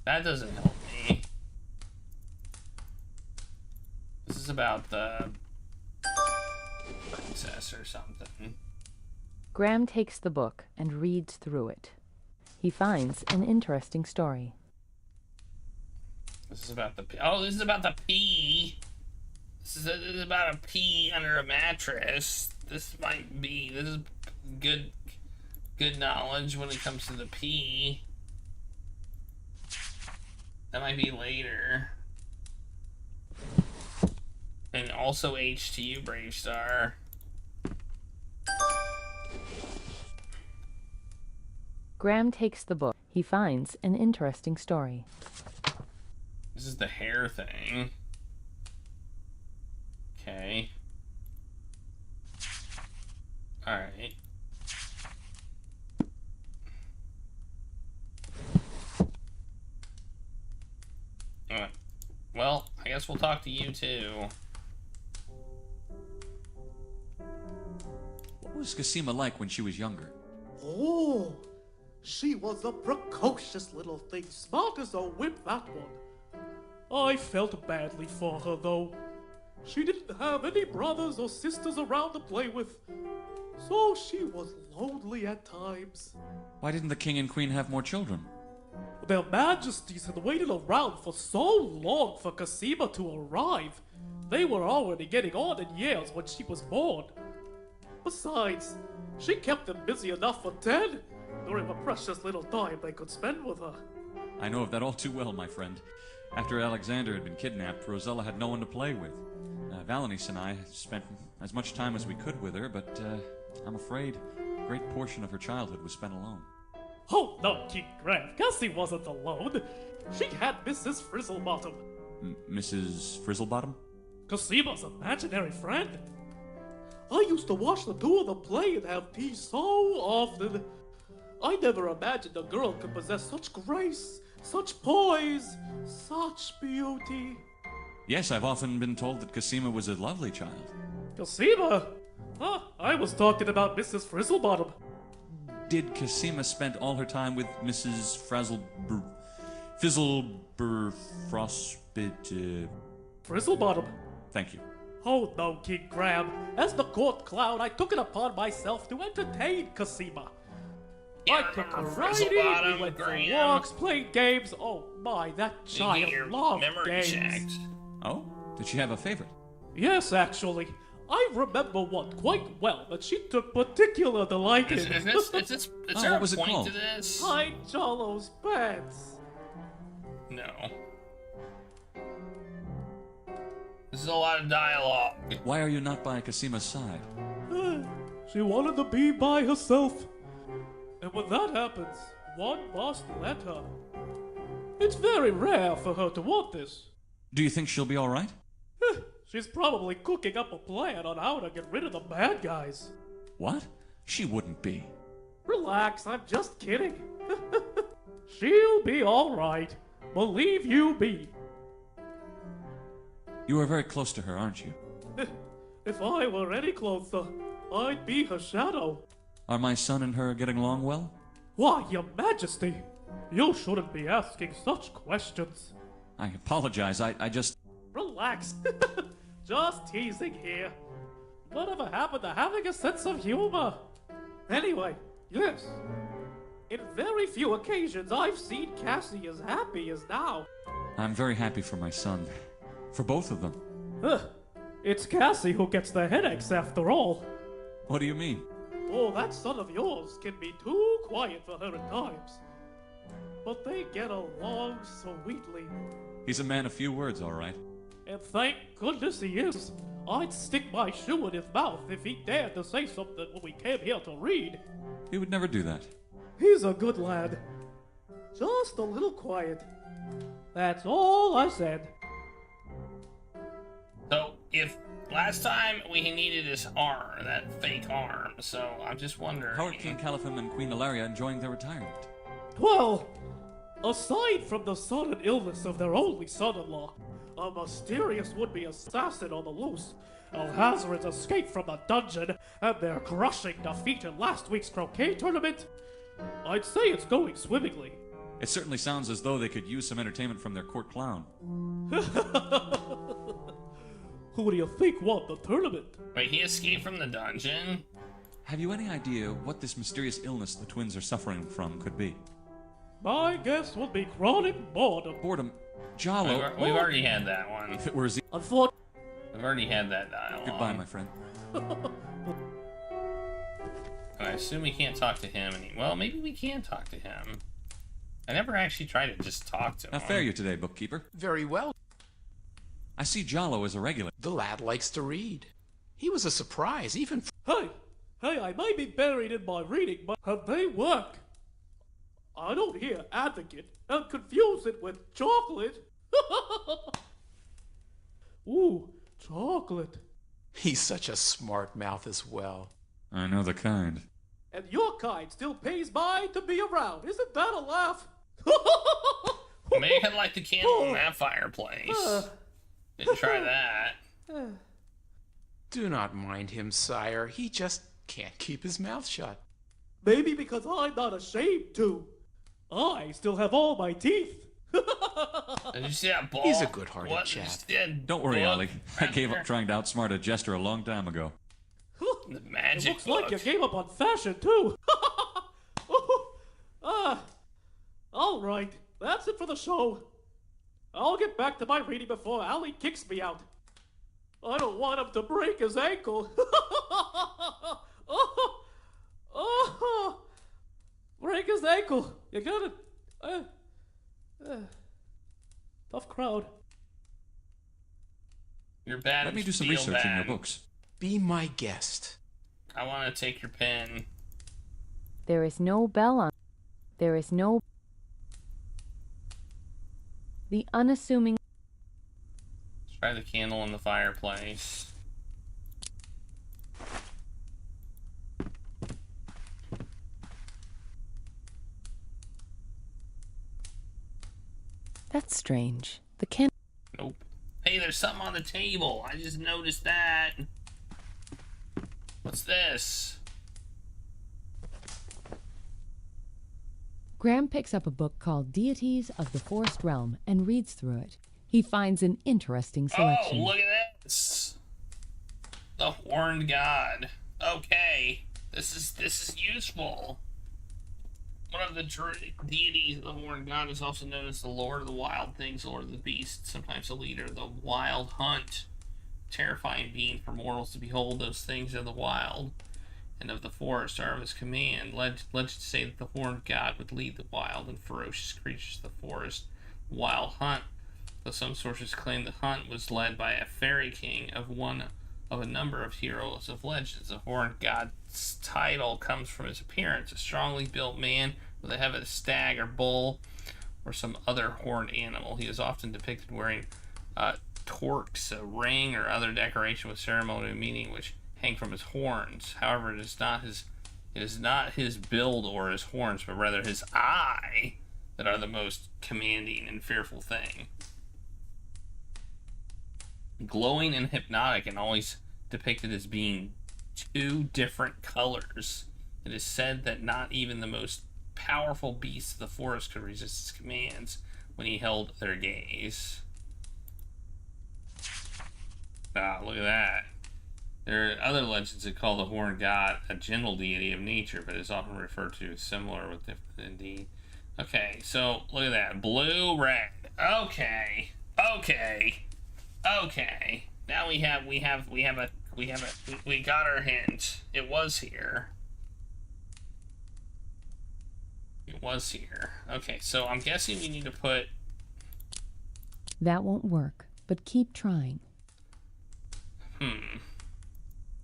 That doesn't help me. This is about the princess or something. Graham takes the book and reads through it. He finds an interesting story. This is about the oh, this is about the pee. This is about a pee under a mattress. This is good knowledge when it comes to the pee. That might be later. And also H to you, Bravestar. Graham takes the book. He finds an interesting story. This is the hair thing. Okay. Alright. Well, I guess we'll talk to you too. What was Cassima like when she was younger? Oh, she was a precocious little thing, smart as a whip, that one. I felt badly for her, though. She didn't have any brothers or sisters around to play with, so she was lonely at times. Why didn't the king and queen have more children? Their Majesties had waited around for so long for Cassima to arrive. They were already getting on in years when she was born. Besides, she kept them busy enough for 10 during the precious little time they could spend with her. I know of that all too well, my friend. After Alexander had been kidnapped, Rosella had no one to play with. Valenice and I spent as much time as we could with her, but I'm afraid a great portion of her childhood was spent alone. Oh no, King Graham, Cassie wasn't alone. She had Mrs. Frizzlebottom. Mrs. Frizzlebottom? Cosima's imaginary friend. I used to watch the two of them play and have tea so often. I never imagined a girl could possess such grace, such poise, such beauty. Yes, I've often been told that Cosima was a lovely child. Cosima? Huh, I was talking about Mrs. Frizzlebottom. Did Cosima spend all her time with Mrs. Fizzleberfrostbit? Frizzlebottom? Thank you. Oh no, King Graham. As the court clown, I took it upon myself to entertain Cosima. I took her riding, we went for walks, played games. Oh my, that child loved games. Oh? Did she have a favorite? Yes, actually. I remember one quite well that she took particular delight in. Is there a point to this? Hide Jolo's pants. No. This is a lot of dialogue. Why are you not by Cosima's side? She wanted to be by herself. And when that happens, one must let her. It's very rare for her to want this. Do you think she'll be all right? She's probably cooking up a plan on how to get rid of the bad guys. What? She wouldn't be. Relax, I'm just kidding. She'll be all right. Believe you me. You are very close to her, aren't you? If I were any closer, I'd be her shadow. Are my son and her getting along well? Why, Your Majesty, you shouldn't be asking such questions. I apologize, I just... Relax. Just teasing here. Whatever happened to having a sense of humor? Anyway, yes. In very few occasions I've seen Cassie as happy as now. I'm very happy for my son. For both of them. It's Cassie who gets the headaches after all. What do you mean? Oh, that son of yours can be too quiet for her at times. But they get along sweetly. He's a man of few words, all right. And thank goodness he is. I'd stick my shoe in his mouth if he dared to say something when we came here to read. He would never do that. He's a good lad. Just a little quiet. That's all I said. So, if last time we needed his arm, that fake arm, so I'm just wondering... How are King Caliphim and Queen Ilaria enjoying their retirement? Well, aside from the sudden illness of their only son-in-law, a mysterious would-be assassin on the loose, Alhazarin's escape from the dungeon, and their crushing defeat in last week's croquet tournament, I'd say it's going swimmingly. It certainly sounds as though they could use some entertainment from their court clown. Who do you think won the tournament? Wait, he escaped from the dungeon? Have you any idea what this mysterious illness the twins are suffering from could be? My guess would be chronic boredom. Boredom? Jalo... We've already had that one. If it were... I've already had that dialogue. Goodbye, my friend. I assume we can't talk to him well, maybe we can talk to him. I never actually tried to just talk to him. How fare you today, bookkeeper? Very well. I see Jalo as a regular. The lad likes to read. He was a surprise, even... Hey, I may be buried in my reading, but they work. I don't hear advocate and confuse it with chocolate. Ooh, chocolate. He's such a smart mouth as well. I know the kind. And your kind still pays mine to be around. Isn't that a laugh? Make it like the candle in that fireplace. Didn't try that. Do not mind him, sire. He just can't keep his mouth shut. Maybe because I'm not ashamed to. I still have all my teeth. Did you see that ball? He's a good-hearted chap. Don't worry, Ollie. I gave up trying to outsmart a jester a long time ago. The magic It looks like you gave up on fashion, too. All right. That's it for the show. I'll get back to my reading before Allie kicks me out. I don't want him to break his ankle. Break his ankle. You got it. Tough crowd. You're bad. Let me at do some feel research in your bad. books. Be my guest. I want to take your pen. There is no bell on. There is no. The unassuming. Try the candle in the fireplace. That's strange. The can. Nope. Hey, there's something on the table. I just noticed that. What's this? Graham picks up a book called Deities of the Forest Realm and reads through it. He finds an interesting selection. Oh, look at this. The Horned God. Okay. This is useful. One of the deities of the Horned God is also known as the Lord of the Wild Things, Lord of the Beasts, sometimes the leader of the Wild Hunt. Terrifying being for mortals to behold. Those things of the wild and of the forest are of his command. Legends say that the Horned God would lead the wild and ferocious creatures of the forest wild hunt, though some sources claim the hunt was led by a fairy king of one of a number of heroes of legends. The Horned God's title comes from his appearance, a strongly built man with a head of a stag or bull or some other horned animal. He is often depicted wearing torques, a ring, or other decoration with ceremonial meaning which hang from his horns. However, it is not his build or his horns, but rather his eye that are the most commanding and fearful thing. Glowing and hypnotic, and always depicted as being two different colors. It is said that not even the most powerful beasts of the forest could resist his commands when he held their gaze. Ah, look at that. There are other legends that call the Horned God a gentle deity of nature, but is often referred to as similar with different indeed. Okay, so look at that. Blue, red. Okay. Now we got our hint. It was here. Okay, so I'm guessing we need to put. That won't work, but keep trying.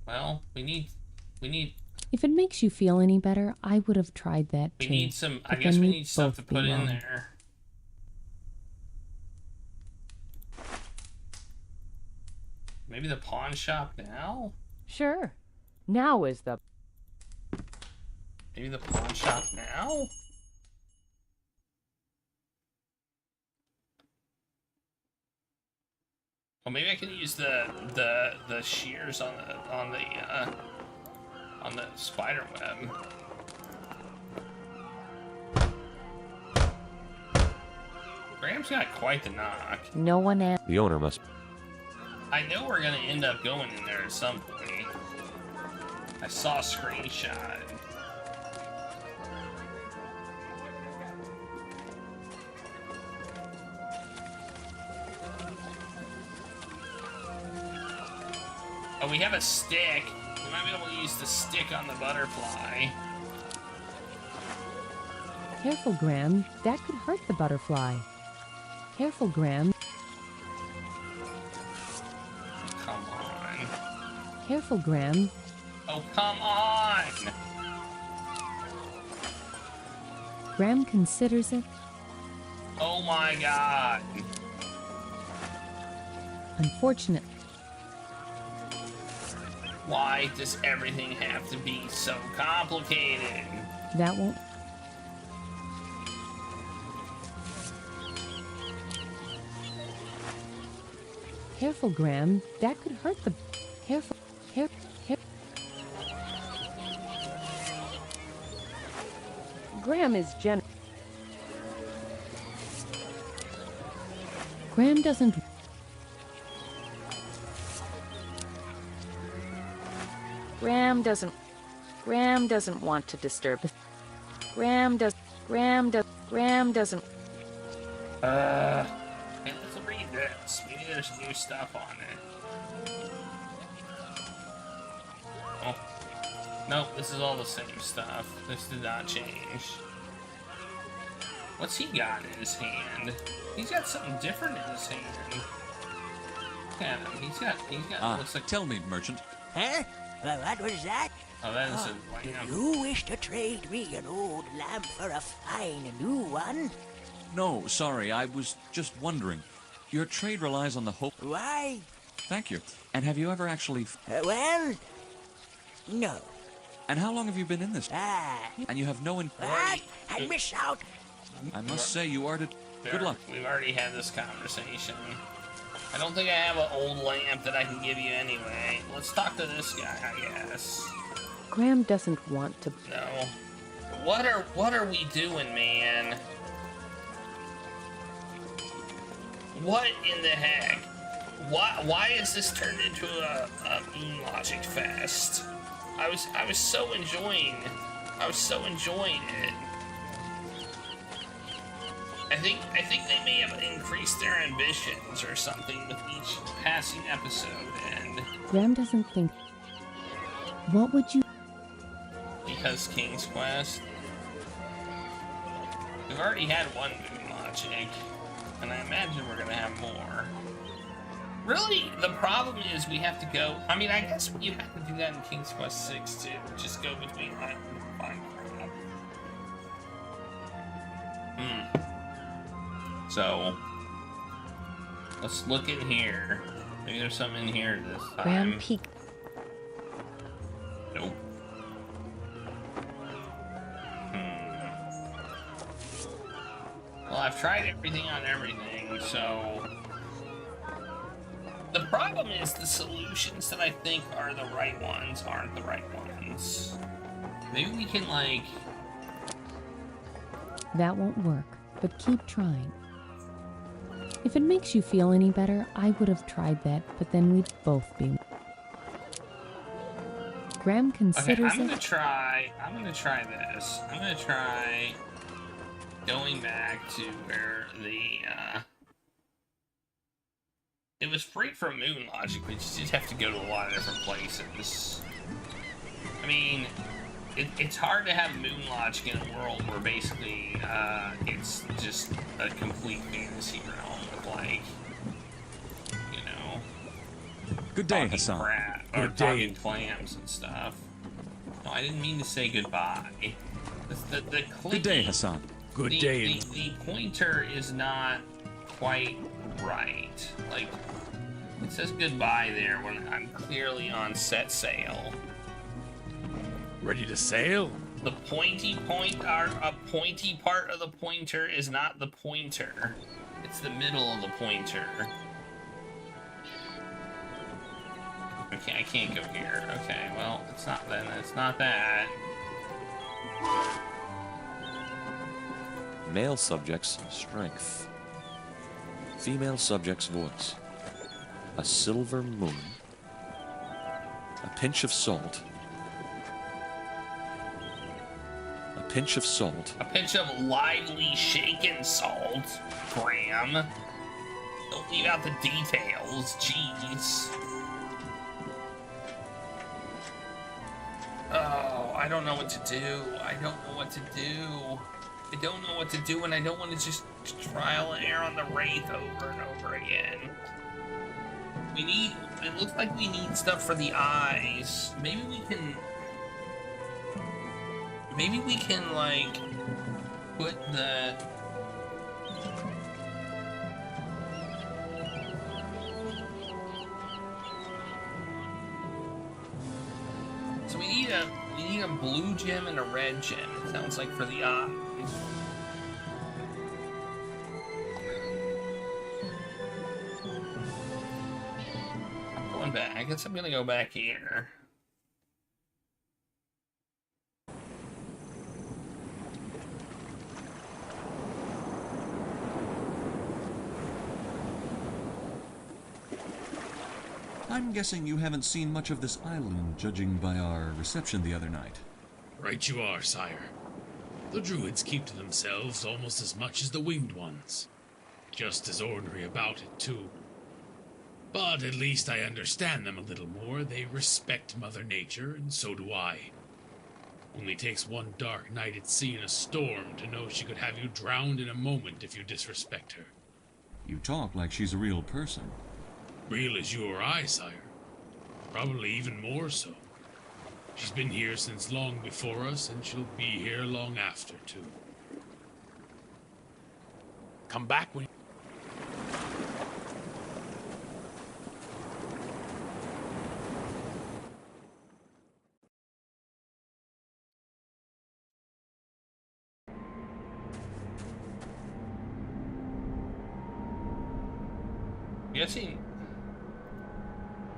Well, we need. If it makes you feel any better, I would have tried that We too. need some. I but guess then we we'd need stuff both to put be in wrong. there. Maybe the pawn shop now? Sure. Now is the. Maybe the pawn shop now? Well, maybe I can use the shears on the spider web. Graham's got quite the knock. No one asked. The owner must. I know we're gonna end up going in there at some point. I saw a screenshot. Oh, we have a stick. We might be able to use the stick on the butterfly. Careful, Graham. That could hurt the butterfly. Careful, Graham. Come on. Careful, Graham. Oh, come on! Graham considers it. Oh my god. Unfortunate. Why does everything have to be so complicated? That won't. Careful, Graham. That could hurt the. Careful. Careful. Graham is Graham doesn't. Graham doesn't want to disturb. Graham doesn't. Hey, let's read this. Maybe there's new stuff on it. Oh. Nope, this is all the same stuff. This did not change. What's he got in his hand? He's got something different in his hand. Yeah, he's got, looks like... Tell me, merchant. Huh? Well, what was that? Oh, that is Do you wish to trade me an old lamp for a fine new one? No, sorry, I was just wondering. Your trade relies on the hope... Why? Thank you. And have you ever actually... Well, no. And how long have you been in this? And you have no... What? I miss out. I must say, you are... Good luck. We've already had this conversation. I don't think I have an old lamp that I can give you anyway. Let's talk to this guy, I guess. Graham doesn't want to... No. What are we doing, man? What in the heck? Why is this turned into a Moon Logic fest? I was so enjoying it. I think they may have increased their ambitions or something with each passing episode, and Graham doesn't think... What would you... Because King's Quest, we've already had one Moon Logic, and I imagine we're gonna have more. Really, the problem is we have to go... I mean, I guess you have to do that in King's Quest 6 too. Just go between that and find crap. So, let's look in here. Maybe there's something in here this time. Graham peeked. Nope. Well, I've tried everything on everything, so... The problem is the solutions that I think are the right ones aren't the right ones. Maybe we can, like... That won't work, but keep trying. If it makes you feel any better, I would have tried that, but then we'd both be... Graham considers I'm gonna try this. I'm gonna try going back to where the, it was free from Moon Logic, but you just have to go to a lot of different places. I mean, it's hard to have Moon Logic in a world where basically, it's just a complete fantasy realm with, like, you know... Good day, Hassan. Or talking clams and stuff. No, I didn't mean to say goodbye. The Good day, Hassan. Good day. The pointer is not quite right. Like, it says goodbye there when I'm clearly on set sail. Ready to sail? The pointy part of the pointer is not the pointer. It's the middle of the pointer. Okay, I can't go here. Okay, well, it's not then. It's not that. Male subject's strength. Female subject's voice. A silver moon. A pinch of salt. A pinch of salt. A pinch of lively shaken salt, Graham. Don't leave out the details, jeez. Oh, I don't know what to do. I don't know what to do. I don't know what to do, and I don't want to just trial and error on the Wraith over and over again. We need... It looks like we need stuff for the eyes. Maybe we can, like, put the... So we need a blue gem and a red gem, it sounds like, for the eyes. I'm going back. I guess I'm gonna go back here. I'm guessing you haven't seen much of this island, judging by our reception the other night. Right you are, sire. The druids keep to themselves almost as much as the winged ones. Just as ornery about it, too. But at least I understand them a little more. They respect Mother Nature, and so do I. Only takes one dark night at sea in a storm to know she could have you drowned in a moment if you disrespect her. You talk like she's a real person. real as you or I, sire. Probably even more so. She's been here since long before us, and she'll be here long after, too. Come back when... Guessing.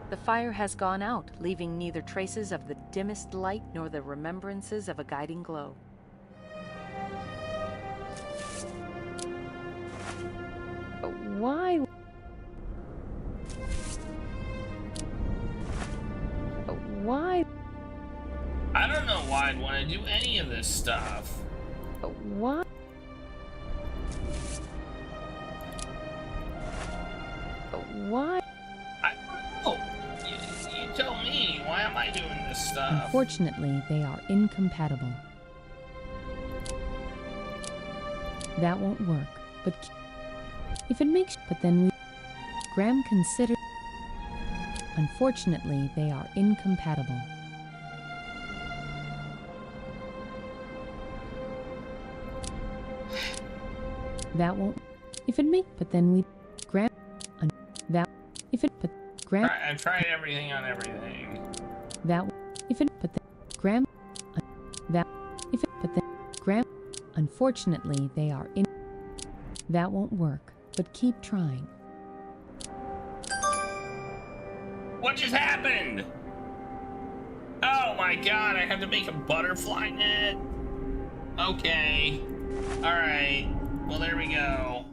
The fire has gone out, leaving neither traces of the dimmest light nor the remembrances of a guiding glow. But why? But why? I don't know why I'd want to do any of this stuff. But why? But why? You tell me, why am I doing this stuff? Unfortunately, they are incompatible. That won't work, but if it makes... But then we... Graham considered... Unfortunately, they are incompatible. That won't... If it make... But then we... Graham... That... If it... But... Graham... I've tried everything on everything. That... If it... But then... Graham... That... If it... But then... Graham... Unfortunately, they are in... That won't work, but keep trying. What just happened? Oh my god, I have to make a butterfly net? Okay. Alright. Well, there we go.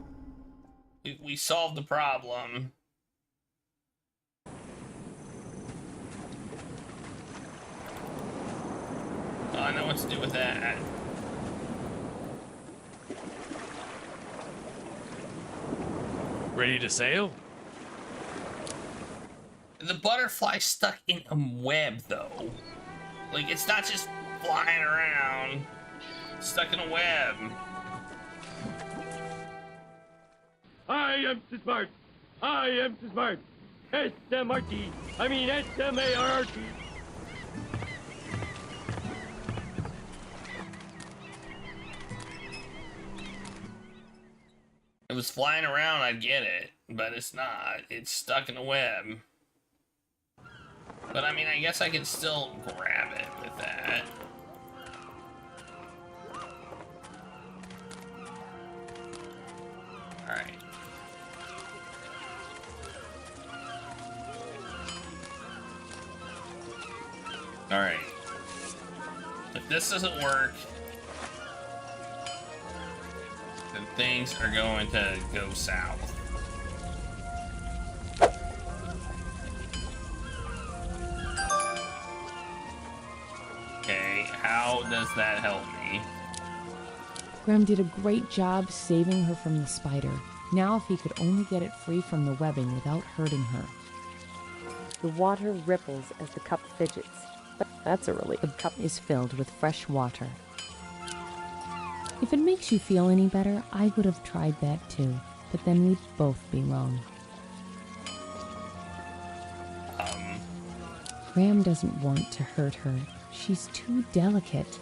We solved the problem. Oh, I know what to do with that. Ready to sail? The butterfly's stuck in a web, though. Like, it's not just flying around. It's stuck in a web. I am so smart. I am so smart. S-M-R-T. I mean S-M-A-R-T. If it was flying around, I'd get it. But it's not. It's stuck in a web. But I mean, I guess I can still grab it with that. Alright. Alright. If this doesn't work, then things are going to go south. Okay, how does that help me? Graham did a great job saving her from the spider. Now if he could only get it free from the webbing without hurting her. The water ripples as the cup fidgets. But that's a relief. The cup is filled with fresh water. If it makes you feel any better, I would have tried that too. But then we'd both be wrong. Graham doesn't want to hurt her. She's too delicate.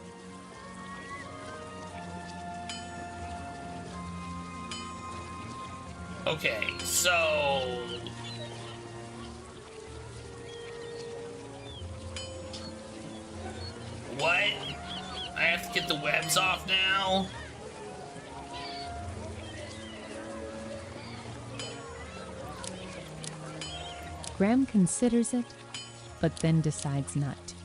Okay, so... What? I have to get the webs off now? Graham considers it, but then decides not to.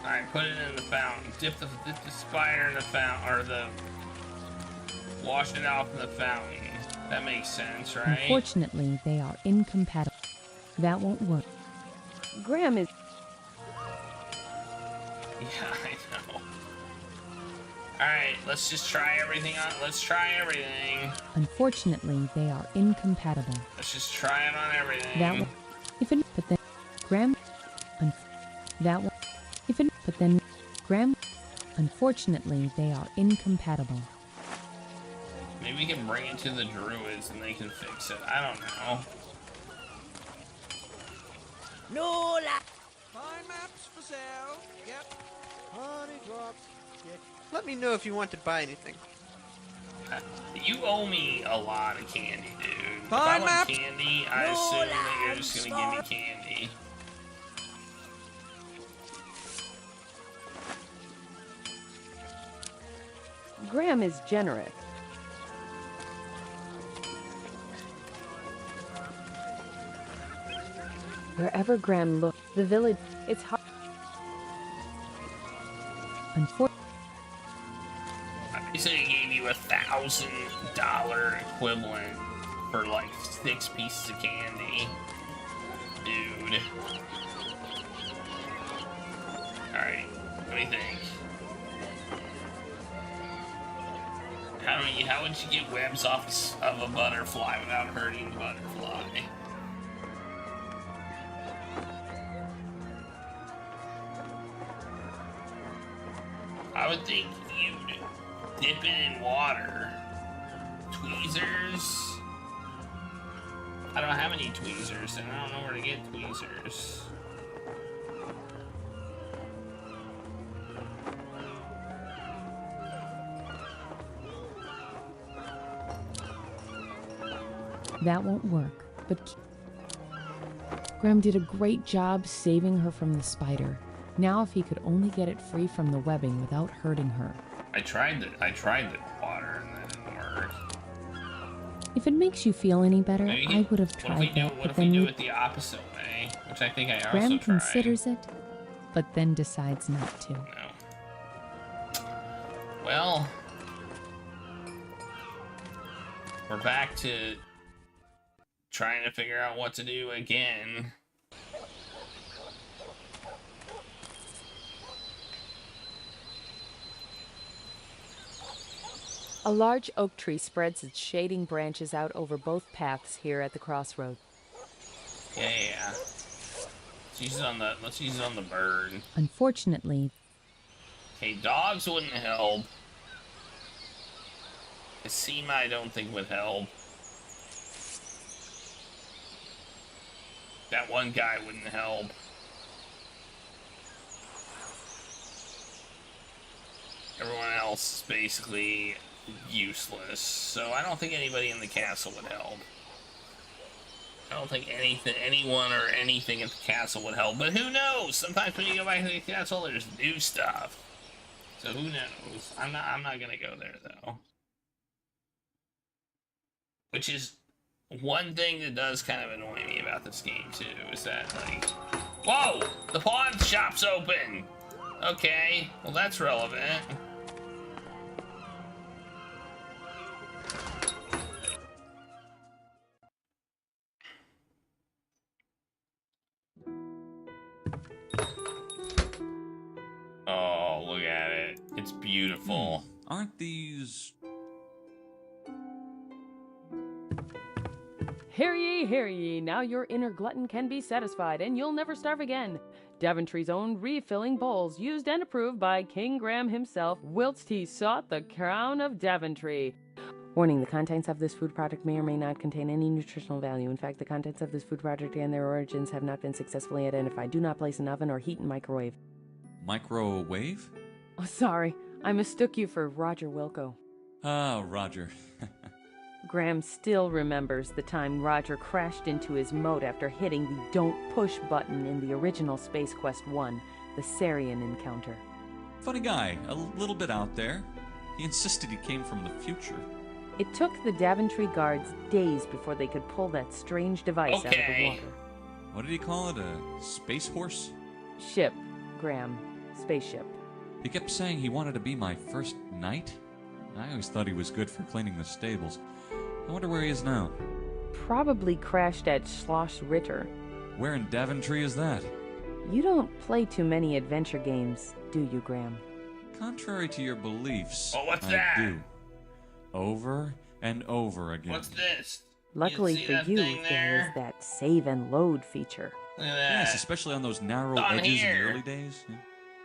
Alright, put it in the fountain. Dip the spider in the fountain, or the... Wash it off in the fountain. That makes sense, right? Unfortunately, they are incompatible. That won't work. Graham is... Yeah, I know. Alright, let's just try everything on. Let's try everything. Unfortunately, they are incompatible. Let's just try it on everything. That will... If it... But then... Graham... That will... If it... But then... Graham... Unfortunately, they are incompatible. Maybe we can bring it to the druids and they can fix it. I don't know. No la. Find maps for sale. Yep. Honey drops. Let me know if you want to buy anything. You owe me a lot of candy, dude. If I Fine, want map. candy, I assume that you're just gonna give me candy. Graham is generous. Wherever Graham looks, the village, it's hard. Unfortunately, They said he gave you $1,000 equivalent for like 6 pieces of candy. Dude. Alright, what do you think? How would you get webs off of a butterfly without hurting the butterfly? I would think you'd dip it in water. Tweezers? I don't have any tweezers, and I don't know where to get tweezers. that won't work, but Graham did a great job saving her from the spider. Now if he could only get it free from the webbing without hurting her. I tried the water and that didn't work. If it makes you feel any better, Maybe, I would have tried that, what but if we then do it the opposite way? Which I think I also Graham tried. considers it, but then decides not to. Well, we're back to trying to figure out what to do again. A large oak tree spreads its shading branches out over both paths here at the crossroad. Yeah. Let's use it on the bird. Unfortunately, Okay, dogs wouldn't help. A Seema I don't think would help. That one guy wouldn't help. Everyone else is basically useless, so I don't think anybody in the castle would help. I don't think anyone or anything at the castle would help, but who knows? Sometimes when you go back to the castle, there's new stuff. So who knows? I'm not gonna go there though. Which is one thing that does kind of annoy me about this game too, is that like, whoa, the pawn shop's open. Okay, well that's relevant. Oh, look at it. It's beautiful. Aren't these... Hear ye, now your inner glutton can be satisfied, and you'll never starve again. Daventry's own refilling bowls, used and approved by King Graham himself, whilst he sought the crown of Daventry. Warning, the contents of this food product may or may not contain any nutritional value. In fact, the contents of this food product and their origins have not been successfully identified. Do not place in oven or heat in microwave. Microwave? Oh, sorry. I mistook you for Roger Wilco. Ah, Roger. Graham still remembers the time Roger crashed into his moat after hitting the Don't Push button in the original Space Quest 1, the Sarian encounter. Funny guy, a little bit out there. He insisted he came from the future. It took the Daventry guards days before they could pull that strange device out of the water. What did he call it? A space horse? Ship, Graham. Spaceship. He kept saying he wanted to be my first knight. I always thought he was good for cleaning the stables. I wonder where he is now. Probably crashed at Schloss Ritter. Where in Daventry is that? You don't play too many adventure games, do you, Graham? Contrary to your beliefs, Oh, what's I that? do. Over and over again. What's this? Luckily see for that you, thing there is there? that save and load feature. Look at that. Yes, especially on those narrow Down edges in here. the early days. Yeah.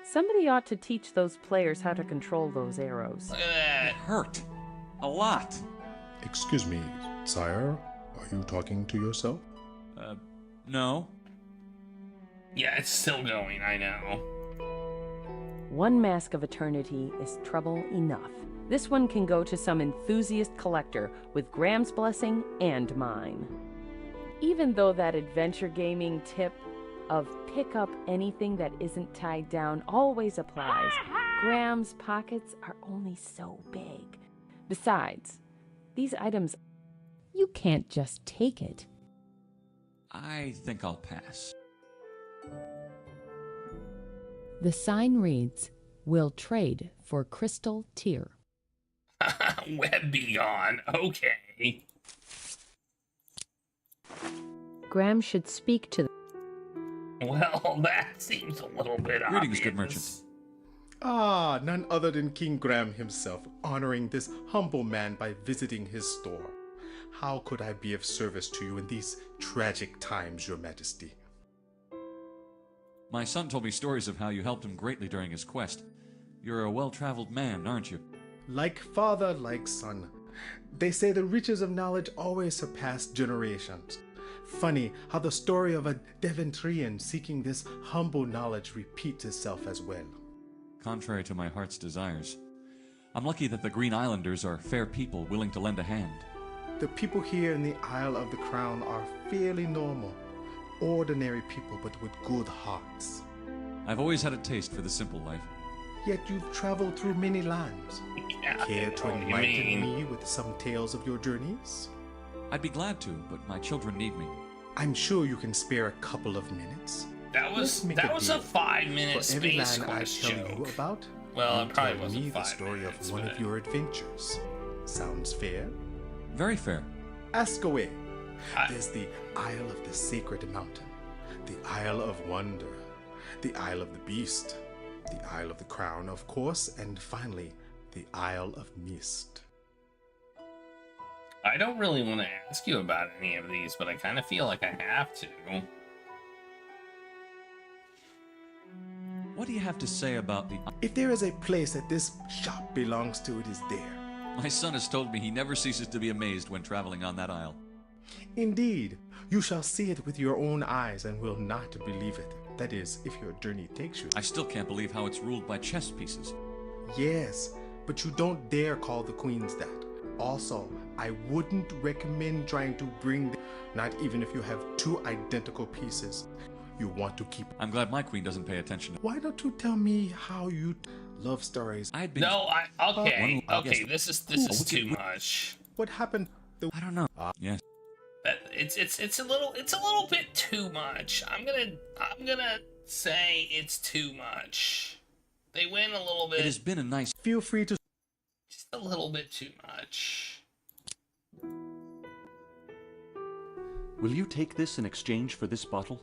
Somebody ought to teach those players how to control those arrows. Look at that. It hurt. A lot. Excuse me, sire, are you talking to yourself? No. Yeah, it's still going, I know. One Mask of Eternity is trouble enough. This one can go to some enthusiast collector with Graham's blessing and mine. Even though that adventure gaming tip of pick up anything that isn't tied down always applies, Graham's pockets are only so big. Besides, these items, you can't just take it. I think I'll pass. The sign reads, "Will trade for crystal tear." Web be gone. Okay. Graham should speak to them. Well, that seems a little bit obvious. Greetings, good merchant. Ah, none other than King Graham himself, honoring this humble man by visiting his store. How could I be of service to you in these tragic times, your majesty? My son told me stories of how you helped him greatly during his quest. You're a well-traveled man, aren't you? Like father, like son. They say the riches of knowledge always surpass generations. Funny how the story of a Devontrian seeking this humble knowledge repeats itself as well. Contrary to my heart's desires. I'm lucky that the Green Islanders are fair people willing to lend a hand. The people here in the Isle of the Crown are fairly normal. Ordinary people, but with good hearts. I've always had a taste for the simple life. Yet you've traveled through many lands. Care to enlighten me with some tales of your journeys? I'd be glad to, but my children need me. I'm sure you can spare a couple of minutes. That was a 5-minute Space Quest I tell you joke. about, Well, you it probably tell wasn't me 5 the story minutes, of one but... of your adventures. Sounds fair? Very fair. Ask away. There's the Isle of the Sacred Mountain, the Isle of Wonder, the Isle of the Beast, the Isle of the Crown, of course, and finally, the Isle of Mist. I don't really want to ask you about any of these, but I kind of feel like I have to. What do you have to say about the... If there is a place that this shop belongs to, it is there. My son has told me he never ceases to be amazed when traveling on that isle. Indeed, you shall see it with your own eyes and will not believe it. That is, if your journey takes you. I still can't believe how it's ruled by chess pieces. Yes, but you don't dare call the queens that. Also, I wouldn't recommend trying to bring them, not even if you have 2 identical pieces. You want to keep... I'm glad my queen doesn't pay attention. Why don't you tell me how you love stories? Okay, this is too much. What happened? I don't know. Yes. It's a little bit too much. I'm gonna say it's too much. They win a little bit. It has been a nice... Feel free to... Just a little bit too much. Will you take this in exchange for this bottle?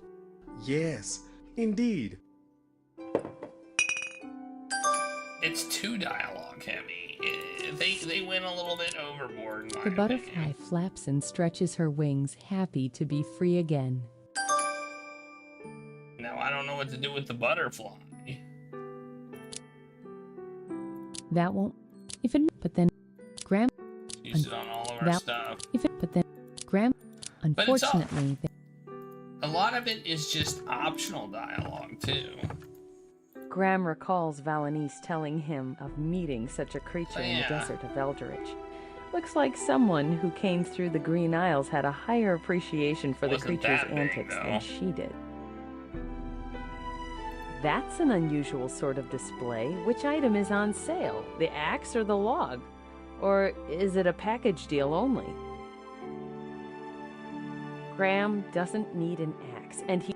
Yes, indeed. It's too dialogue heavy. They went a little bit overboard. The butterfly flaps and stretches her wings, happy to be free again. Now I don't know what to do with the butterfly. That won't... If it... But then... Graham... Use it on all of our stuff. If it... But then... Graham... Unfortunately... A lot of it is just optional dialogue, too. Graham recalls Valanice telling him of meeting such a creature in the desert of Eldritch. Looks like someone who came through the Green Isles had a higher appreciation for the creature's antics than she did. That's an unusual sort of display. Which item is on sale? The axe or the log? Or is it a package deal only? Graham doesn't need an axe, and he...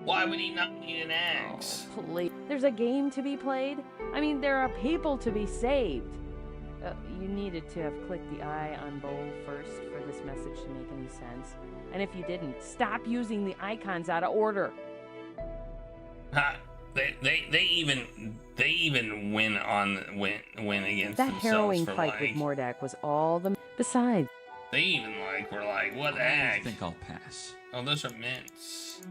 Why would he not need an axe? Oh, please. There's a game to be played? I mean, there are people to be saved. You needed to have clicked the I on bowl first for this message to make any sense. And if you didn't, stop using the icons out of order. They even win against that themselves harrowing for fight with Mordak was all the... Besides... They even were like, what axe? I think I'll pass. Oh, those are mints.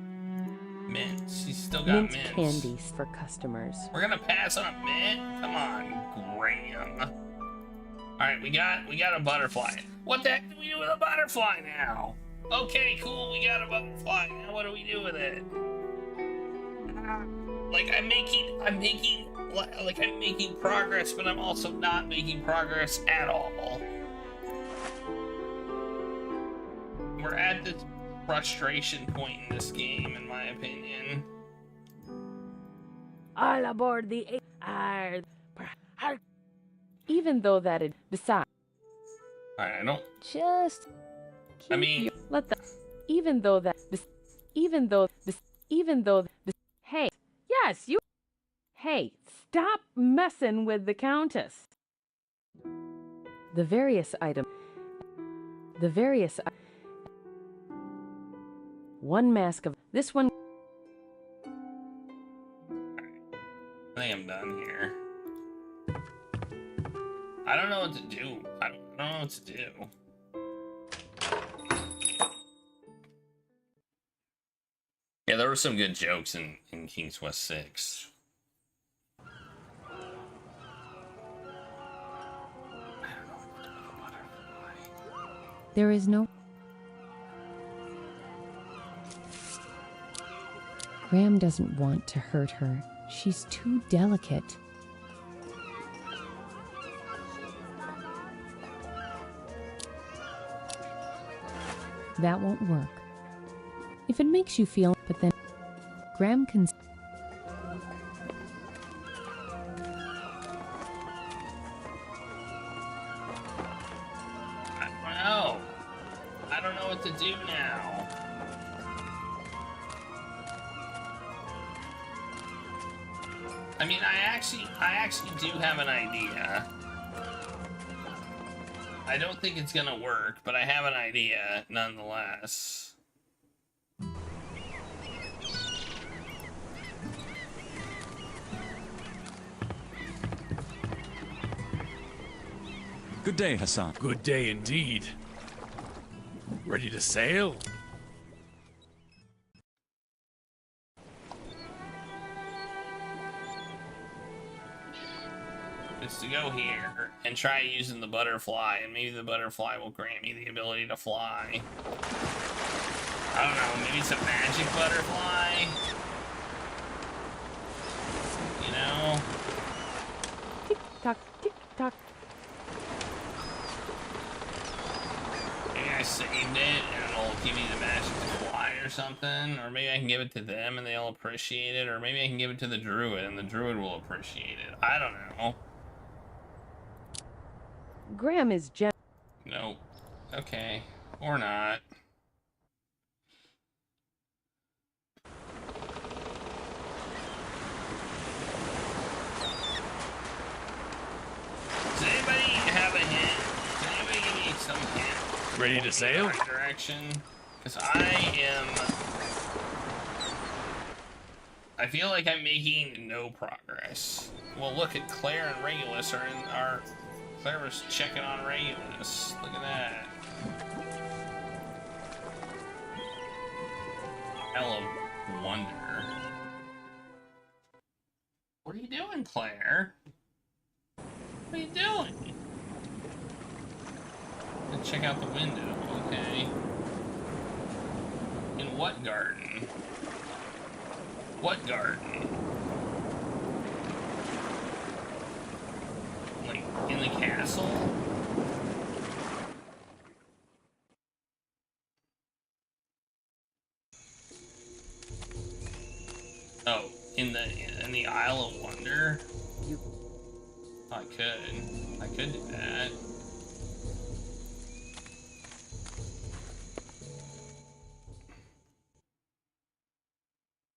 Mints. He's still got mint mints. candies for customers. We're gonna pass on a mint? Come on, Graham. Alright, we got a butterfly. What the heck do we do with a butterfly now? Okay, cool, we got a butterfly. Now what do we do with it? Like, I'm making progress, but I'm also not making progress at all. We're at this frustration point in this game, in my opinion. All aboard the even though that it besides. I don't. Just. I mean. Let the. Even though. Hey. Yes, you. Hey, stop messing with the Countess. The various items. One mask of. This one. I think I'm done here. I don't know what to do. I don't know what to do. Yeah, there were some good jokes in King's Quest 6. There is no. Graham doesn't want to hurt her. She's too delicate. That won't work. If it makes you feel, but then Graham can. I don't know what to do now. I mean, I actually do have an idea. I don't think it's gonna work, but I have an idea nonetheless. Good day, Hassan. Good day indeed. Ready to sail? Is to go here and try using the butterfly, and maybe the butterfly will grant me the ability to fly. I don't know, maybe it's a magic butterfly? You know? Tick-tock, tick-tock. Maybe I saved it and it'll give me the magic to fly or something. Or maybe I can give it to them and they'll appreciate it. Or maybe I can give it to the druid and the druid will appreciate it. I don't know. Graham is Nope. Okay. Or not. Does anybody have a hint? Can anybody give me some hint? Ready to sail? Right direction? Because I feel like I'm making no progress. Well, look at Claire and Regulus are in our... Claire was checking on Regulus. Look at that. Isle of Wonder. What are you doing, Claire? What are you doing? Check out the window. Okay. In what garden? What garden? Like, in the castle? Oh, in the Isle of Wonder? Oh, I could do that.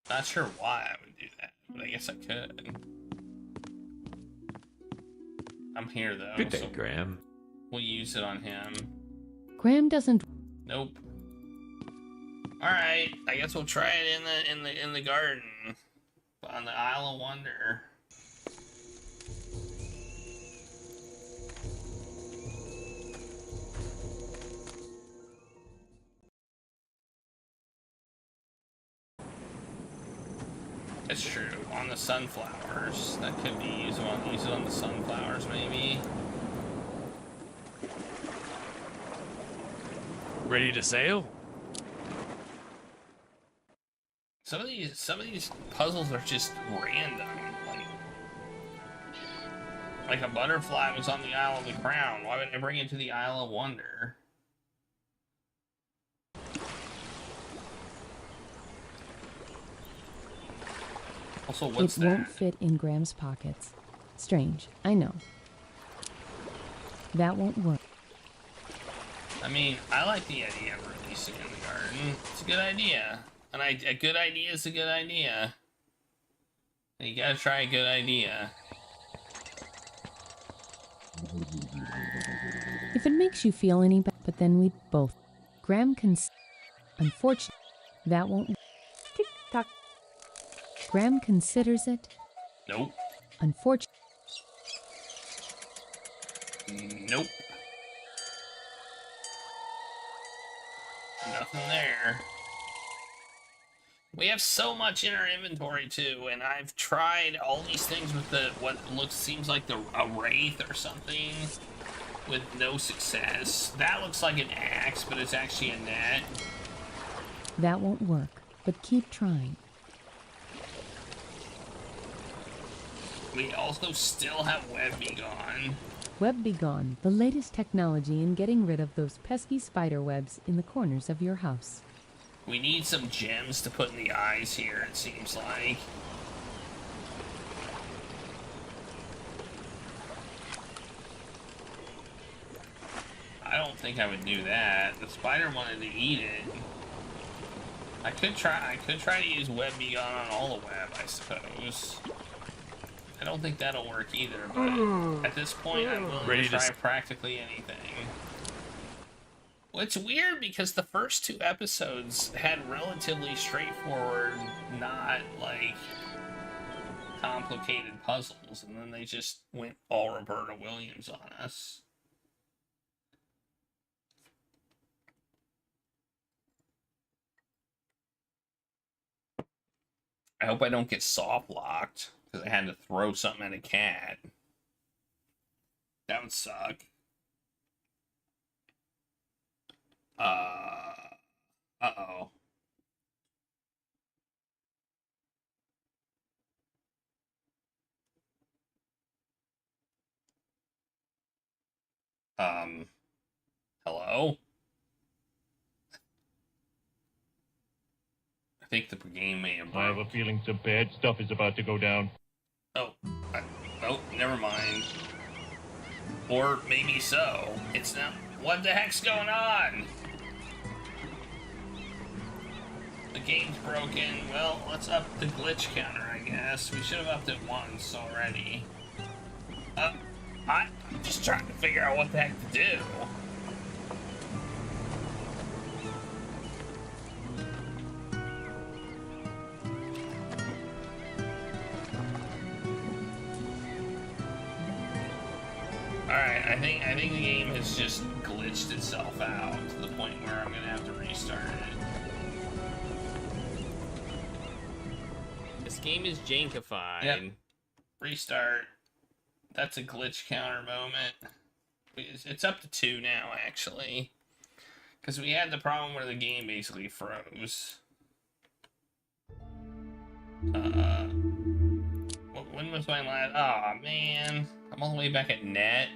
Not sure why I would do that, but I guess I could. I'm here though. Good day, so Graham. We'll use it on him. Graham doesn't. Nope. All right, I guess we'll try it in the garden on the Isle of Wonder. That's true. On the sunflowers. That could be used on the sunflowers, maybe. Ready to sail? Some of these puzzles are just random. Like a butterfly was on the Isle of the Crown. Why would I bring it to the Isle of Wonder? Also, what's it won't fit in Graham's pockets. Strange, I know. That won't work. I mean, I like the idea of releasing in the garden. It's a good idea. And a good idea is a good idea. You gotta try a good idea. If it makes you feel any better, but then we both. Graham unfortunately, that won't. Tick tock. Graham considers it. Nope. Unfortunately. Nope. Nothing there. We have so much in our inventory too, and I've tried all these things with the seems like a wraith or something, with no success. That looks like an axe, but it's actually a net. That won't work, but keep trying. We also still have Web Begone. Web Begone, the latest technology in getting rid of those pesky spider webs in the corners of your house. We need some gems to put in the eyes here, it seems like. I don't think I would do that. The spider wanted to eat it. I could try to use Web Begone on all the web, I suppose. I don't think that'll work either, but at this point I'm willing to try practically anything. Well, it's weird because the first 2 episodes had relatively straightforward, not like complicated puzzles, and then they just went all Roberta Williams on us. I hope I don't get soft locked because I had to throw something at a cat. That would suck. Uh-oh. Hello? I think the game may have broke. I have a feeling some bad stuff is about to go down. Oh, never mind. Or maybe so. It's not. What the heck's going on? The game's broken. Well, let's up the glitch counter, I guess. We should have upped it once already. I'm just trying to figure out what the heck to do. Alright, I think the game has just glitched itself out to the point where I'm gonna have to restart it. This game is jankified. Yep. Restart. That's a glitch counter moment. It's up to 2 now, actually. Because we had the problem where the game basically froze. When was my last... Aw, man. I'm all the way back at net.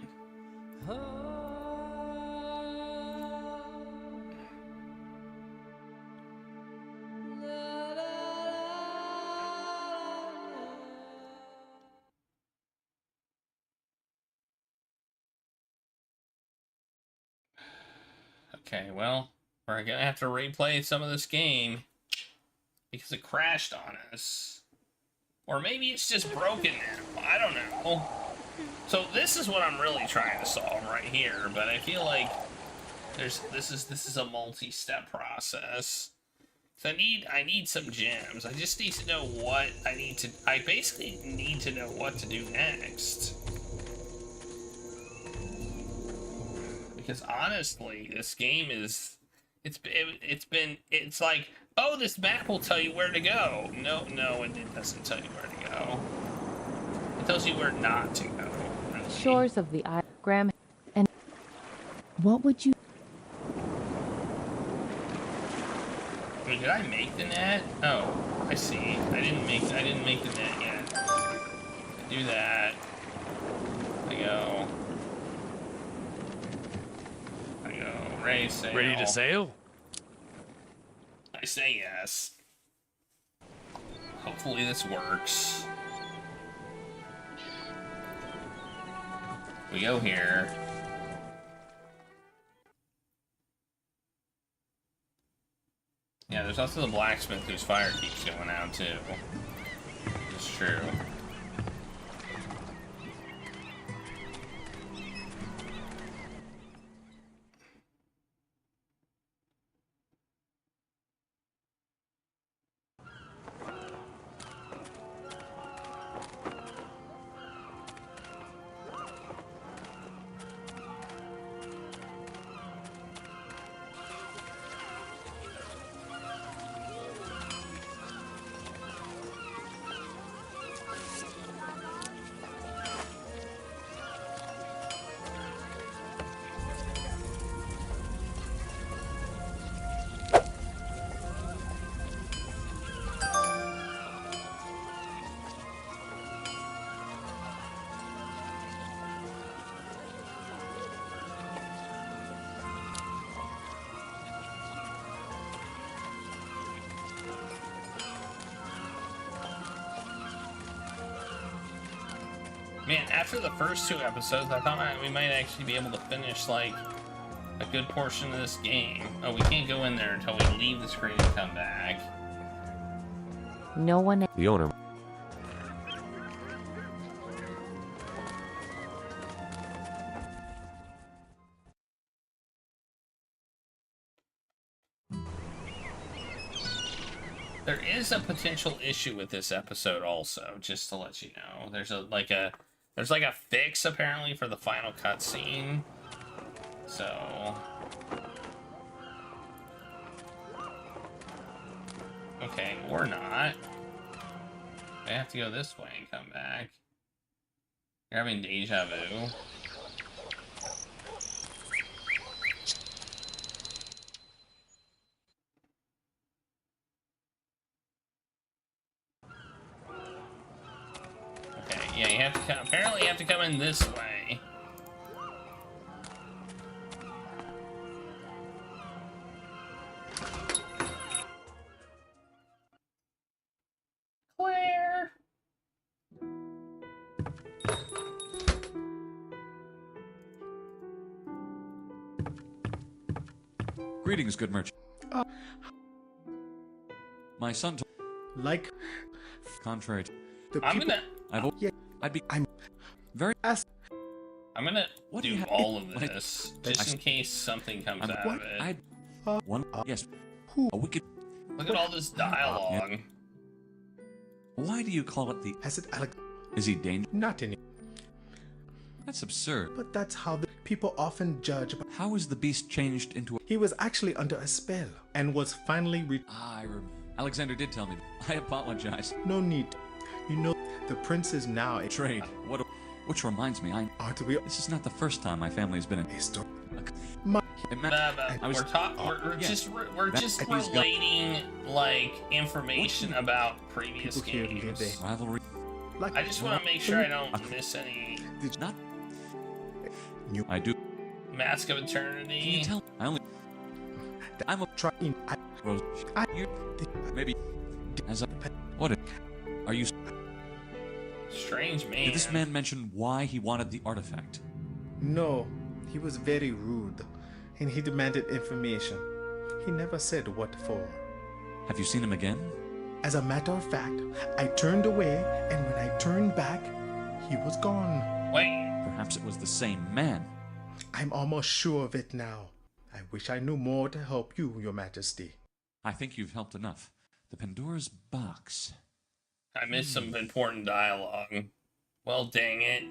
Okay, well, we're gonna have to replay some of this game because it crashed on us. Or maybe it's just broken now. I don't know. So this is what I'm really trying to solve right here, but I feel like this is a multi-step process. So I need some gems. I just need to know what I basically need to know what to do next. Because honestly, this game is it's like, oh, this map will tell you where to go. No, it doesn't tell you where to go. It tells you where not to go. Really. Shores of the Isle, Graham, and what would you? Wait, did I make the net? Oh, I see. I didn't make the net yet. I do that. I go. Raise sail. Ready to sail? I say yes. Hopefully this works. We go here. Yeah, there's also the blacksmith whose fire keeps going out too. It's true. Man, after the first 2 episodes, I thought we might actually be able to finish, like, a good portion of this game. Oh, we can't go in there until we leave the screen and come back. No one. The owner. There is a potential issue with this episode also, just to let you know. There's like a fix apparently for the final cutscene. So okay, or not. I have to go this way and come back. You're having deja vu. Yeah, you have to come, apparently you have to come in this way. Claire! Greetings, good merchant. My son told... Like... Contrary to... I'm gonna do all of this, just in case something comes out of it. Yes. A wicked... Look at all this dialogue. Why do you call it the... Is he dangerous? Not any. That's absurd. But that's how the people often judge. How is the beast changed into a... He was actually under a spell and was finally Alexander did tell me. I apologize. No need. You know, the prince is now a trade. Which reminds me, this is not the first time my family has been in a story. We're just relating like information about previous games. Rivalry. I just want to make sure I don't miss any. I do. Mask of Eternity. Can you tell? I'm a trying. Maybe. As a what? Are you? Strange man. Did this man mention why he wanted the artifact? No, he was very rude, and he demanded information. He never said what for. Have you seen him again? As a matter of fact, I turned away, and when I turned back, he was gone. Wait. Perhaps it was the same man. I'm almost sure of it now. I wish I knew more to help you, Your Majesty. I think you've helped enough. The Pandora's box. I missed some important dialogue. Well, dang it.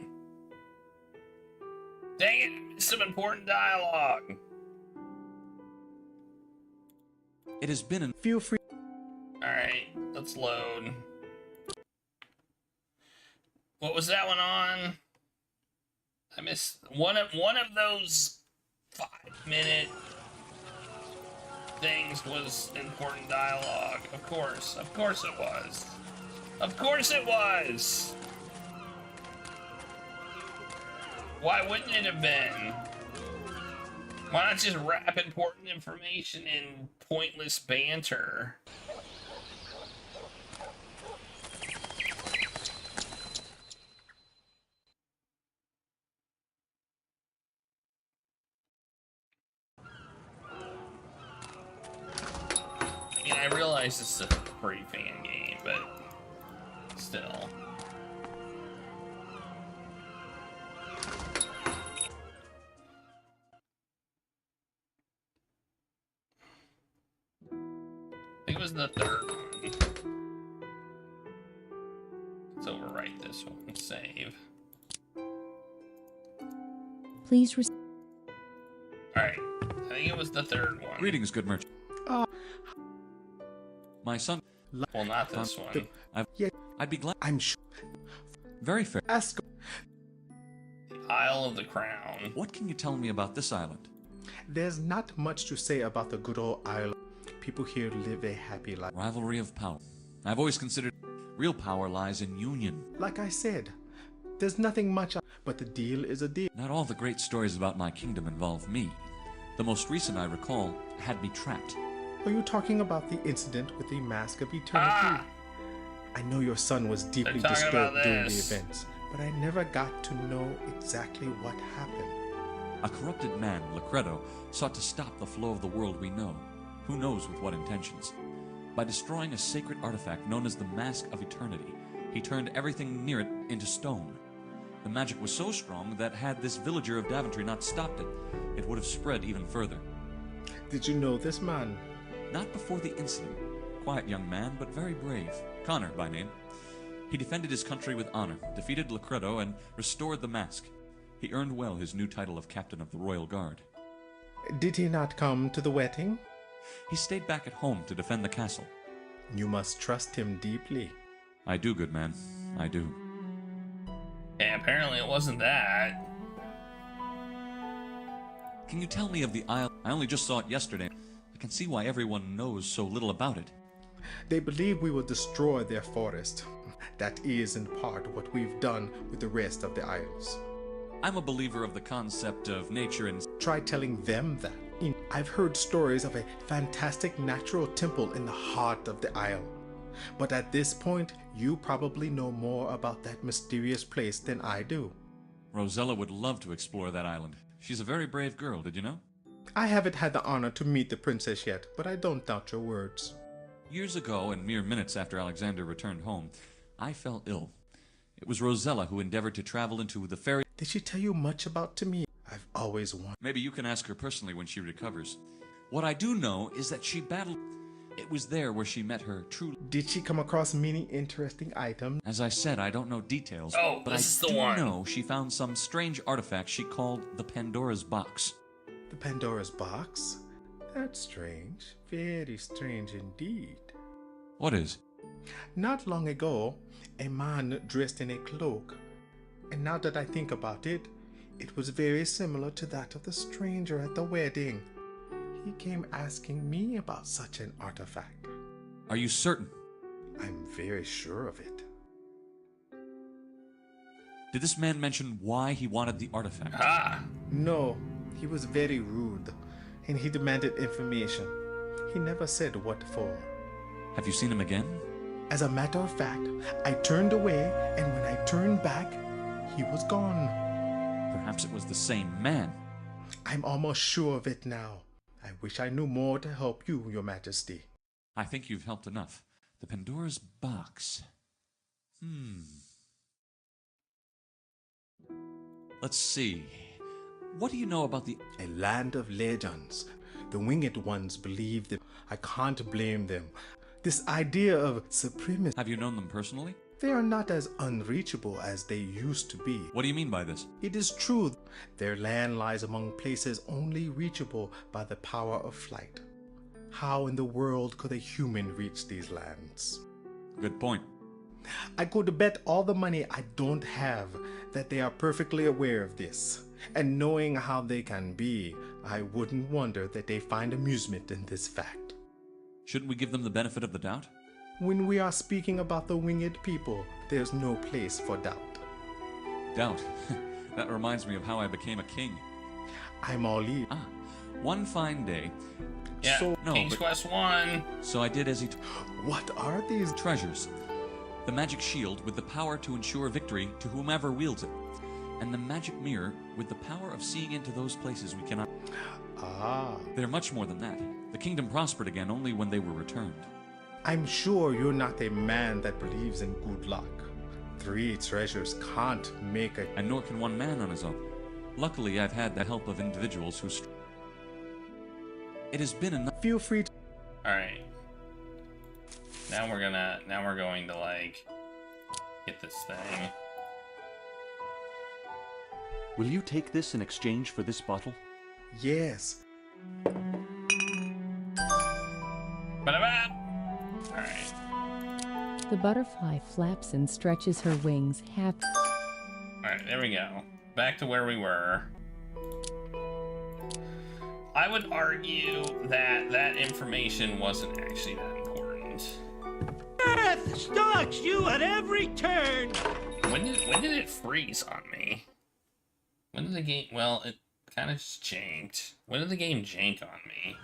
Dang it, I missed some important dialogue. It has been an... Feel free. Alright, let's load. What was that one on? I missed one of those 5-minute things was important dialogue. Of course it was. Of course it was! Why wouldn't it have been? Why not just wrap important information in pointless banter? I mean, I realize this is a free fan game, but still. I think it was the third one. Let's overwrite this one. Save. Please Alright. I think it was the third one. Greetings, good merchant. My son. Well, not this one. I'd be glad. I'm sure. Very fair. Ask. Isle of the Crown. What can you tell me about this island? There's not much to say about the good old island. People here live a happy life. Rivalry of power. I've always considered real power lies in union. Like I said, there's nothing much, but the deal is a deal. Not all the great stories about my kingdom involve me. The most recent I recall had me trapped. Are you talking about the incident with the Mask of Eternity? I know your son was deeply disturbed during the events, but I never got to know exactly what happened. A corrupted man, Lucredo, sought to stop the flow of the world we know. Who knows with what intentions? By destroying a sacred artifact known as the Mask of Eternity, he turned everything near it into stone. The magic was so strong that had this villager of Daventry not stopped it, it would have spread even further. Did you know this man? Not before the incident. Quiet young man, but very brave. Connor by name. He defended his country with honor, defeated Lucredo, and restored the mask. He earned well his new title of Captain of the Royal Guard. Did he not come to the wedding? He stayed back at home to defend the castle. You must trust him deeply. I do, good man. I do. Yeah, apparently it wasn't that. Can you tell me of the Isle? I only just saw it yesterday. I can see why everyone knows so little about it. They believe we will destroy their forest. That is, in part, what we've done with the rest of the isles. I'm a believer of the concept of nature and... Try telling them that. I've heard stories of a fantastic natural temple in the heart of the isle. But at this point, you probably know more about that mysterious place than I do. Rosella would love to explore that island. She's a very brave girl, did you know? I haven't had the honor to meet the princess yet, but I don't doubt your words. Years ago, and mere minutes after Alexander returned home, I fell ill. It was Rosella who endeavored to travel into the fairy... Did she tell you much about Tamir? I've always wanted... Maybe you can ask her personally when she recovers. What I do know is that she battled... It was there where she met her true... Did she come across many interesting items? As I said, I don't know details, but this I is the one. know she found some strange artifact she called the Pandora's Box. The Pandora's Box? That's strange. Very strange indeed. What is? Not long ago, a man dressed in a cloak. And now that I think about it, it was very similar to that of the stranger at the wedding. He came asking me about such an artifact. Are you certain? I'm very sure of it. Did this man mention why he wanted the artifact? No, he was very rude, and he demanded information. He never said what for. Have you seen him again? As a matter of fact, I turned away, and when I turned back, he was gone. Perhaps it was the same man. I'm almost sure of it now. I wish I knew more to help you, Your Majesty. I think you've helped enough. The Pandora's Box. Let's see. What do you know about the... A land of legends. The winged ones believe them. I can't blame them. This idea of supremacy... Have you known them personally? They are not as unreachable as they used to be. What do you mean by this? It is true. Their land lies among places only reachable by the power of flight. How in the world could a human reach these lands? Good point. I could bet all the money I don't have that they are perfectly aware of this. And knowing how they can be, I wouldn't wonder that they find amusement in this fact. Shouldn't we give them the benefit of the doubt? When we are speaking about the winged people, there's no place for doubt. Doubt? That reminds me of how I became a king. I'm all ears. Ah, one fine day. Yeah, King's Quest 1. So I did as he What are these? Treasures. The magic shield with the power to ensure victory to whomever wields it. And the magic mirror with the power of seeing into those places we cannot. Ah. They're much more than that. The kingdom prospered again only when they were returned. I'm sure you're not a man that believes in good luck. 3 treasures can't make a... And nor can one man on his own. Luckily, I've had the help of individuals who... It has been enough. Feel free to... Alright. Now we're going to, like, get this thing. Will you take this in exchange for this bottle? Yes. Alright. The butterfly flaps and stretches her wings half. Alright, there we go. Back to where we were. I would argue that that information wasn't actually that important. Death stalks you at every turn! When did it freeze on me? When did the game... Well, it kind of just janked. When did the game jank on me?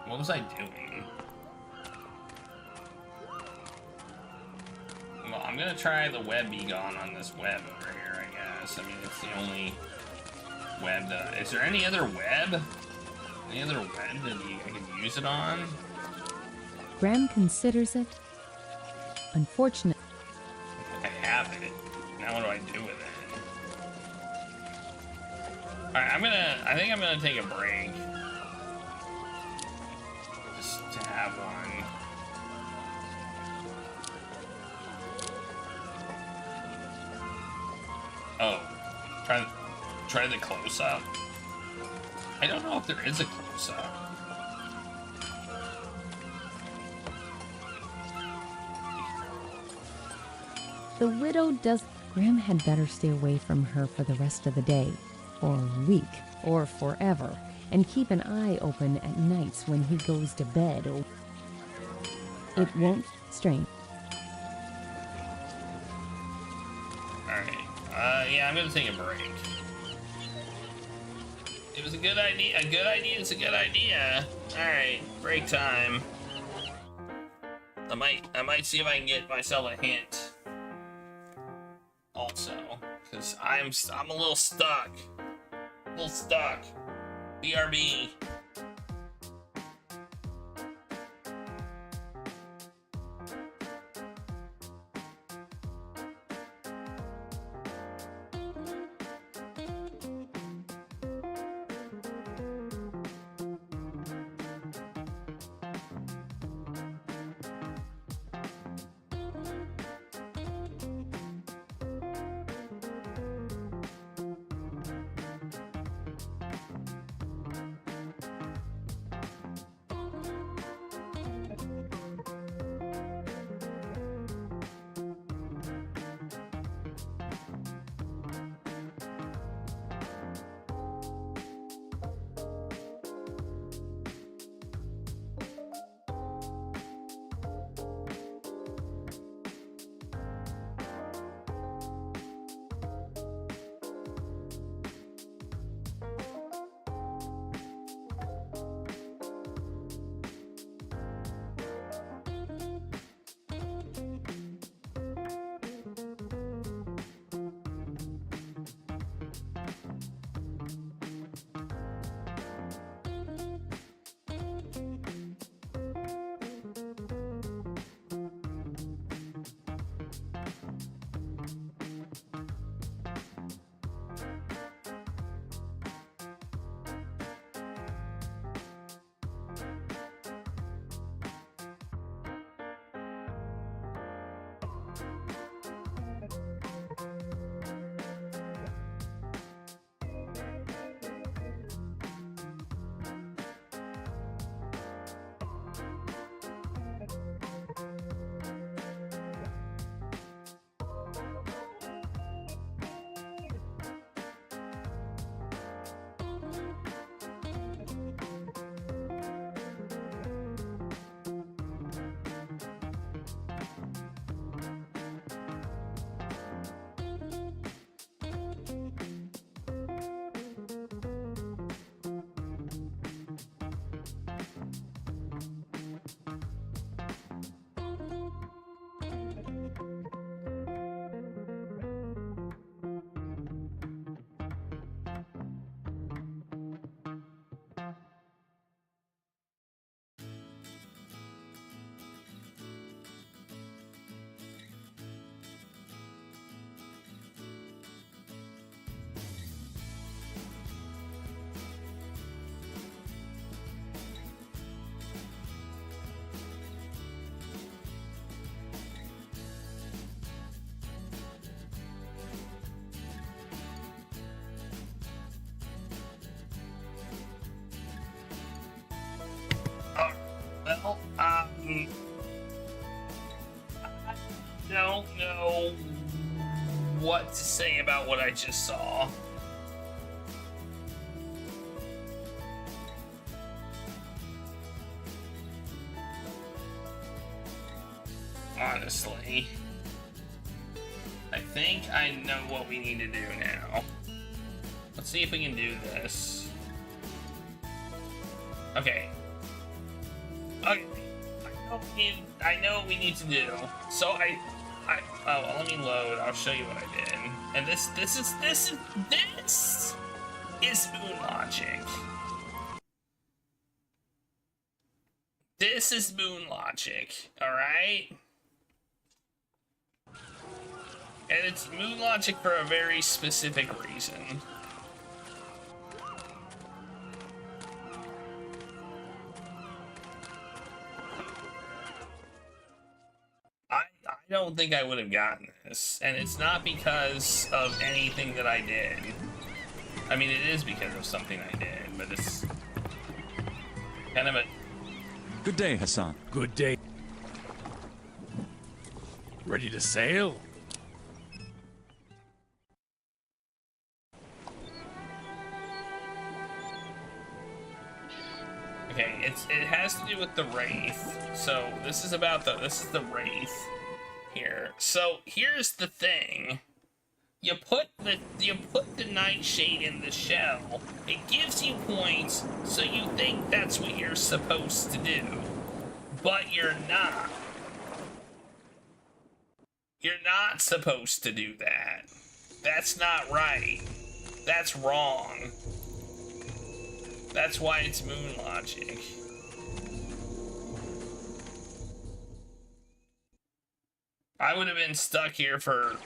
What was I doing? Well, I'm gonna try the web be gone on this web over here, I guess. I mean, it's the only web that... Is there any other web? Any other web that I can use it on? Graham considers it unfortunate. I have it. Now what do I do with it? Alright, I think I'm gonna take a break. Just to have one. Oh. Try the close-up. I don't know if there is a close-up. The widow does. Graham had better stay away from her for the rest of the day, or week, or forever, and keep an eye open at nights when he goes to bed. It won't strain. Alright. Yeah, I'm gonna take a break. It was a good idea. A good idea is a good idea. Alright, break time. I might see if I can get myself a hint. Also, because I'm a little stuck. BRB. Well, I don't know what to say about what I just saw. Honestly, I think I know what we need to do now. Let's see if we can do this. Okay. Okay. I know what we need to do. So oh, let me load. I'll show you what I did. And this is Moon Logic. This is Moon Logic, all right? And it's Moon Logic for a very specific reason. I don't think I would have gotten this, and it's not because of anything that I did. I mean, it is because of something I did, but it's kind of a... Good day, Hassan. Good day. Ready to sail? Okay, it has to do with the Wraith. So this is the Wraith here. So here's the thing. You put the Nightshade in the shell. It gives you points, so you think that's what you're supposed to do. But you're not. You're not supposed to do that. That's not right. That's wrong. That's why it's Moon Logic. I would have been stuck here for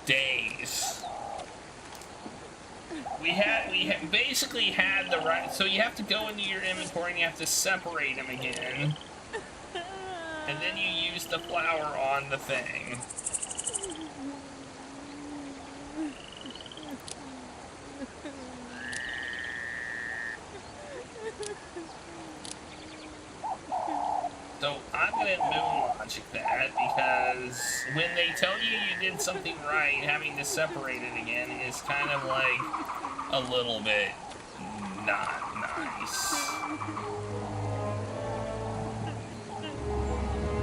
days. We basically had the right, so you have to go into your inventory and you have to separate them again. And then you use the flower on the thing. So I'm gonna Moon Logic that, because when they tell you you did something right, having to separate it again is kind of like a little bit not nice.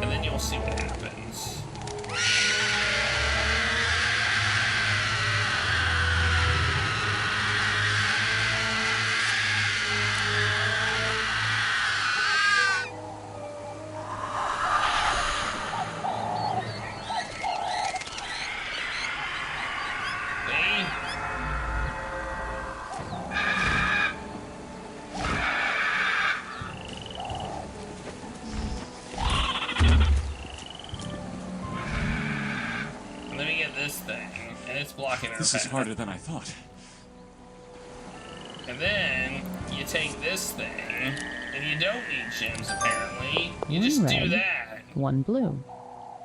And then you'll see what happens. This is harder than I thought. And then you take this thing, and you don't need gems apparently. You just One do red, that. One blue.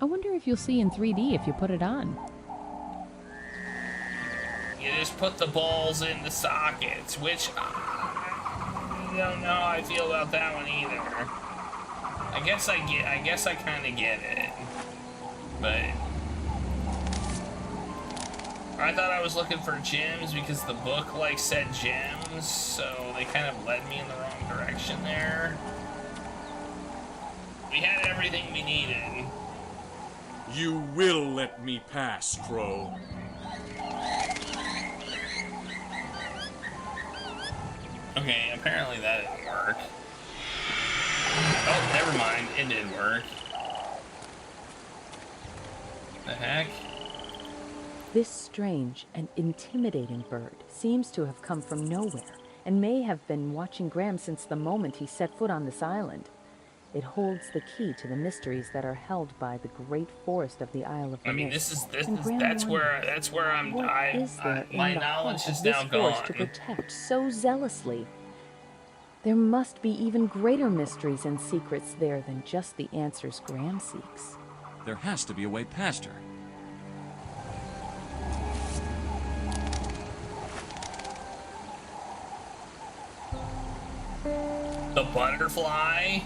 I wonder if you'll see in 3D if you put it on. You just put the balls in the sockets, which I don't know how I feel about that one either. I guess I kind of get it, but I thought I was looking for gems because the book like said gems, so they kind of led me in the wrong direction there. We had everything we needed. You will let me pass, Crow. Okay, apparently that didn't work. Oh, never mind. It did work. The heck? This strange and intimidating bird seems to have come from nowhere and may have been watching Graham since the moment he set foot on this island. It holds the key to the mysteries that are held by the great forest of the Isle of the I mean, Mist. that's where my knowledge is now gone. To protect so zealously. There must be even greater mysteries and secrets there than just the answers Graham seeks. There has to be a way past her. The butterfly?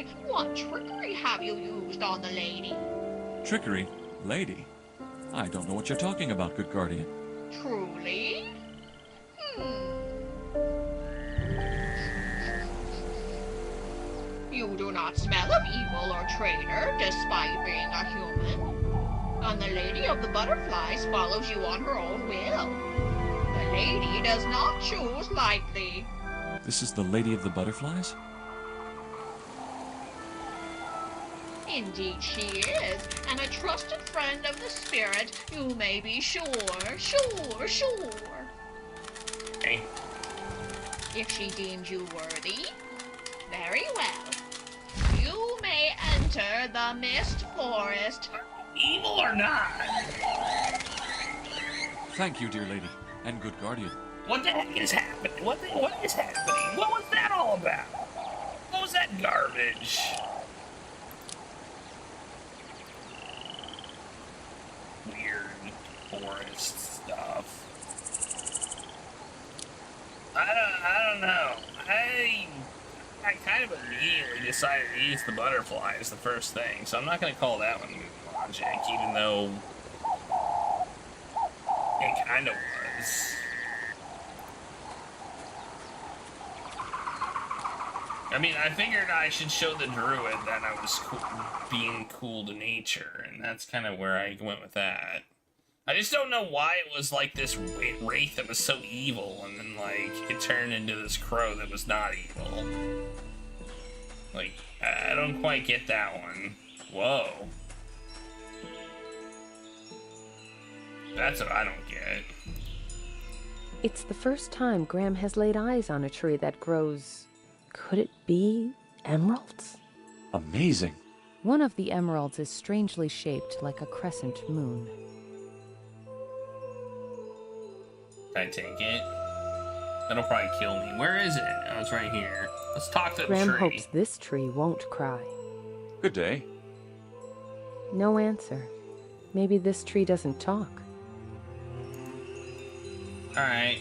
me, what trickery have you used on the lady? Trickery? Lady? I don't know what you're talking about, good guardian. Truly? You do not smell of evil or traitor, despite being a human. And the Lady of the Butterflies follows you on her own will. The lady does not choose lightly. This is the Lady of the Butterflies? Indeed she is, and a trusted friend of the spirit, you may be sure. Okay. If she deems you worthy, very well. You may enter the Mist Forest. Evil or not? Thank you, dear lady, and good guardian. What the heck is happening? What is happening? What was that all about? What was that garbage? Weird forest stuff. I don't know. I kind of immediately decided to use the butterflies the first thing, so I'm not going to call that one logic, even though it kind of was. I mean, I figured I should show the druid that I was being cool to nature, and that's kind of where I went with that. I just don't know why it was like this wraith that was so evil, and then like it turned into this crow that was not evil. Like, I don't quite get that one. Whoa. That's what I don't get. It's the first time Graham has laid eyes on a tree that grows... Could it be emeralds? Amazing. One of the emeralds is strangely shaped like a crescent moon. Can I take it? That'll probably kill me. Where is it? Oh, it's right here. Let's talk to the Graham tree. hopes this tree won't cry. Good day. No answer. Maybe this tree doesn't talk. Alright.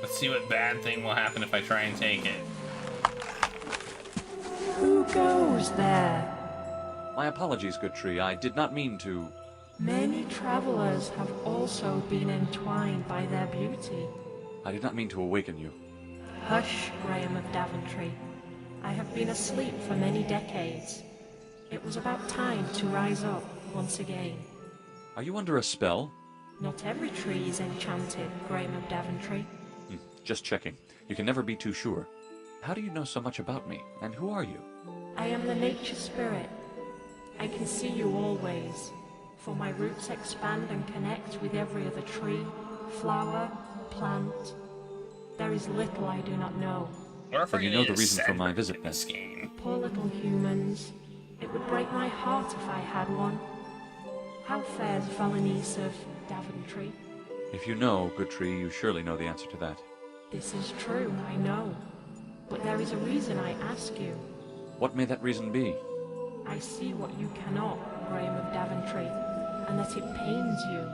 Let's see what bad thing will happen if I try and take it. Who goes there? My apologies, good tree. I did not mean to... Many travelers have also been entwined by their beauty. I did not mean to awaken you. Hush, Graham of Daventry. I have been asleep for many decades. It was about time to rise up once again. Are you under a spell? Not every tree is enchanted, Graham of Daventry. Just checking. You can never be too sure. How do you know so much about me? And who are you? I am the nature spirit. I can see you always, for my roots expand and connect with every other tree, flower, plant. There is little I do not know. But you know the reason for my visit, then? Poor little humans. It would break my heart if I had one. How fares Valenice of Daventry? If you know, good tree, you surely know the answer to that. This is true, I know. But there is a reason I ask you. What may that reason be? I see what you cannot, Graham of Daventry, and that it pains you.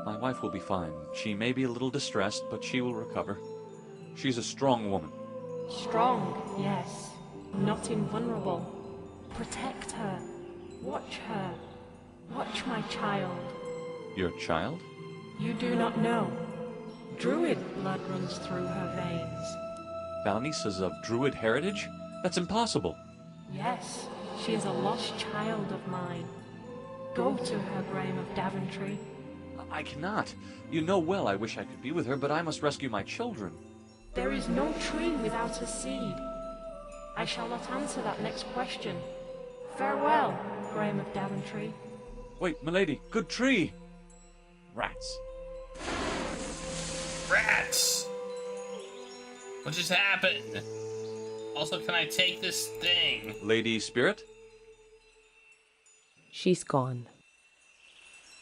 My wife will be fine. She may be a little distressed, but she will recover. She's a strong woman. Strong, yes. Not invulnerable. Protect her. Watch her. Watch my child. Your child? You do not know. Druid blood runs through her veins. Valenice is of Druid heritage? That's impossible. Yes, she is a lost child of mine. Go to her, Graham of Daventry. I cannot. You know well I wish I could be with her, but I must rescue my children. There is no tree without a seed. I shall not answer that next question. Farewell, Graham of Daventry. Wait, milady, good tree! Rats. Rats! What just happened? Also, can I take this thing? Lady Spirit? She's gone.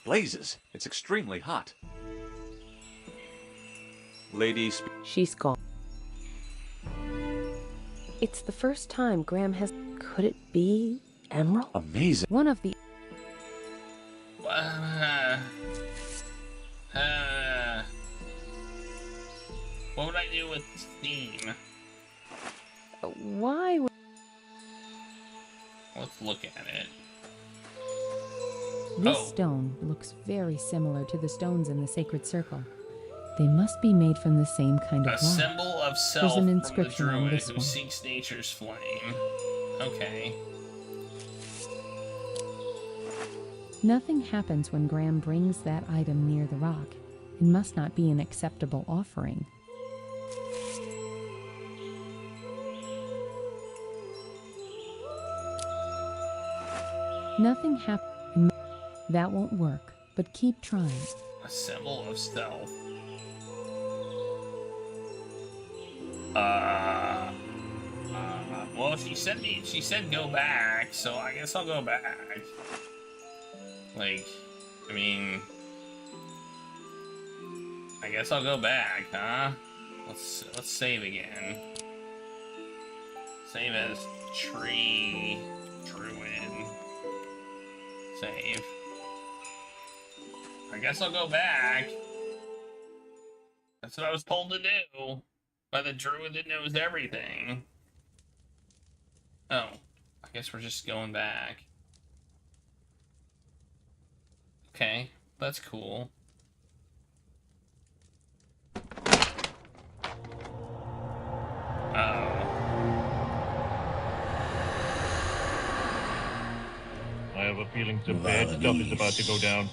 Blazes! It's extremely hot. Lady Spirit. She's gone. It's the first time Graham has... Could it be emerald? Amazing. One of the... What would I do with theme? Why would... Let's look at it. This stone looks very similar to the stones in the sacred circle. They must be made from the same kind of rock. A symbol of self There's an from inscription the on druid this who one. seeks nature's flame. Okay. Nothing happens when Graham brings that item near the rock. It must not be an acceptable offering. Nothing happens. That won't work, but keep trying. A symbol of stealth. Well, she said go back, so I guess I'll go back. Like, I mean, I guess I'll go back, huh? Let's save again. Save as tree druid. Save. I guess I'll go back. That's what I was told to do by the druid that knows everything. Oh, I guess we're just going back. Okay, that's cool. Uh-oh. I have a feeling some bad stuff is about to go down.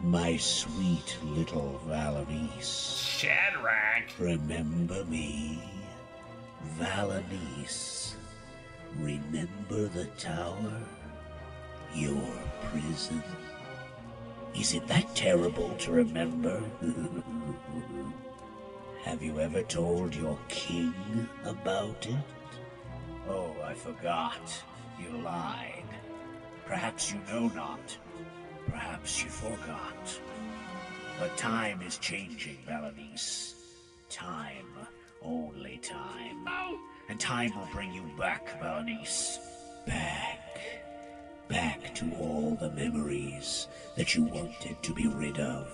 My sweet little Valanice. Shadrach. Remember me, Valanice. Remember the tower? Your prison? Is it that terrible to remember? Have you ever told your king about it? Oh, I forgot. You lied. Perhaps you know not. Perhaps you forgot. But time is changing, Valanice. Time. Only time. And time will bring you back, Valanice. Back. Back to all the memories that you wanted to be rid of.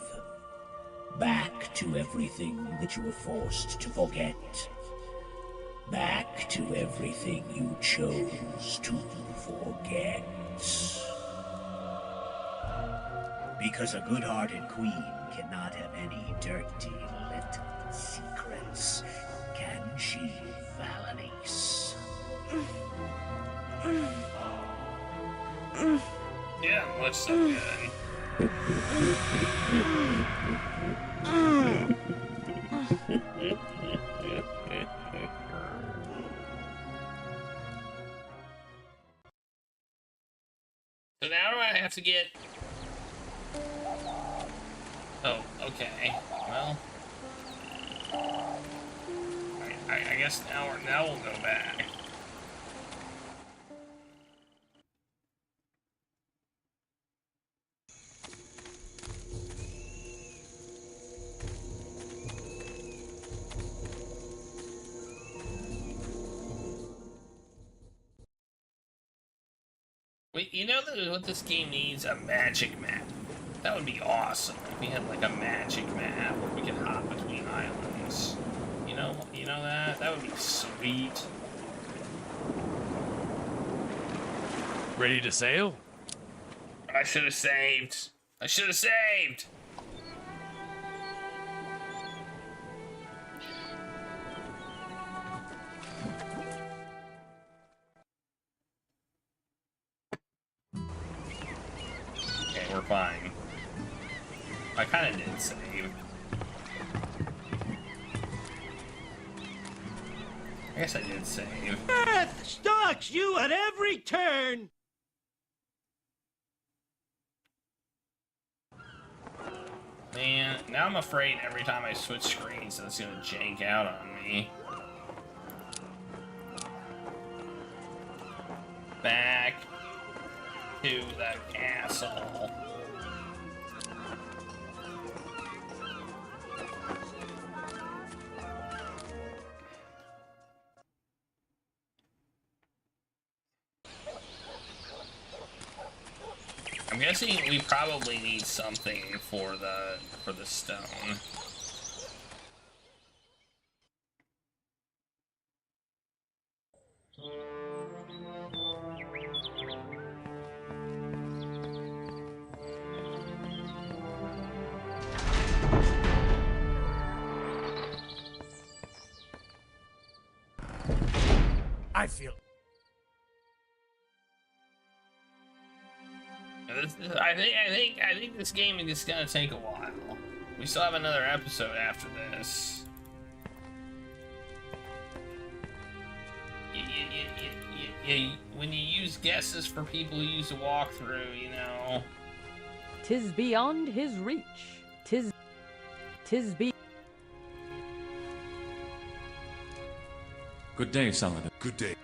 Back to everything that you were forced to forget. Back to everything you chose to forget. Because a good-hearted queen cannot have any dirty little secrets, can she, Valanice? Yeah, looks so good. So now do I have to get... Oh, okay. Well... I guess now we'll go back. Wait, you know what this game needs? A magic map. That would be awesome if we had like a magic map where we could hop between islands. You know that? That would be sweet. Ready to sail? I should have saved. I should have saved. Okay, we're fine. I kind of did save. I guess I did save. Death stalks you at every turn! Man, now I'm afraid every time I switch screens it's gonna jank out on me. Back to the castle. I'm guessing we probably need something for the stone. I feel... I think this game is gonna take a while. We still have another episode after this. When you use guesses for people who use a walkthrough, you know. 'Tis beyond his reach. 'Tis be. Good day, Saladin. Good day.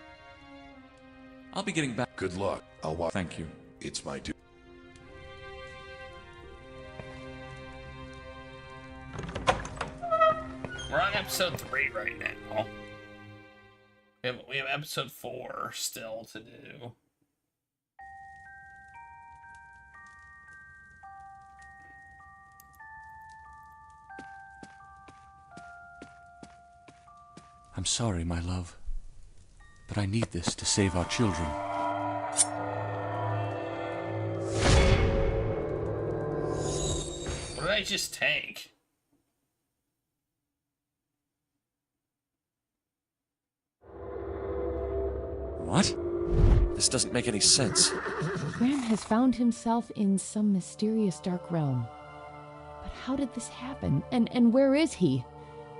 I'll be getting back. Good luck. I'll watch. Thank you. It's my duty. We're on episode 3 right now. We have episode 4 still to do. I'm sorry, my love, but I need this to save our children. What did I just take? What? This doesn't make any sense. Graham has found himself in some mysterious dark realm. But how did this happen? And where is he?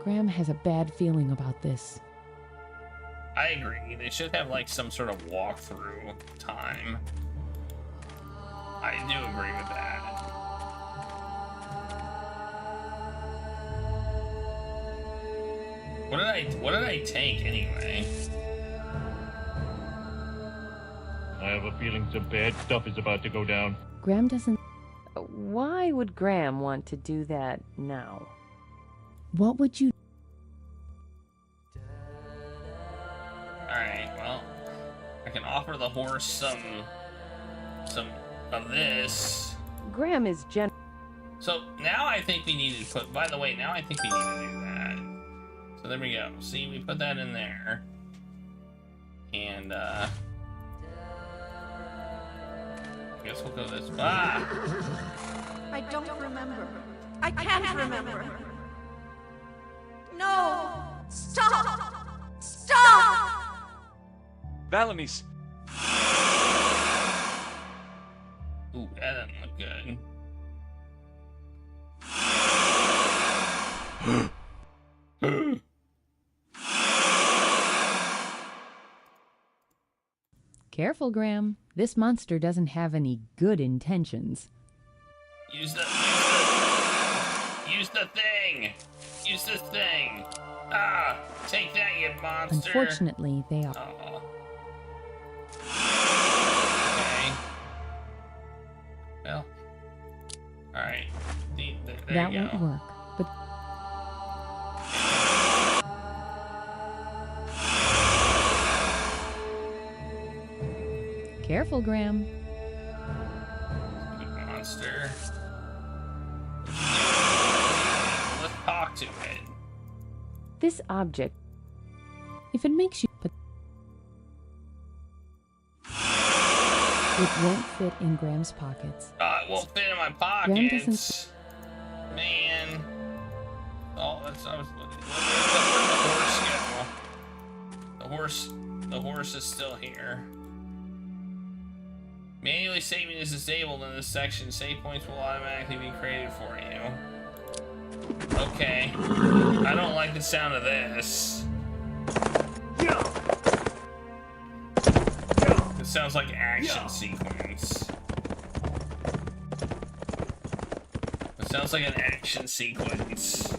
Graham has a bad feeling about this. I agree. They should have like some sort of walkthrough time. I do agree with that. What did I take anyway? I have a feeling some bad stuff is about to go down. Graham doesn't... Why would Graham want to do that now? What would you... Alright, well, I can offer the horse some of this. Graham is So now I think we need to put, by the way, now I think we need to do that. So there we go. See, we put that in there. And, I guess we'll go this way. Ah! I don't remember. I can't remember. No! Stop! Stop! Valanice! Ooh, that doesn't look good. Careful, Graham. This monster doesn't have any good intentions. Use the thing! Use this thing! Ah! Take that, you monster! Unfortunately, they are... Oh. Okay. Well. Alright. There that you go. won't work, but... Careful, Graham. Good monster. Let's talk to it. This object, if it makes you... But it won't fit in Graham's pockets. It won't fit in my Graham pockets. doesn't... Man. Oh, that's... I was looking. Where'd the horse go? The horse is still here. Manually saving is disabled in this section. Save points will automatically be created for you. Okay. I don't like the sound of this. It sounds like action sequence. It sounds like an action sequence.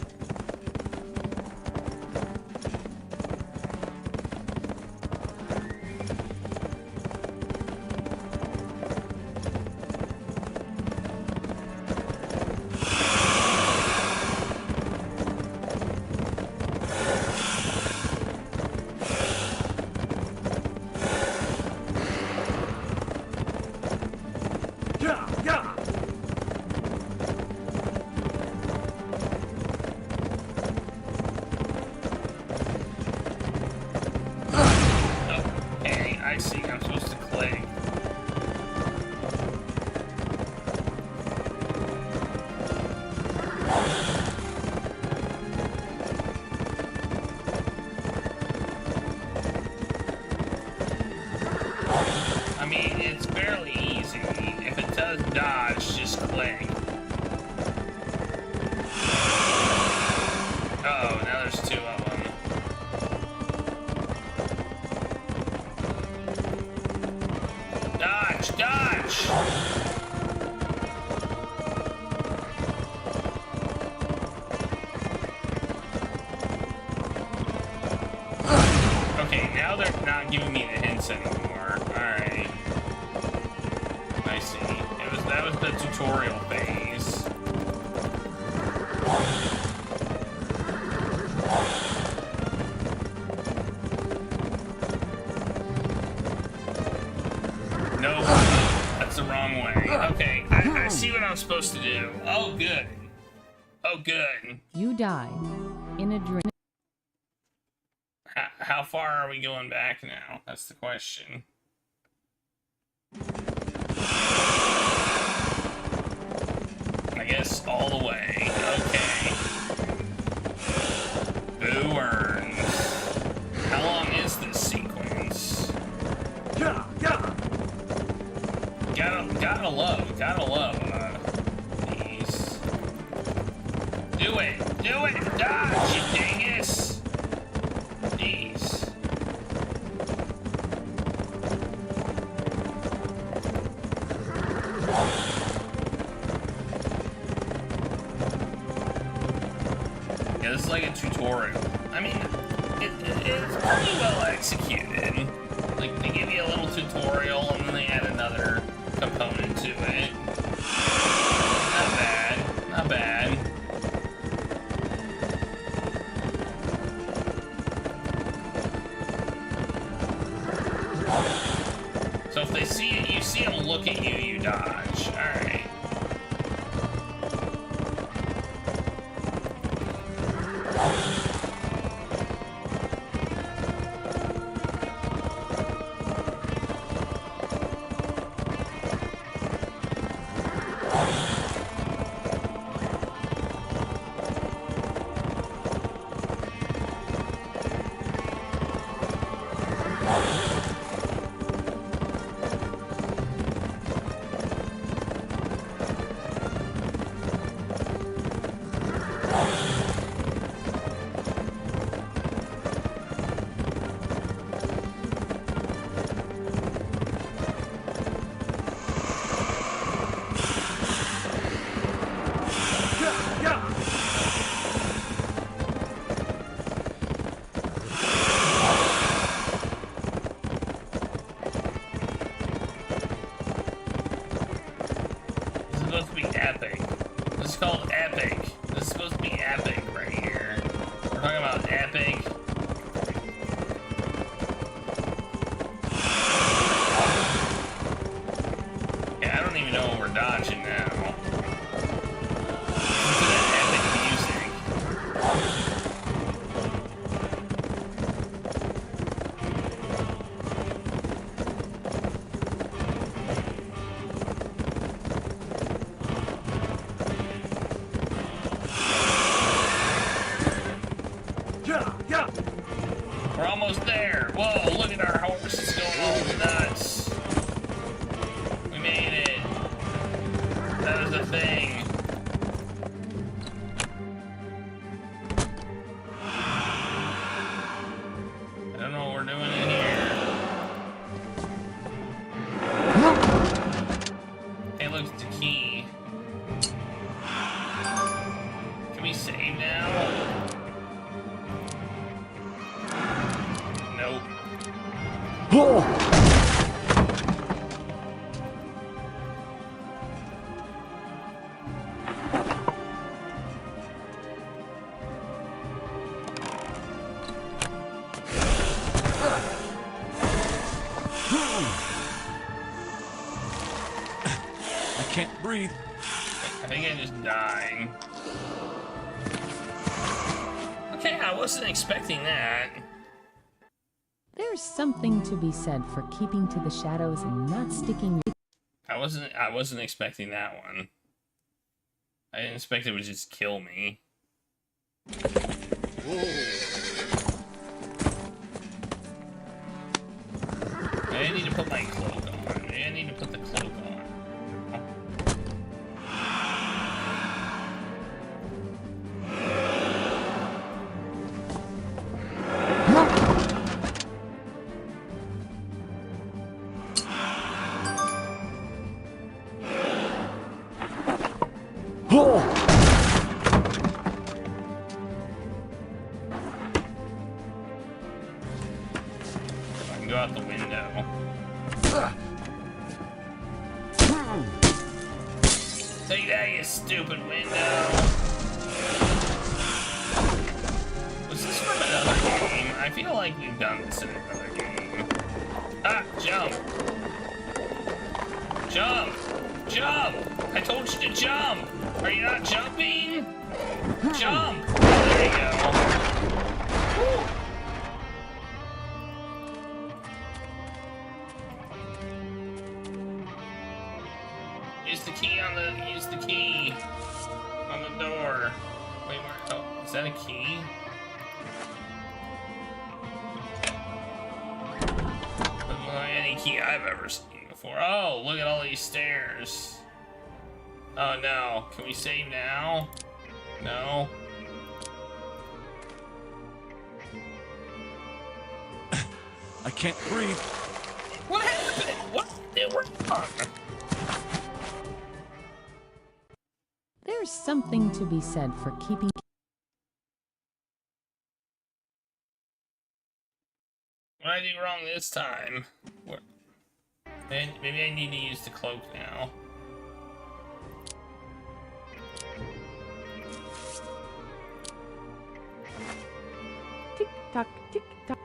Okay, I see. I'm supposed to click. does dodge just click? Uh-oh, now there's two of them. Dodge! Dodge! Okay, now they're not giving me the hints anymore. Alright. I see. That was the tutorial phase. No, that's the wrong way. Okay, I see what I'm supposed to do. Oh, good. Oh, good. You died in a dream. How far are we going back now? That's the question. I guess all the way. Okay. Boo earns. How long is this sequence? Gotta love these. Do it! Dodge, you dingus! These. Yeah, this is like a tutorial. I mean, it's pretty well executed. Like, they give you a little tutorial and then they add another component to it. Not bad. Not bad. So if they see it, you see them look at you, you dodge. Alright. We're almost there. Whoa, look at our horses going all nuts. We made it. That is a thing. I don't know what we're doing in here. Hey, look, it's the key. Can we save now? Nope. I can't breathe. I think I'm just dying. Okay, I wasn't expecting that. There's something to be said for keeping to the shadows and not sticking. I wasn't expecting that one. I didn't expect it would just kill me. Maybe I need to put my cloak on. Maybe I need to put the cloak on. I can go out the window. Take that, you stupid window! Was this from another game? I feel like we've done this in another game. Ah, jump! Jump! Jump! I told you to jump! Are you not jumping? Jump! There you go. Woo. Use the key on the door. Wait, where? Oh, is that a key? Doesn't look like any key I've ever seen before. Oh, look at all these stairs. Oh no, can we save now? No. I can't breathe. What happened? What? They were done. There's something to be said for keeping. What did I do wrong this time? What? Maybe I need to use the cloak now. Tick tock, tick tock.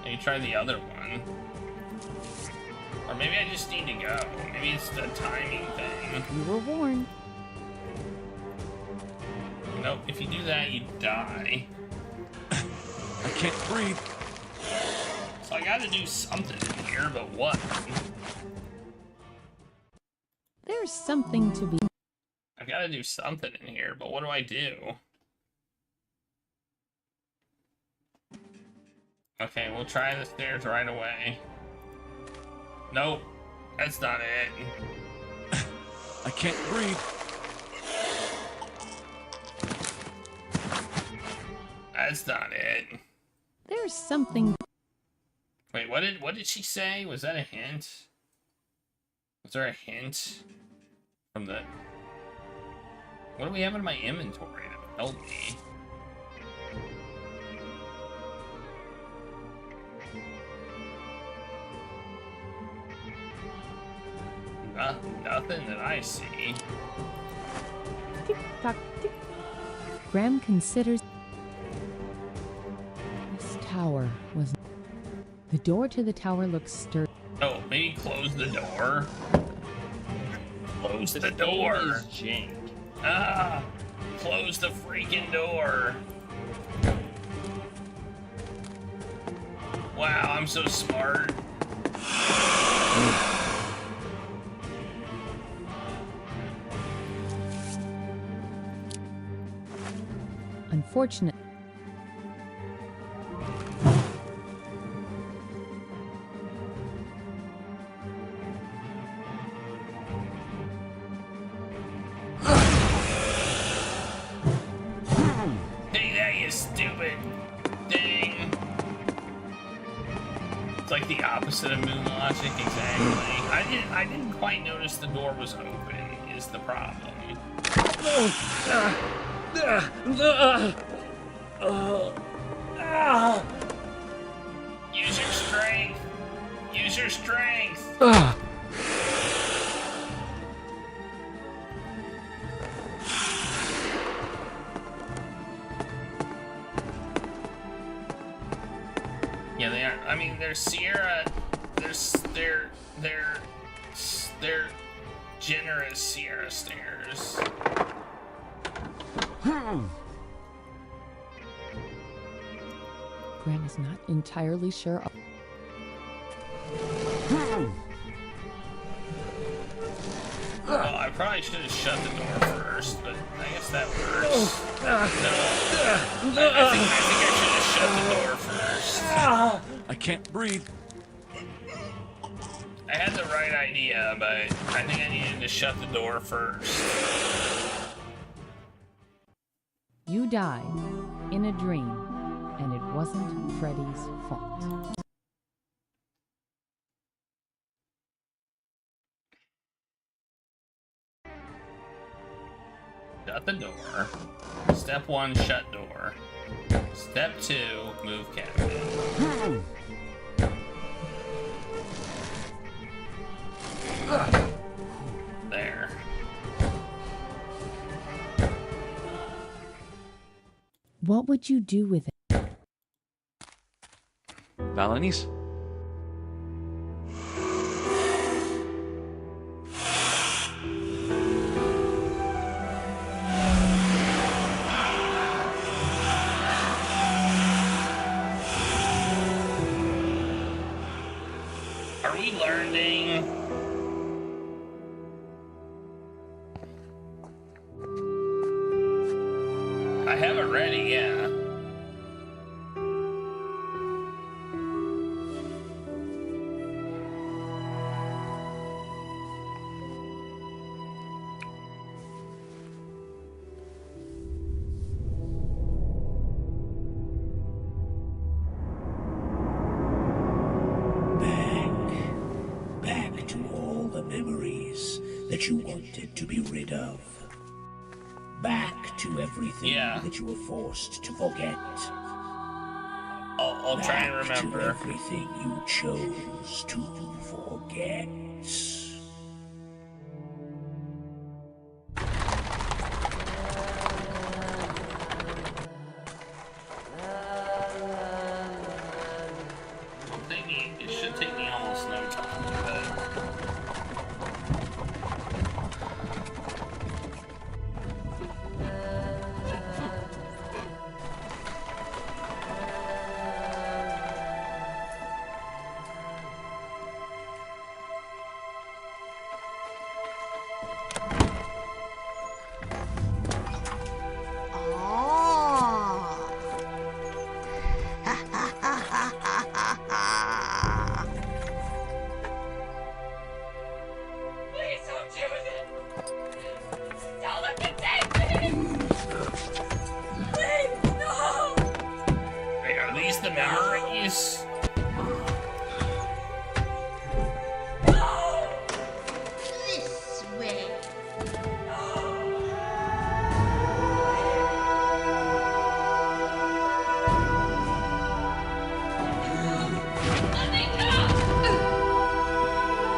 Maybe try the other one. Or maybe I just need to go. Maybe it's the timing thing. You were warned. Nope, if you do that, you die. I can't breathe. So I gotta do something in here, but what? There's something to be. I've gotta do something in here, but what do I do? Okay, we'll try the stairs right away. Nope, that's not it. I can't breathe. That's not it. There's something. Wait, what did she say? Was that a hint? Was there a hint from the? What do we have in my inventory that would help me? Nothing that I see. Tick tock, tick. Graham considers. This tower was. The door to the tower looks sturdy. Oh, maybe close the door. Close the door. Ah, close the freaking door. Wow, I'm so smart. Unfortunate. Take that, you stupid thing. It's like the opposite of moon logic, exactly. I didn't quite notice the door was open, is the problem. Use your strength. Use your strength. Yeah, they are. I mean, they're Sierra. They're generous Sierra stairs. Graham is not entirely sure. Well, I probably should have shut the door first, but I guess that works. No. I think I should have shut the door first. I can't breathe. I had the right idea, but I think I needed to shut the door first. You died in a dream, and it wasn't Freddy's fault. Shut the door. Step 1, shut door. Step 2, move cabinet. There. What would you do with it? Valanice? Are we learning? I have it ready, yeah. Back to all the memories that you wanted to be rid of. Back to everything that you were forced to forget. I'll try and remember. To everything you chose to forget. It should take me almost no time, but... Please don't choose it! Don't let me take me! Please, no! Wait, are these the memories? This way.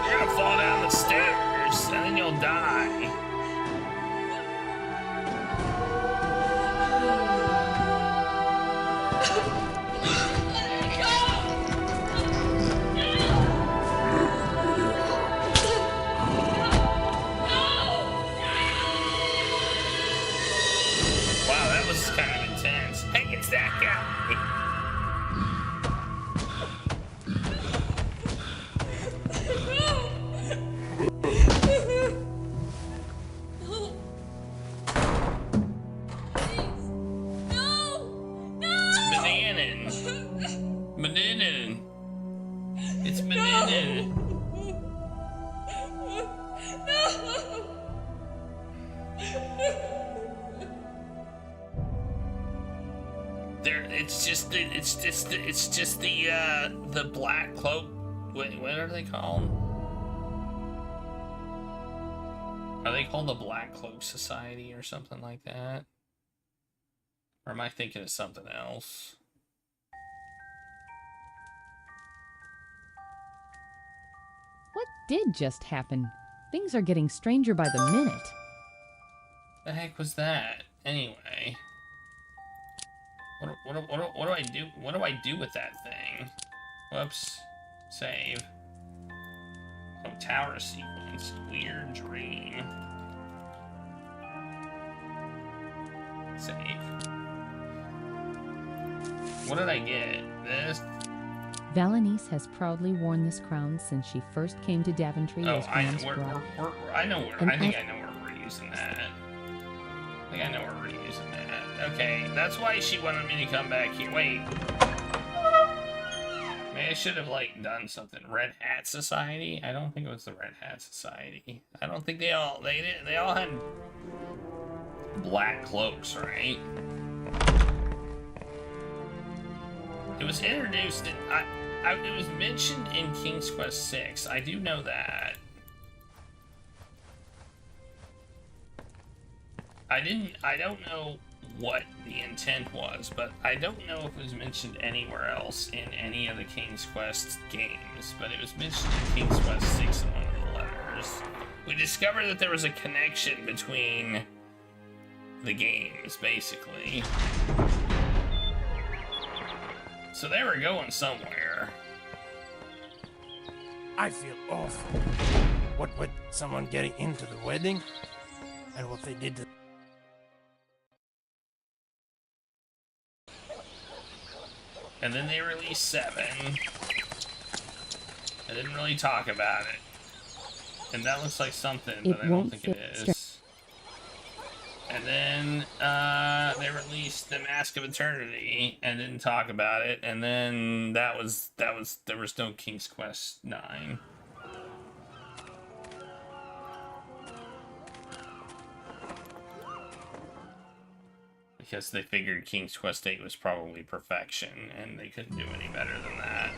You're gonna fall down the stairs, and then you'll die. Wow, that was kind of intense. Hey, it's that guy. Bananin. Bananin. It's bananin. There, it's just the black cloak. What are they called? Are they called the Black Cloak Society or something like that? Or am I thinking of something else? What did just happen? Things are getting stranger by the minute. The heck was that? Anyway. What do I do? What do I do with that thing? Whoops. Save. Oh, tower sequence. Weird dream. Save. What did I get? This? Valanice has proudly worn this crown since she first came to Daventry as Graham's bride. I know where. I think I know where we're using that. I think I know where we're using that. Okay, that's why she wanted me to come back here. Wait. Maybe I should have, like, done something. Red Hat Society? I don't think it was the Red Hat Society. I don't think they all had black cloaks, right? It was introduced in, it was mentioned in King's Quest VI. I do know that. I don't know what the intent was, but I don't know if it was mentioned anywhere else in any of the King's Quest games, but it was mentioned in King's Quest 6 in one of the letters. We discovered that there was a connection between the games, basically. So they were going somewhere. I feel awful. What with someone getting into the wedding, and what they did to... And then they released 7. I didn't really talk about it. And that looks like something, but I don't think it is. And then they released The Mask of Eternity and didn't talk about it. And then there was no King's Quest 9. Because they figured King's Quest 8 was probably perfection, and they couldn't do any better than that.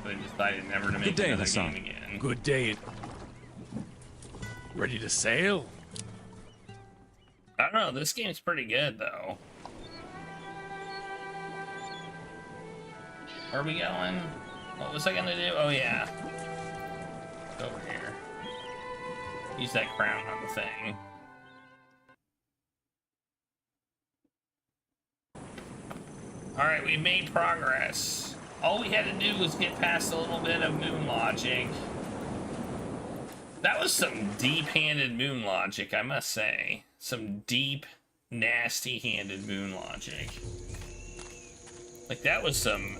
They decided never to make another game again. Good day. Ready to sail? I don't know, this game's pretty good, though. Where are we going? What was I gonna do? Oh, yeah. Over here. Use that crown on the thing. Alright, we made progress. All we had to do was get past a little bit of moon logic. That was some deep-handed moon logic, I must say. Some deep, nasty-handed moon logic. Like, that was some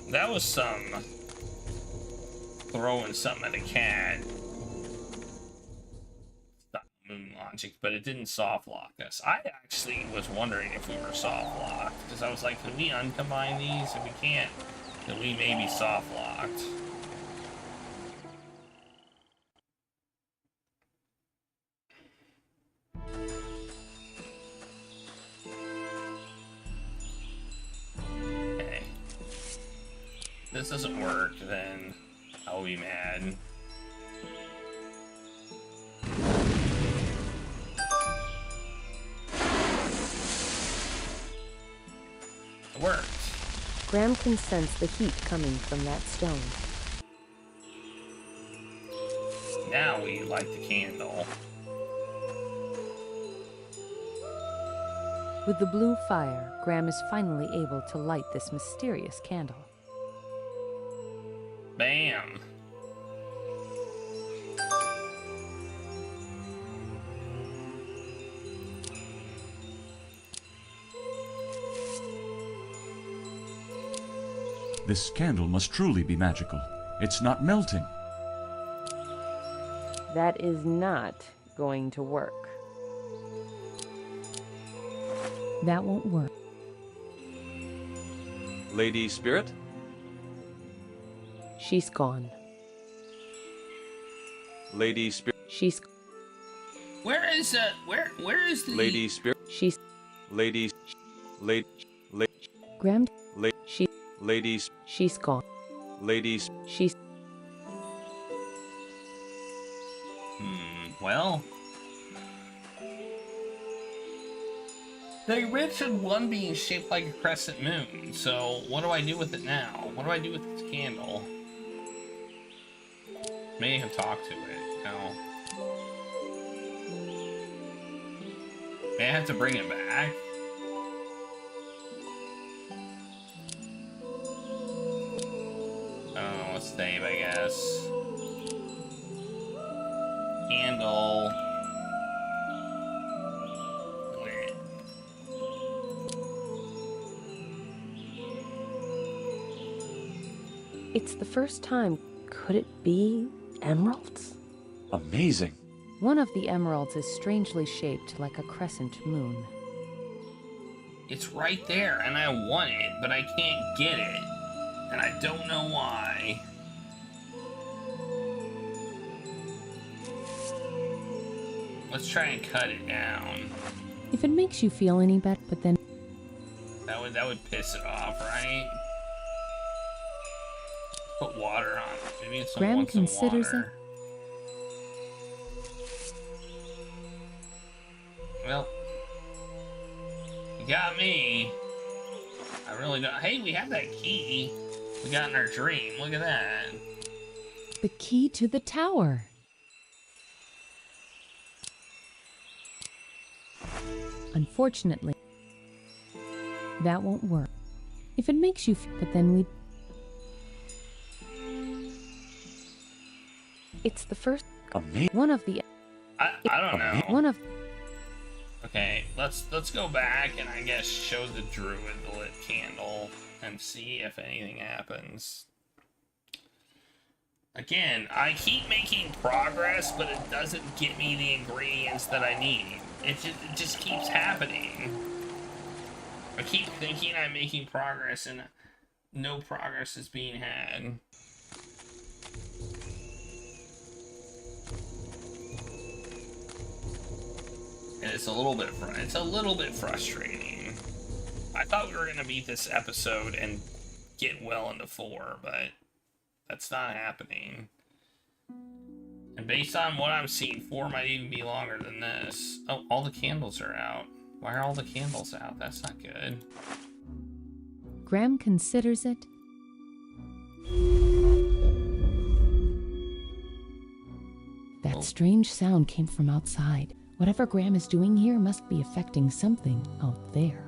throwing something at a cat. Moon logic, but it didn't soft lock us. I actually was wondering if we were soft locked, because I was like, can we uncombine these? If we can't, then we may be soft locked. Okay. If this doesn't work, then I'll be mad. Worked. Graham can sense the heat coming from that stone. Now we light the candle. With the blue fire, Graham is finally able to light this mysterious candle. Bam! This candle must truly be magical. It's not melting. That is not going to work. That won't work. Lady Spirit? She's gone. Lady Spirit? She's... Where is the... Lady Spirit? She's... Ladies... Graham... She... Ladies... She's gone. Ladies... She's... Well... They mentioned one being shaped like a crescent moon, so what do I do with it now? What do I do with this candle? May have talked to it. No. May I have to bring it back? Oh, let's save, I guess. Candle. It's the first time. Could it be emeralds? Amazing. One of the emeralds is strangely shaped like a crescent moon. It's right there, and I want it, but I can't get it. And I don't know why. Let's try and cut it down. If it makes you feel any better, but then... That would piss it off, right? put water on it. Maybe it's Graham considers it. Well, you got me. I really don't. Hey, we have that key we got in our dream. Look at that. The key to the tower. Unfortunately, that won't work. If it makes you feel, but then we... It's the first... One of the... I don't know. One of... Okay, let's go back and I guess show the druid the lit candle and see if anything happens. Again, I keep making progress, but it doesn't get me the ingredients that I need. It just keeps happening. I keep thinking I'm making progress and no progress is being had. And it's a little bit frustrating. I thought we were gonna beat this episode and get well into 4, but that's not happening. And based on what I'm seeing, 4 might even be longer than this. Oh, all the candles are out. Why are all the candles out? That's not good. Graham considers it. That strange sound came from outside. Whatever Graham is doing here must be affecting something out there.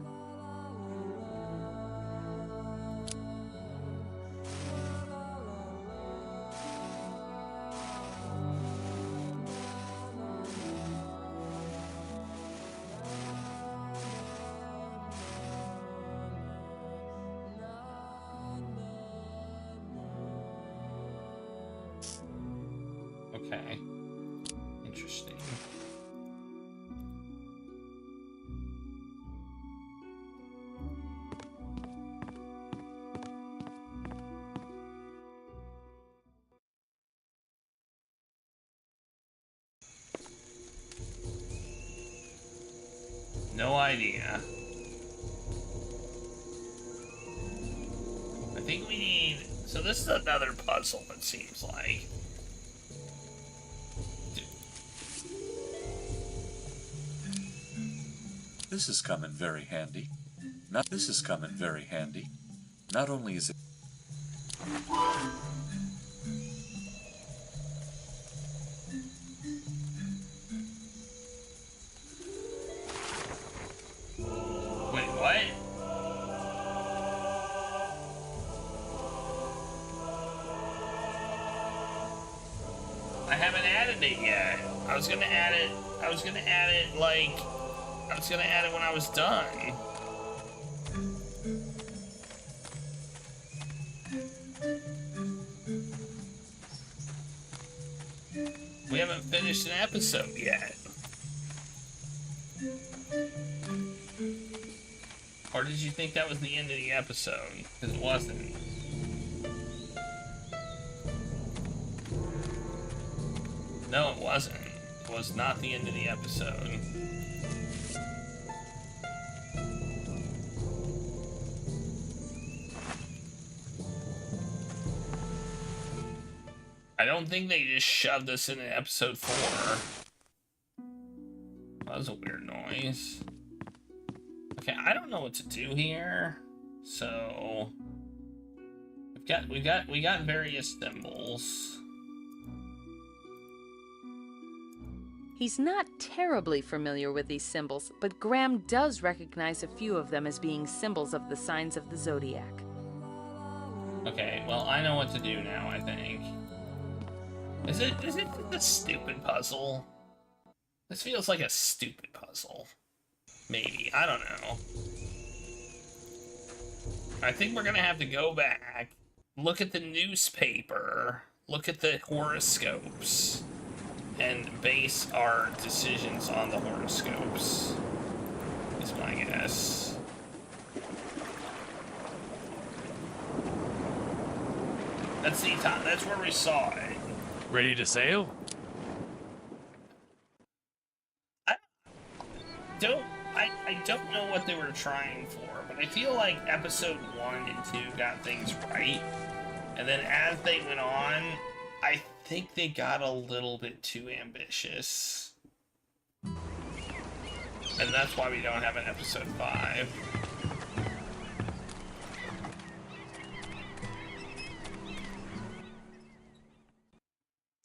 Okay. Interesting. No idea. I think we need... So this is another puzzle, it seems like. This is coming very handy. This is coming very handy. Not only is it... Wait, what? I haven't added it yet. I was gonna add it when I was done. We haven't finished an episode yet. Or did you think that was the end of the episode? Because it wasn't. No, it wasn't. It was not the end of the episode. I don't think they just shoved us into episode 4. That was a weird noise. Okay, I don't know what to do here. So we got various symbols. He's not terribly familiar with these symbols, but Graham does recognize a few of them as being symbols of the signs of the zodiac. Okay, well, I know what to do now, I think. Is it a stupid puzzle? This feels like a stupid puzzle. Maybe, I don't know. I think we're gonna have to go back, look at the newspaper, look at the horoscopes, and base our decisions on the horoscopes, is my guess. That's the time, that's where we saw it. Ready to sail? I don't know what they were trying for, but I feel like episode 1 and 2 got things right. And then as they went on, I think they got a little bit too ambitious. And that's why we don't have an episode 5.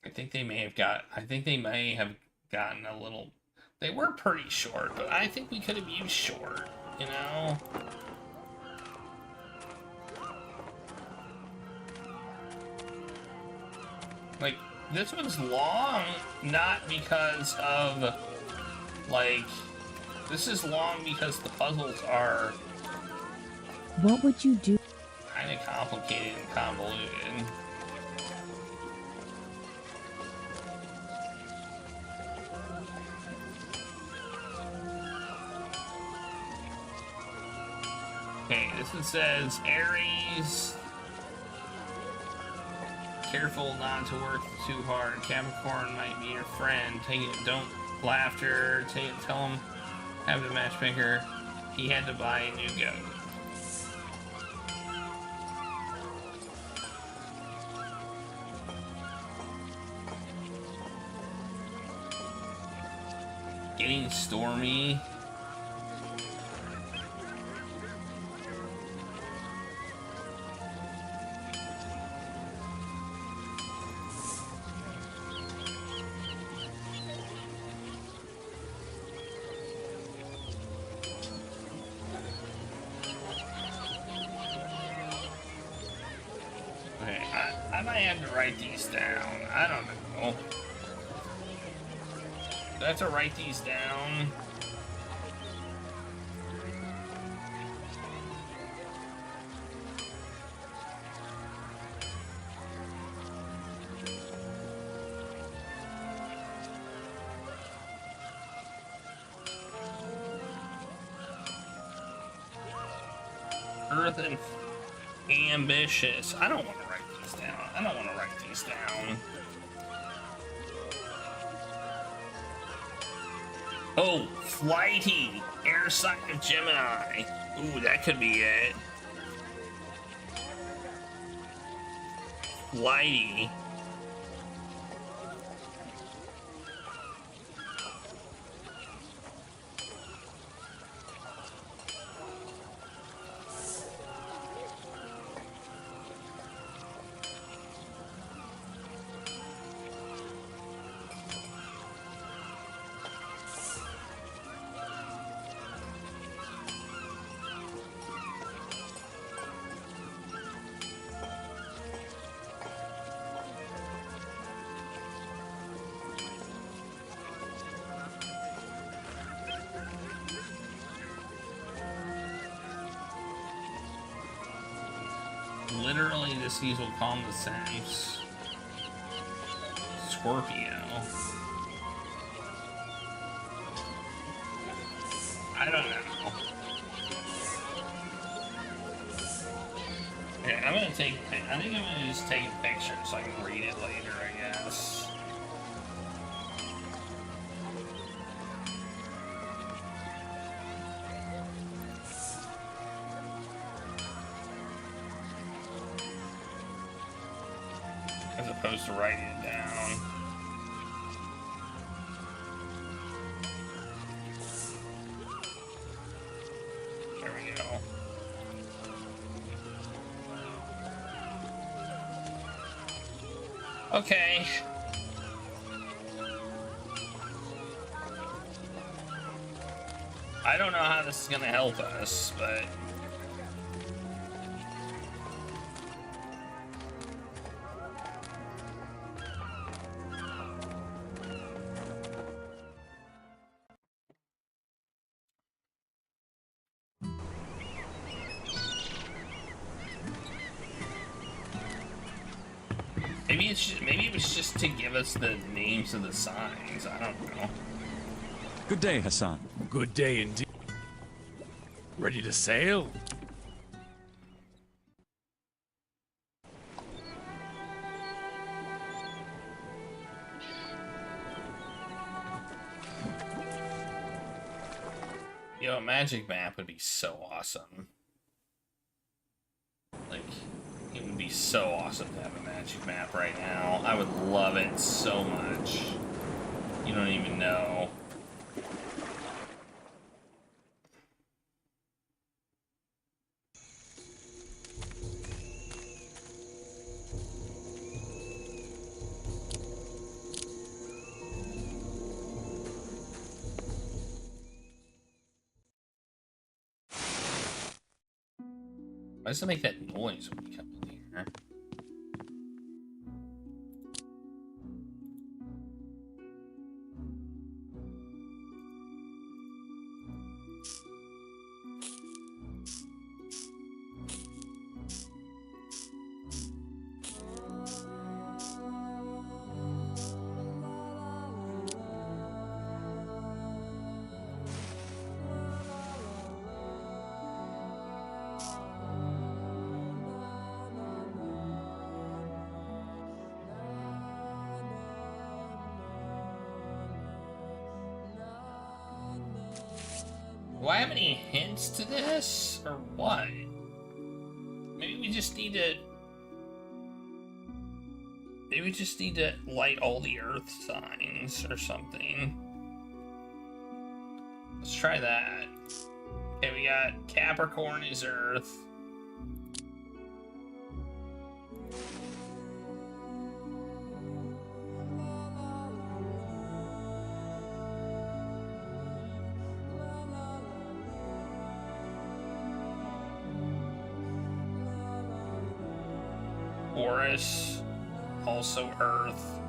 I think they may have gotten a little... They were pretty short, but I think we could have used short, you know? Like, this one's long, not because of, like... This is long because the puzzles are... What would you do? Kind of complicated and convoluted. Okay, this one says, Aries, careful not to work too hard. Capricorn might be your friend. Take it, don't laughter. Tell him, have the matchmaker. He had to buy a new goat. Getting stormy. Okay, I might have to write these down. I don't know. Do I have to write these down? Earth and ambitious. I don't want to write these down. I don't want to write these down. Oh, flighty. Air sign of Gemini. Ooh, that could be it. Flighty. Literally, this will calm the sense. Scorpio. I don't know. Yeah, I'm gonna take. I think I'm gonna just take a picture so I can read it later, I guess. As opposed to writing it down. There we go. Okay. I don't know how this is gonna help us, but... Maybe it was just to give us the names of the signs. I don't know. Good day, Hassan. Good day indeed. Ready to sail? Yo, a magic map would be so awesome. Like, it would be be so awesome to have a magic map right now. I would love it so much. You don't even know. Why does it make that noise when we come in here? Do I have any hints to this, or what? Maybe we just need to... Maybe we just need to light all the earth signs or something. Let's try that. Okay, we got Capricorn is earth. Taurus, also earth.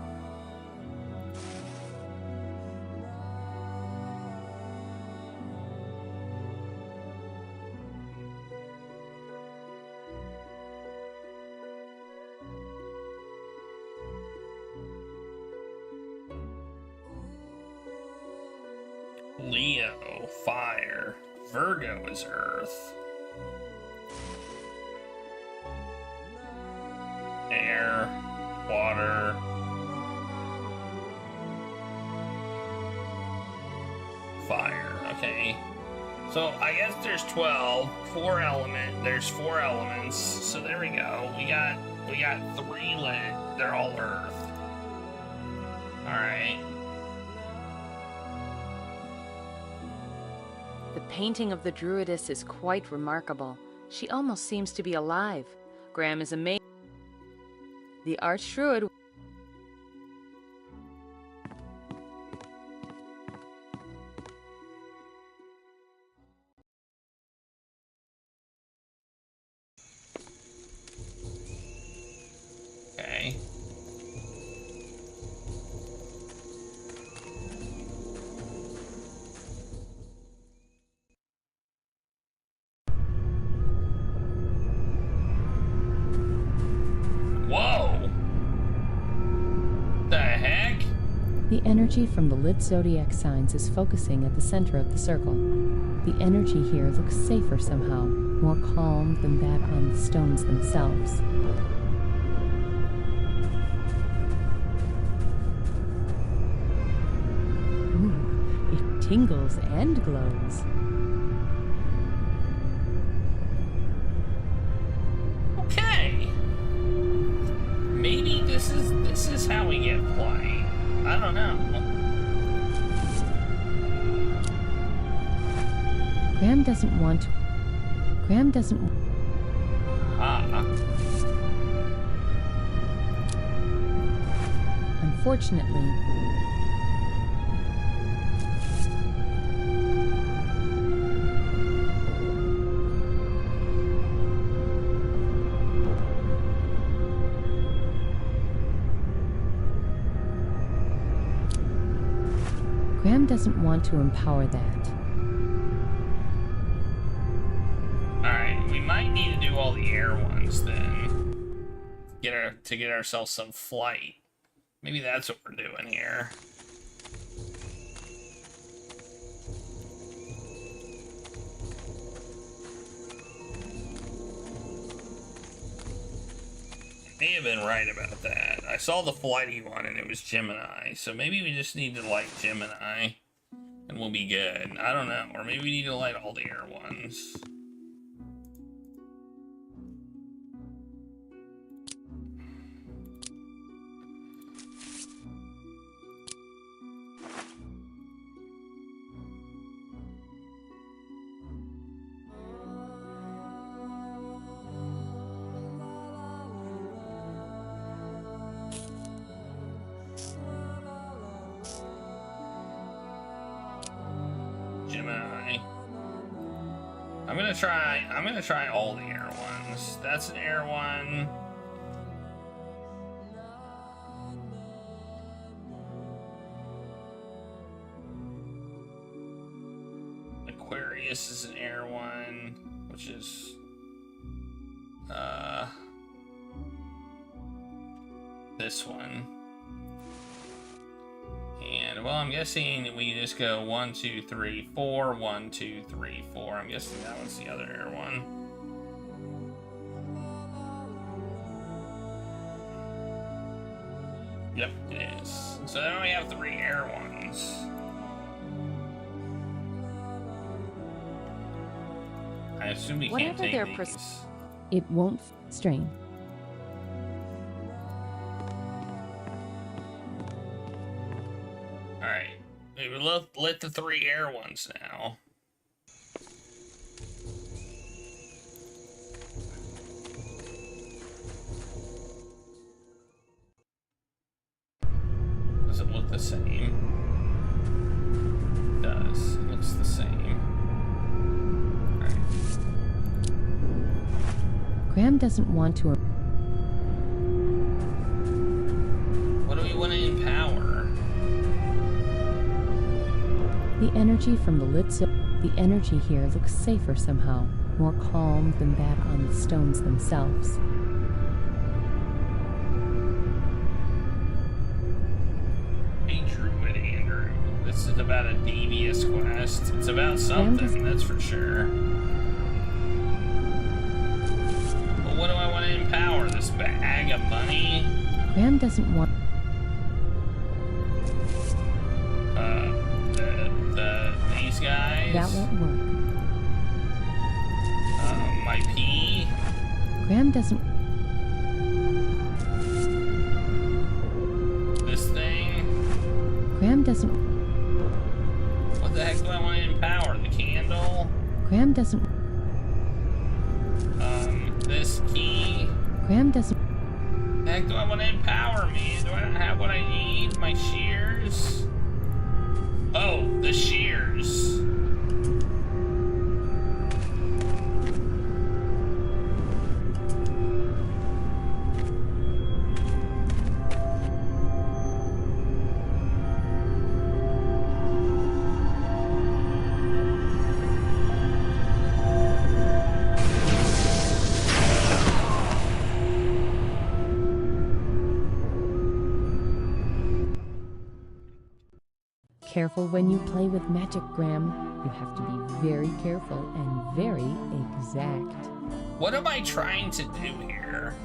Leo, fire. Virgo is earth. Air, water, fire. Okay. So I guess there's 12. There's 4 elements. So there we go. We got 3 lit. They're all earth. Alright. The painting of the Druidess is quite remarkable. She almost seems to be alive. Graham is amazed. The Archdruid. Okay. Whoa! The heck? The energy from the lit zodiac signs is focusing at the center of the circle. The energy here looks safer somehow, more calm than that on the stones themselves. Ooh, it tingles and glows. Okay. Maybe this is how we get play. I don't know. Graham doesn't want to. Graham doesn't. Unfortunately. Graham doesn't want to empower that. Alright, we might need to do all the air ones then. To get ourselves some flight. Maybe that's what we're doing here. I may have been right about that. I saw the flighty one and it was Gemini, so maybe we just need to light Gemini and we'll be good. I don't know, or maybe we need to light all the air ones. gonna try all the air ones. That's an air one. Aquarius is an air one, which is this one. And well, I'm guessing we just go 1, 2, 3, 4, 1, 2, 3, 4. I'm guessing that one's the other air one. Yep, it is. So then we have 3 air ones. I assume we can't take these. It won't strain. Alright. We will lit the 3 air ones now. Does it look the same? It does. It looks the same. Alright. Graham doesn't want to. What do we want to empower? The energy from the lit the energy here looks safer somehow, more calm than that on the stones themselves. Hey, Druid Andrew. This is about a devious quest. It's about something, that's for sure. But what do I want to empower? This bag of money? Graham doesn't want. These guys? That won't work. My pee? Graham doesn't. This thing? Graham doesn't. What the heck do I want to empower? The candle? Graham doesn't. This key? Graham doesn't. What the heck do I want to empower, man? Do I not have what I need? My shears? Oh, the shears. Careful when you play with magic, Graham. You have to be very careful and very exact. What am I trying to do here?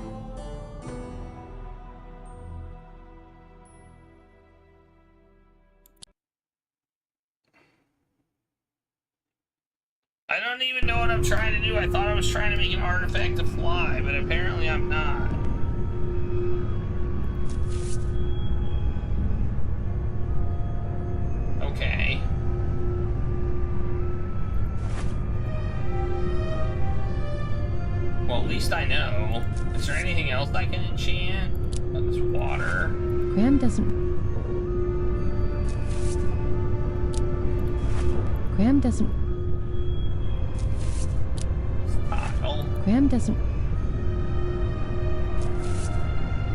I don't even know what I'm trying to do. I thought I was trying to make an artifact to fly, but apparently I'm not. Okay. Well, at least I know. Is there anything else I can enchant? Oh, this water. Graham doesn't. Graham doesn't. Tile. Graham doesn't.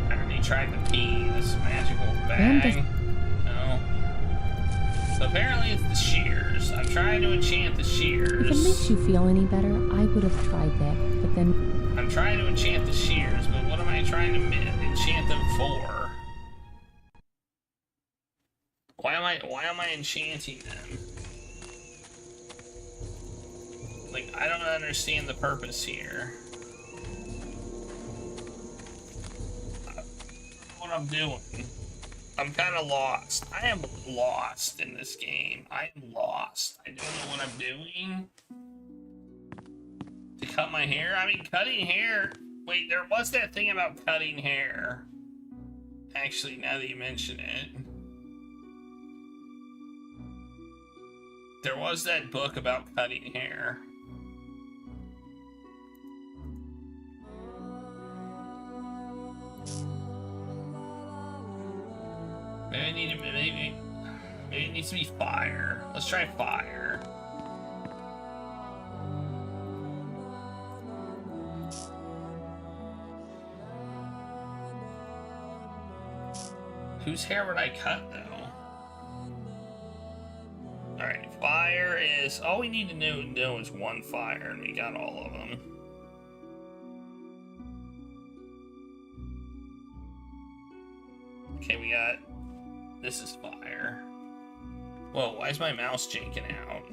I already tried the pee. This magical Graham bag. No. So apparently it's the shears. I'm trying to enchant the shears. If it makes you feel any better, I would have tried that, but then. I'm trying to enchant the shears, but what am I trying to enchant them for? Why am I enchanting them? Like, I don't understand the purpose here. I don't know what I'm doing. I'm kind of lost. I am lost in this game. I'm lost. I don't know what I'm doing. To cut my hair? I mean, cutting hair... Wait, there was that thing about cutting hair. Actually, now that you mention it. There was that book about cutting hair. Maybe I need to... Maybe it needs to be fire. Let's try fire. Whose hair would I cut, though? Alright, fire is... All we need to know is one fire, and we got all of them. Okay, we got... This is fire. Whoa, why is my mouse janking out?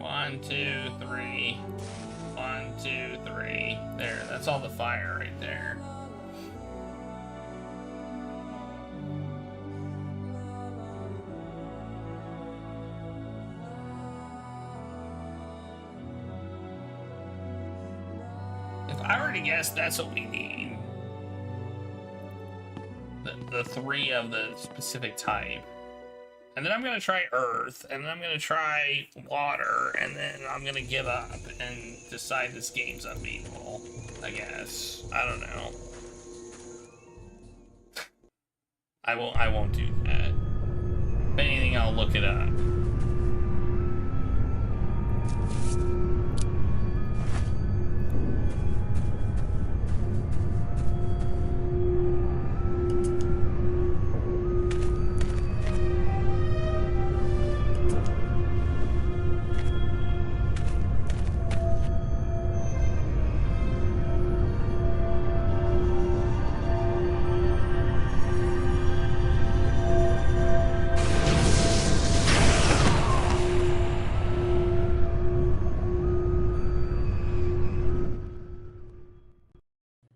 One, two, three. 1, 2, 3. There, that's all the fire right there. If I were to guess, that's what we need. The 3 of the specific type. And then I'm gonna try earth, and then I'm gonna try water, and then I'm gonna give up and decide this game's unbeatable, I guess. I don't know. I won't do that. If anything, I'll look it up.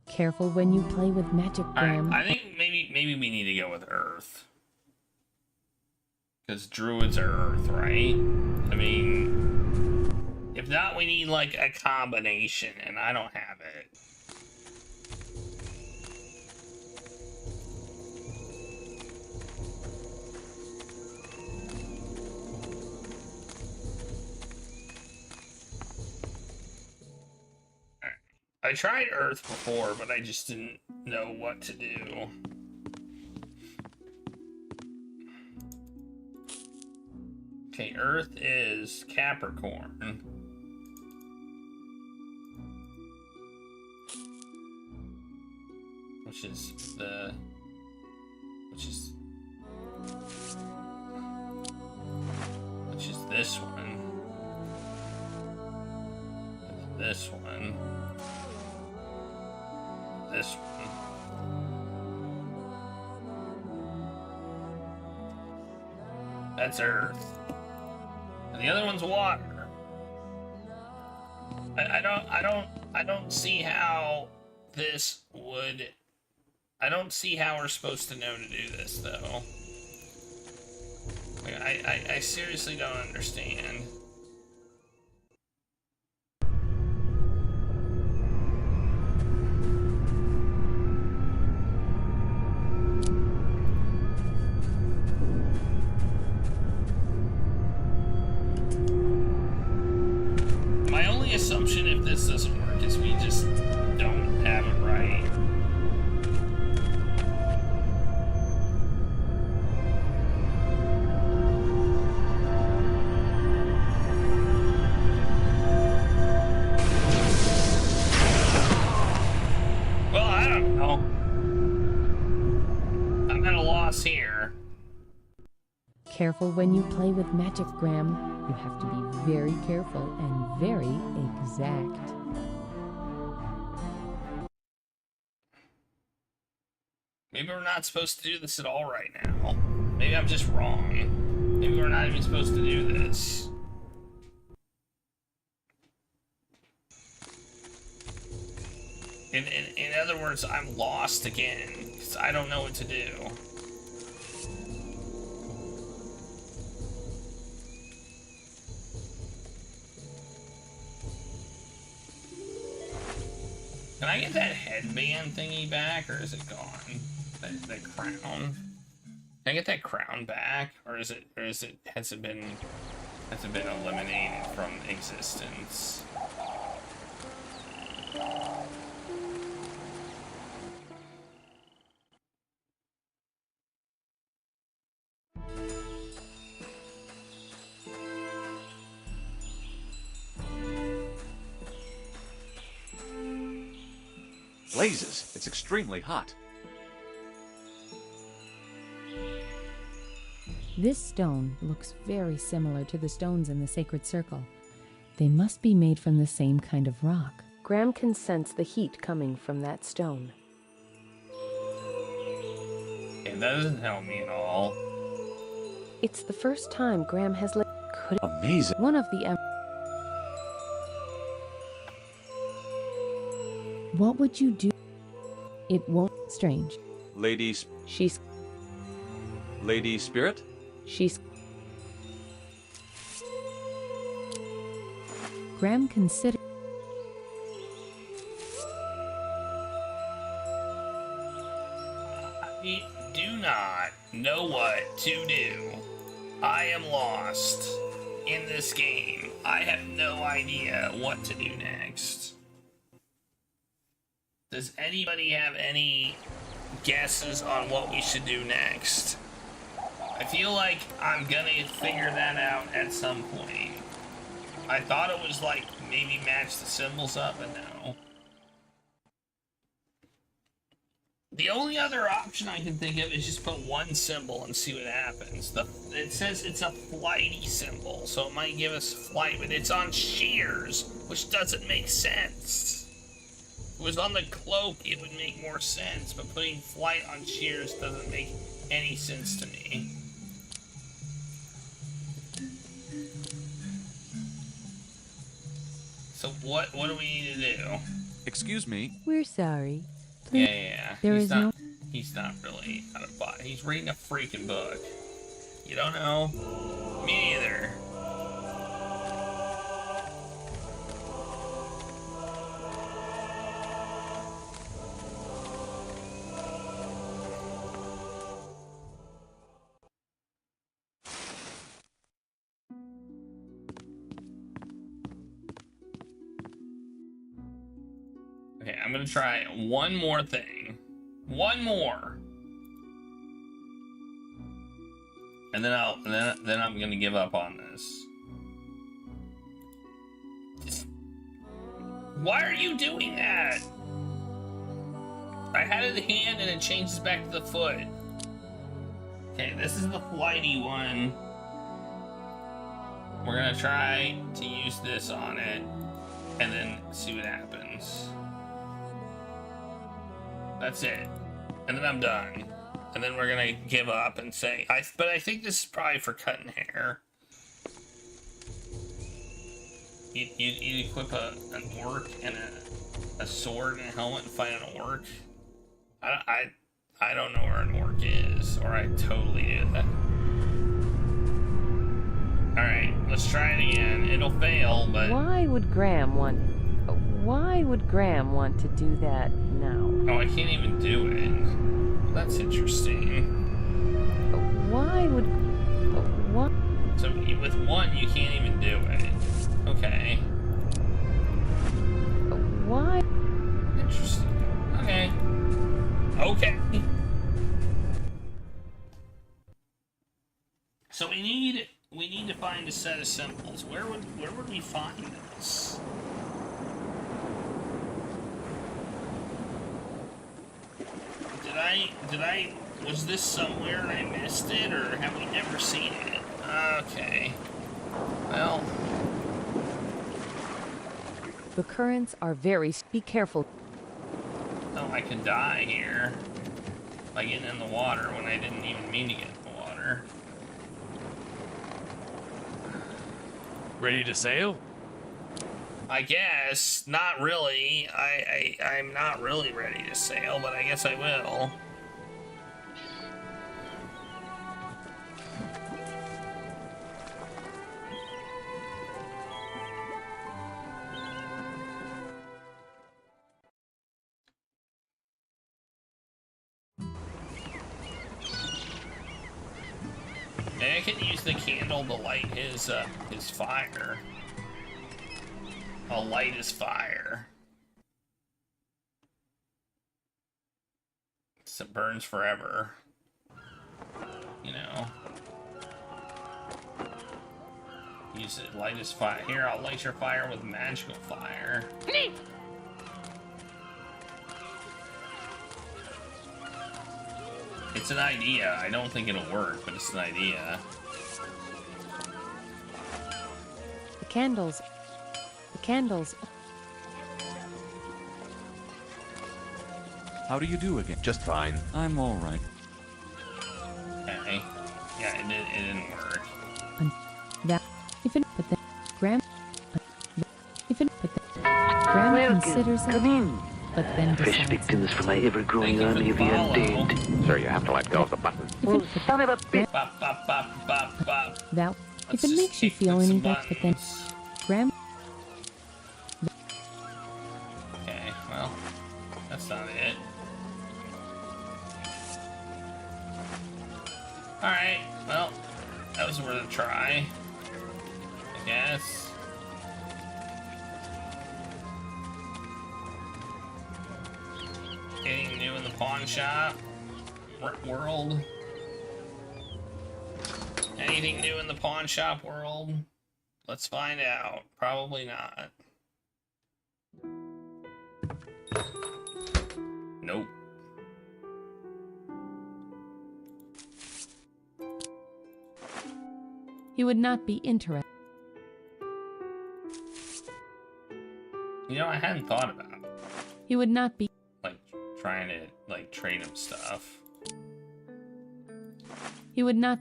Careful when you play with magic, Graham. I think maybe we need to go with earth. Because druids are earth, right? I mean, if not, we need like a combination, and I don't have it. I tried earth before, but I just didn't know what to do. Okay, earth is Capricorn. Which is this one. And this one. This one. That's earth. And the other one's water. I don't see how this would... I don't see how we're supposed to know to do this, though. Like, I seriously don't understand. My only assumption, if this doesn't work, is we just don't have it right. Well, I don't know. I'm at a loss here. Careful when you play with magic, Graham. You have to be very careful and very exact. Maybe we're not supposed to do this at all right now. Maybe I'm just wrong. Maybe we're not even supposed to do this. In other words, I'm lost again, because I don't know what to do. Can I get that headband thingy back, or is it gone? That crown? Can I get that crown back, or has it been eliminated from existence? Blazes, it's extremely hot. This stone looks very similar to the stones in the sacred circle. They must be made from the same kind of rock. Graham can sense the heat coming from that stone. Okay, that doesn't help me at all. It's the first time Graham has Amazing. One of the What would you do? It won't. Strange. Ladies. She's. Lady Spirit? She's. Graham considered. I do not know what to do. I am lost in this game. I have no idea what to do next. Does anybody have any guesses on what we should do next? I feel like I'm gonna figure that out at some point. I thought it was like maybe match the symbols up, but no. The only other option I can think of is just put one symbol and see what happens. It says it's a flighty symbol, so it might give us flight, but it's on shears, which doesn't make sense. If it was on the cloak, it would make more sense, but putting flight on shears doesn't make any sense to me. So what do we need to do? Excuse me. We're sorry. Please. Yeah. There he's is not, no. He's not really out of body. He's reading a freaking book. You don't know? Me neither. Okay, I'm gonna try one more thing. One more. And then I'm gonna give up on this. Why are you doing that? I had it in the hand and it changes back to the foot. Okay, this is the flighty one. We're gonna try to use this on it and then see what happens. That's it. And then I'm done. And then we're gonna give up and say, but I think this is probably for cutting hair. You equip an orc and a sword and a helmet and fight an orc. I don't know where an orc is, or I totally did that. Alright, let's try it again. It'll fail, but... Why would Graham want to do that now? Oh, I can't even do it. That's interesting. Why would... What? So with one, you can't even do it. Okay. Why? Interesting. Okay. Okay. So we need to find a set of symbols. Where would we find this? Was this somewhere and I missed it, or have we never seen it? Okay. Well. The currents are very... Be careful. Oh, I could die here. By getting in the water when I didn't even mean to get in the water. Ready to sail? I guess. Not really. I'm not really ready to sail, but I guess I will. Maybe I can use the candle to light his fire. I'll light his fire. So it burns forever. You know. Use it, light his fire. Here, I'll light your fire with magical fire. It's an idea. I don't think it'll work, but it's an idea. The candles. How do you do again? Just fine. I'm all right. Okay. Yeah, it didn't work. Graham considers it, but then Fresh decides victims for my ever-growing army of the undead. Sir, you have to let go of the button. son of a bitch. That if it makes you feel any better, but then Graham. Okay, well, that's not it. Alright, well, that was worth a try, I guess. Anything new in the pawn shop world? Anything new in the pawn shop world? Let's find out. Probably not. Nope. He would not be interested. You know, I hadn't thought about it. He would not be Like, trying to, like, trade him stuff. He would not.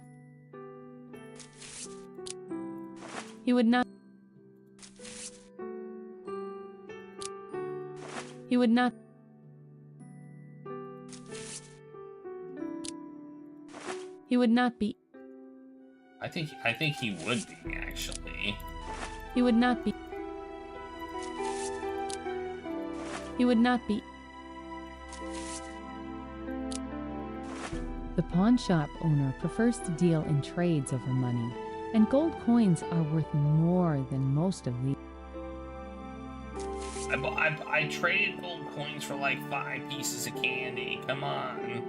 He would not. He would not. He would not be. I think he would be, actually. He would not be. He would not be. The pawn shop owner prefers to deal in trades over money, and gold coins are worth more than most of these. I traded gold coins for like 5 pieces of candy. Come on.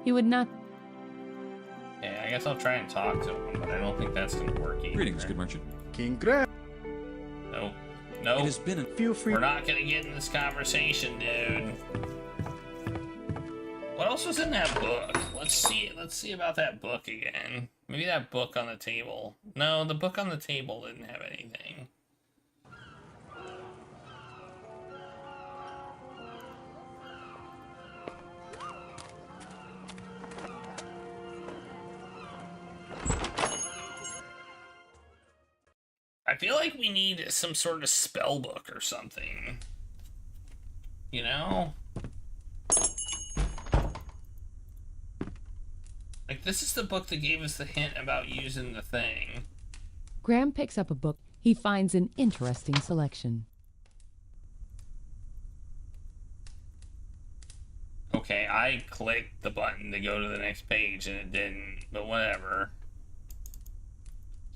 He would not. Yeah, I guess I'll try and talk to him, but I don't think that's gonna work either. Greetings, good merchant. King Graham. Nope. Nope. It has been a feel free. We're not gonna get in this conversation, dude. What else was in that book? Let's see about that book again. Maybe that book on the table. No, the book on the table didn't have anything. I feel like we need some sort of spell book or something. You know? Like, this is the book that gave us the hint about using the thing. Graham picks up a book. He finds an interesting selection. Okay, I clicked the button to go to the next page and it didn't, but whatever.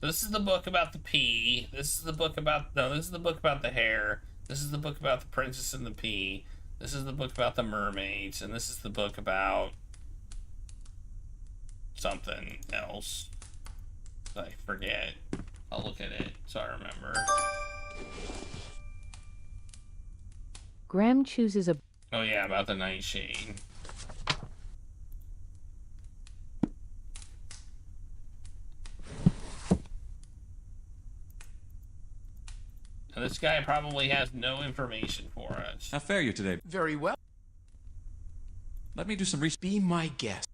This is the book about the pea. This is the book about... No, this is the book about the hair. This is the book about the princess and the pea. This is the book about the mermaids. And this is the book about... something else. I forget. I'll look at it so I remember. Graham chooses a... Oh yeah, about the nightshade. Now, this guy probably has no information for us. How fare you today? Very well. Let me do some research. Be my guest.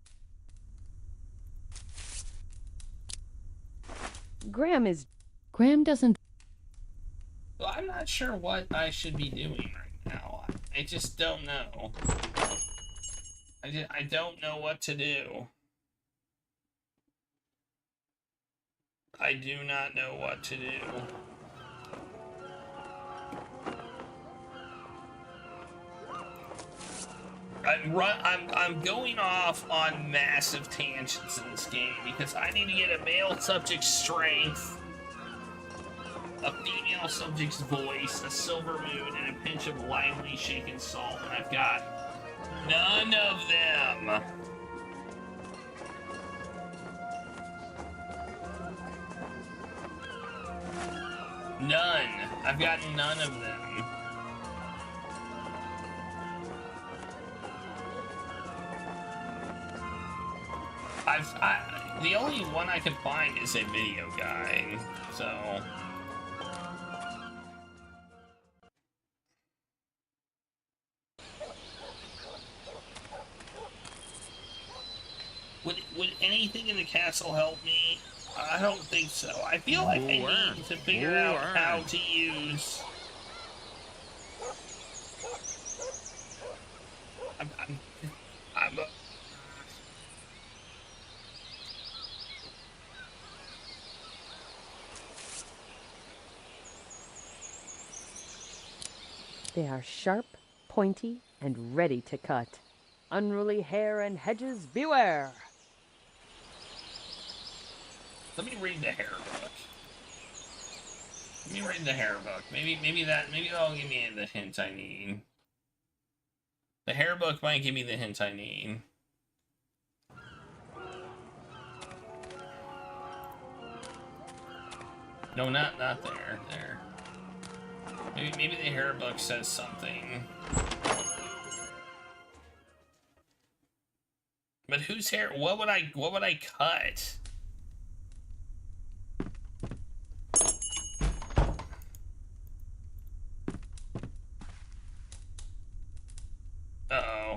Graham doesn't... Well, I'm not sure what I should be doing right now. I just don't know. I don't know what to do. I do not know what to do. I'm going off on massive tangents in this game because I need to get a male subject's strength, a female subject's voice, a silver moon, and a pinch of lively shaken salt, and I've got none of them. None. I've got none of them. the only one I can find is a video guide, so... Would anything in the castle help me? I don't think so. I feel like I need to figure out how to use... They are sharp, pointy, and ready to cut. Unruly hair and hedges, beware! Let me read the hair book. Maybe that'll give me the hint I need. The hair book might give me the hint I need. No, not there. There. Maybe the hair book says something. But whose hair? What would I cut? Uh-oh.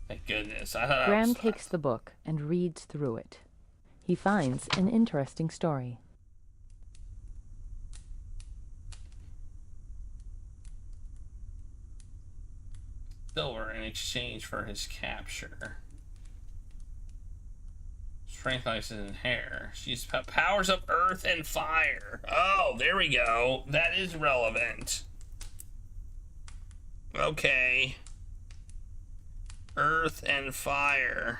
Thank goodness. I thought Graham takes the book and reads through it. He finds an interesting story. Silver in exchange for his capture. Strength, license, and hair. She's powers of earth and fire. Oh, there we go. That is relevant. Okay. Earth and fire.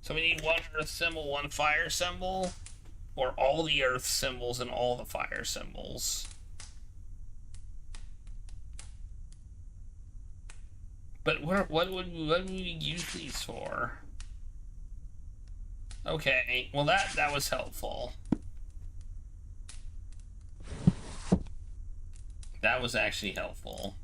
So we need one earth symbol, one fire symbol, or all the earth symbols and all the fire symbols. But what would we use these for? Okay, well that was helpful. That was actually helpful.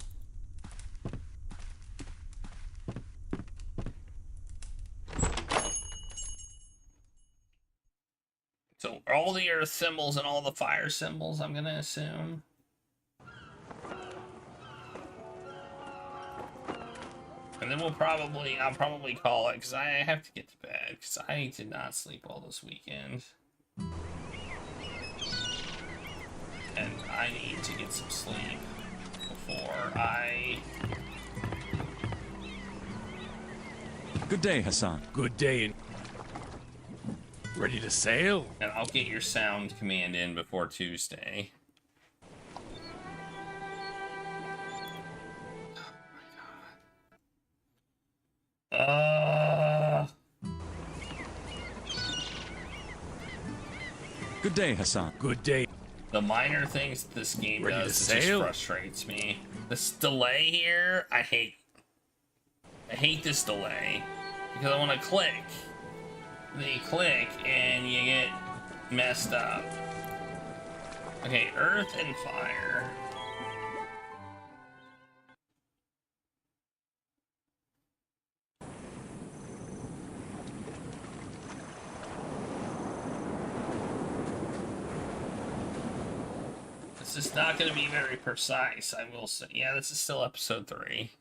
So all the earth symbols and all the fire symbols, I'm gonna assume. And then I'll probably call it, because I have to get to bed, because I did not sleep all this weekend. And I need to get some sleep before I... Good day, Hassan. Good day, and ready to sail? And I'll get your sound command in before Tuesday. Good day, Hassan. Good day. The minor things this game Ready does to just sail? frustrates me. This delay here, I hate this delay. Because I want to click. Then you click and you get messed up. Okay, earth and fire. This is not going to be very precise, I will say. Yeah, this is still episode 3.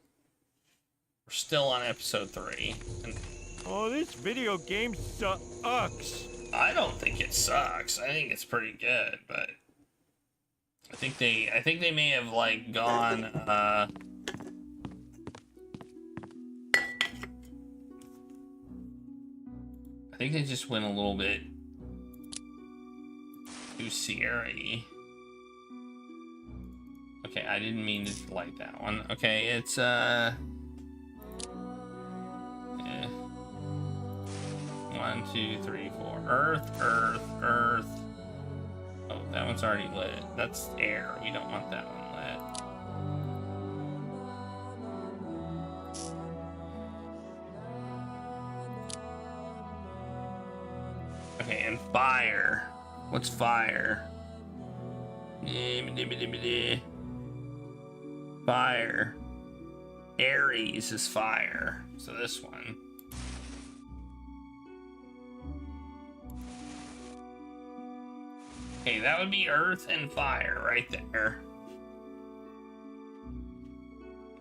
We're still on episode 3. And oh, this video game sucks. I don't think it sucks. I think it's pretty good, but I think they may have like gone I think they just went a little bit too Sierra-y. Okay, I didn't mean to like that one. Okay, it's yeah. 1, 2, 3, 4. Earth, earth, earth. Oh, that one's already lit. That's air. We don't want that one lit. Okay, and fire. What's fire? Fire. Aries is fire. So this one. Okay, that would be earth and fire right there.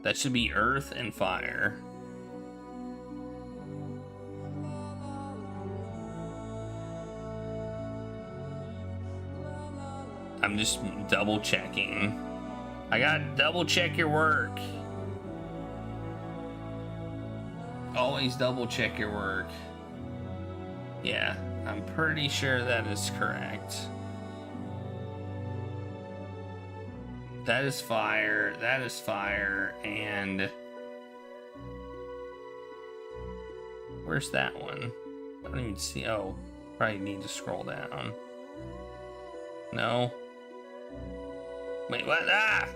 That should be earth and fire. I'm just double checking. I gotta double check your work. Always double check your work. Yeah, I'm pretty sure that is correct. That is fire, and... Where's that one? I don't even see... Oh, probably need to scroll down. No? Wait, what? Ah!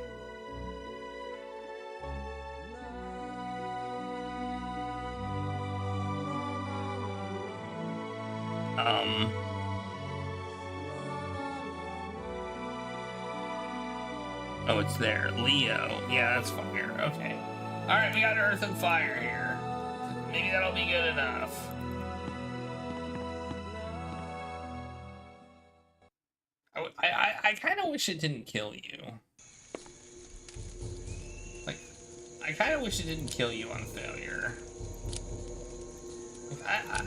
Oh, it's there. Leo. Yeah, that's fire. Okay. Alright, we got earth and fire here. Maybe that'll be good enough. I kind of wish it didn't kill you. Like, I kind of wish it didn't kill you on failure.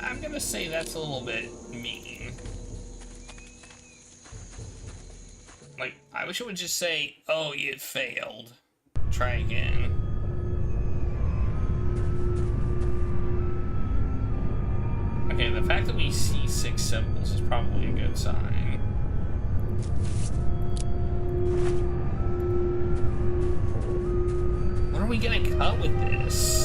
I'm gonna say that's a little bit mean. Like, I wish it would just say, oh, you failed. Try again. Okay, the fact that we see 6 symbols is probably a good sign. What are we gonna cut with this?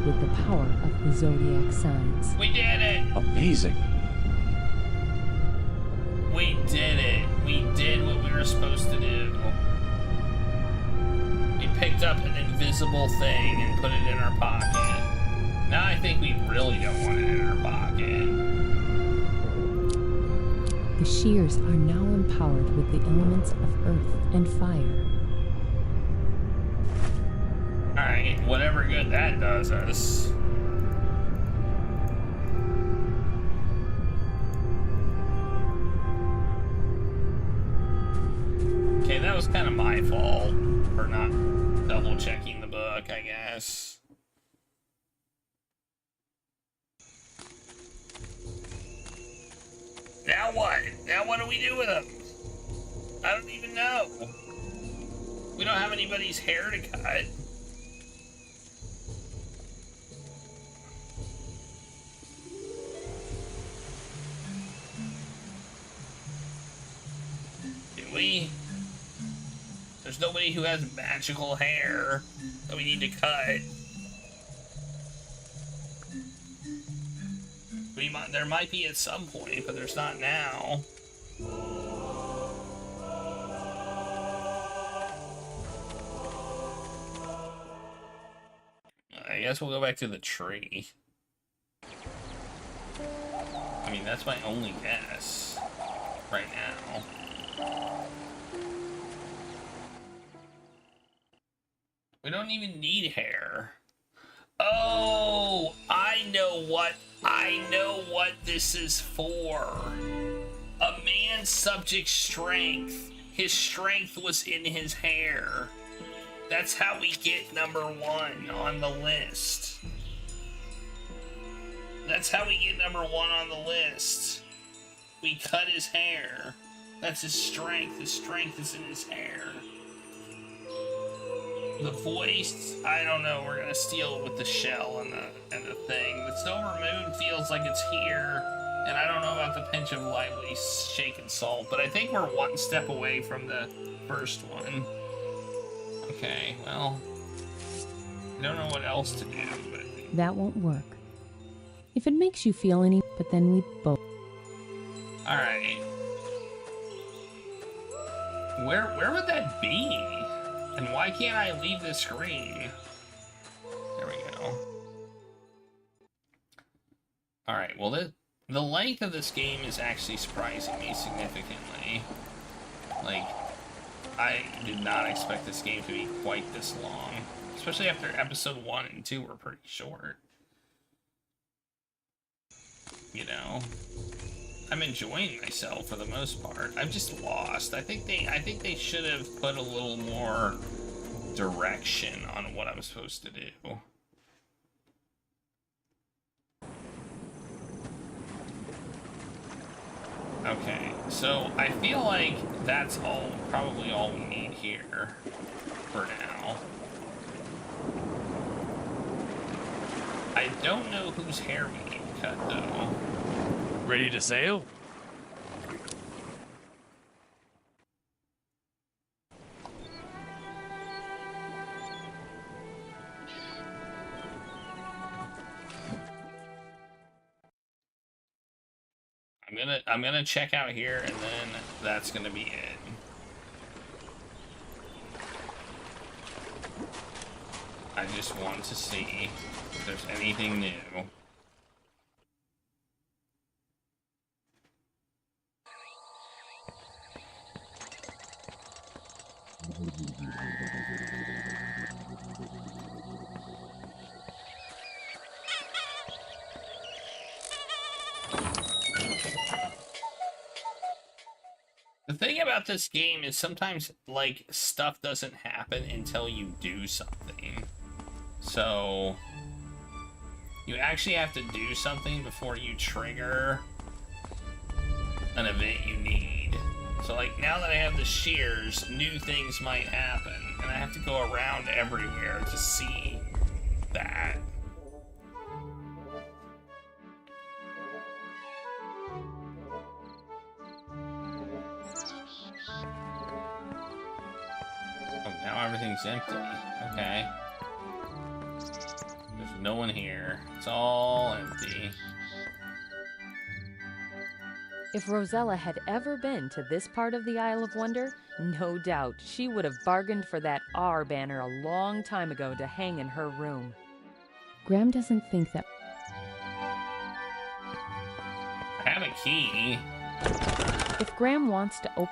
With the power of the zodiac signs. We did it! Amazing. We did it. We did what we were supposed to do. We picked up an invisible thing and put it in our pocket. Now I think we really don't want it in our pocket. The shears are now empowered with the elements of earth and fire. Alright, whatever good that does us. Okay, that was kind of my fault for not double checking the book, I guess. Now what? Now what do we do with them? I don't even know. We don't have anybody's hair to cut. There's nobody who has magical hair that we need to cut. There might be at some point, but there's not now. I guess we'll go back to the tree. I mean, that's my only guess right now. We don't even need hair. Oh, I know what this is for. A man's subject strength. His strength was in his hair. That's how we get #1 on the list. That's how we get #1 on the list. We cut his hair. That's his strength. His strength is in his hair. The voice, I don't know. We're gonna steal it with the shell and the thing. The silver moon feels like it's here, and I don't know about the pinch of lightly shaken salt, but I think we're one step away from the first one. Okay, well, I don't know what else to do, but that won't work. If it makes you feel any, but then we both. All right. Where would that be? And why can't I leave the screen? There we go. Alright, well, the length of this game is actually surprising me significantly. Like, I did not expect this game to be quite this long. Especially after episode 1 and 2 were pretty short. You know? I'm enjoying myself for the most part. I'm just lost. I think they should have put a little more direction on what I'm supposed to do. Okay, so I feel like that's probably all we need here for now. I don't know whose hair we need to cut though. Ready to sail? I'm gonna check out here, and then that's gonna be it. I just want to see if there's anything new. The thing about this game is sometimes, like, stuff doesn't happen until you do something. So, you actually have to do something before you trigger an event you need. So, like, now that I have the shears, new things might happen. And I have to go around everywhere to see that. Now everything's empty. Okay. There's no one here. It's all empty. If Rosella had ever been to this part of the Isle of Wonder, no doubt she would have bargained for that R banner a long time ago to hang in her room. Graham doesn't think that... I have a key. If Graham wants to open...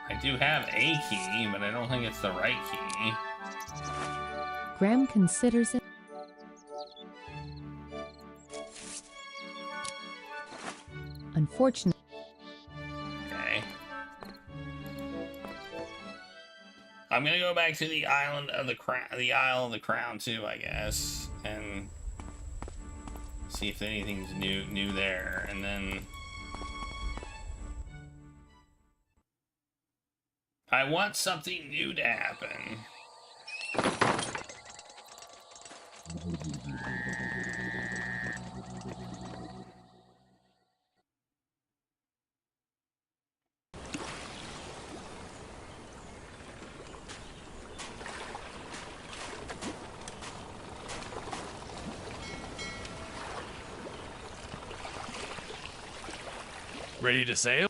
I do have a key, but I don't think it's the right key. Graham considers it... Unfortunately... Okay. I'm gonna go back to the Isle of the Crown too, I guess, and see if anything's new there, and then I want something new to happen. Ready to sail?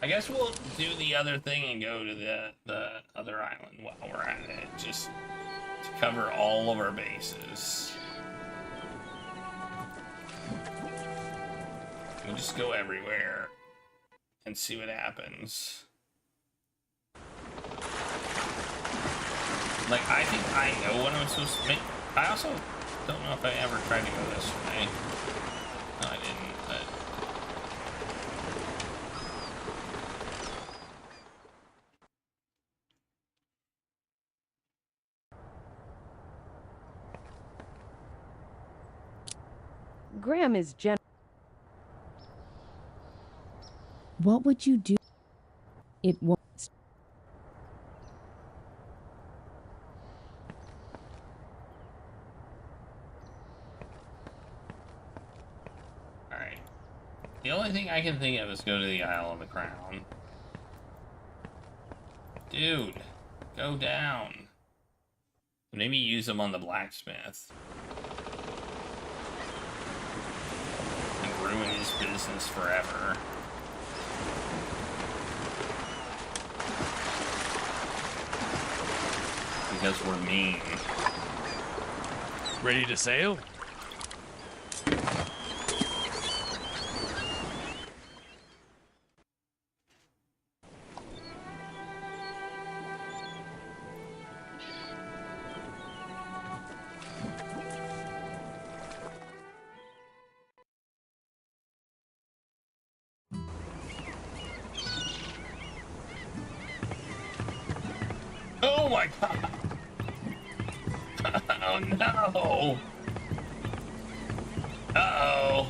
I guess we'll do the other thing and go to the other island while we're at it, just to cover all of our bases. We'll just go everywhere and see what happens. Like, I think I know what I'm supposed to make. I also don't know if I ever tried to go this way. No, I didn't, but... Graham is What would you do? It won't. Alright. The only thing I can think of is go to the Isle of the Crown. Dude, go down. Maybe use them on the blacksmith. Ruin his business forever. Because we're mean. Ready to sail? my god. Oh no. Uh-oh.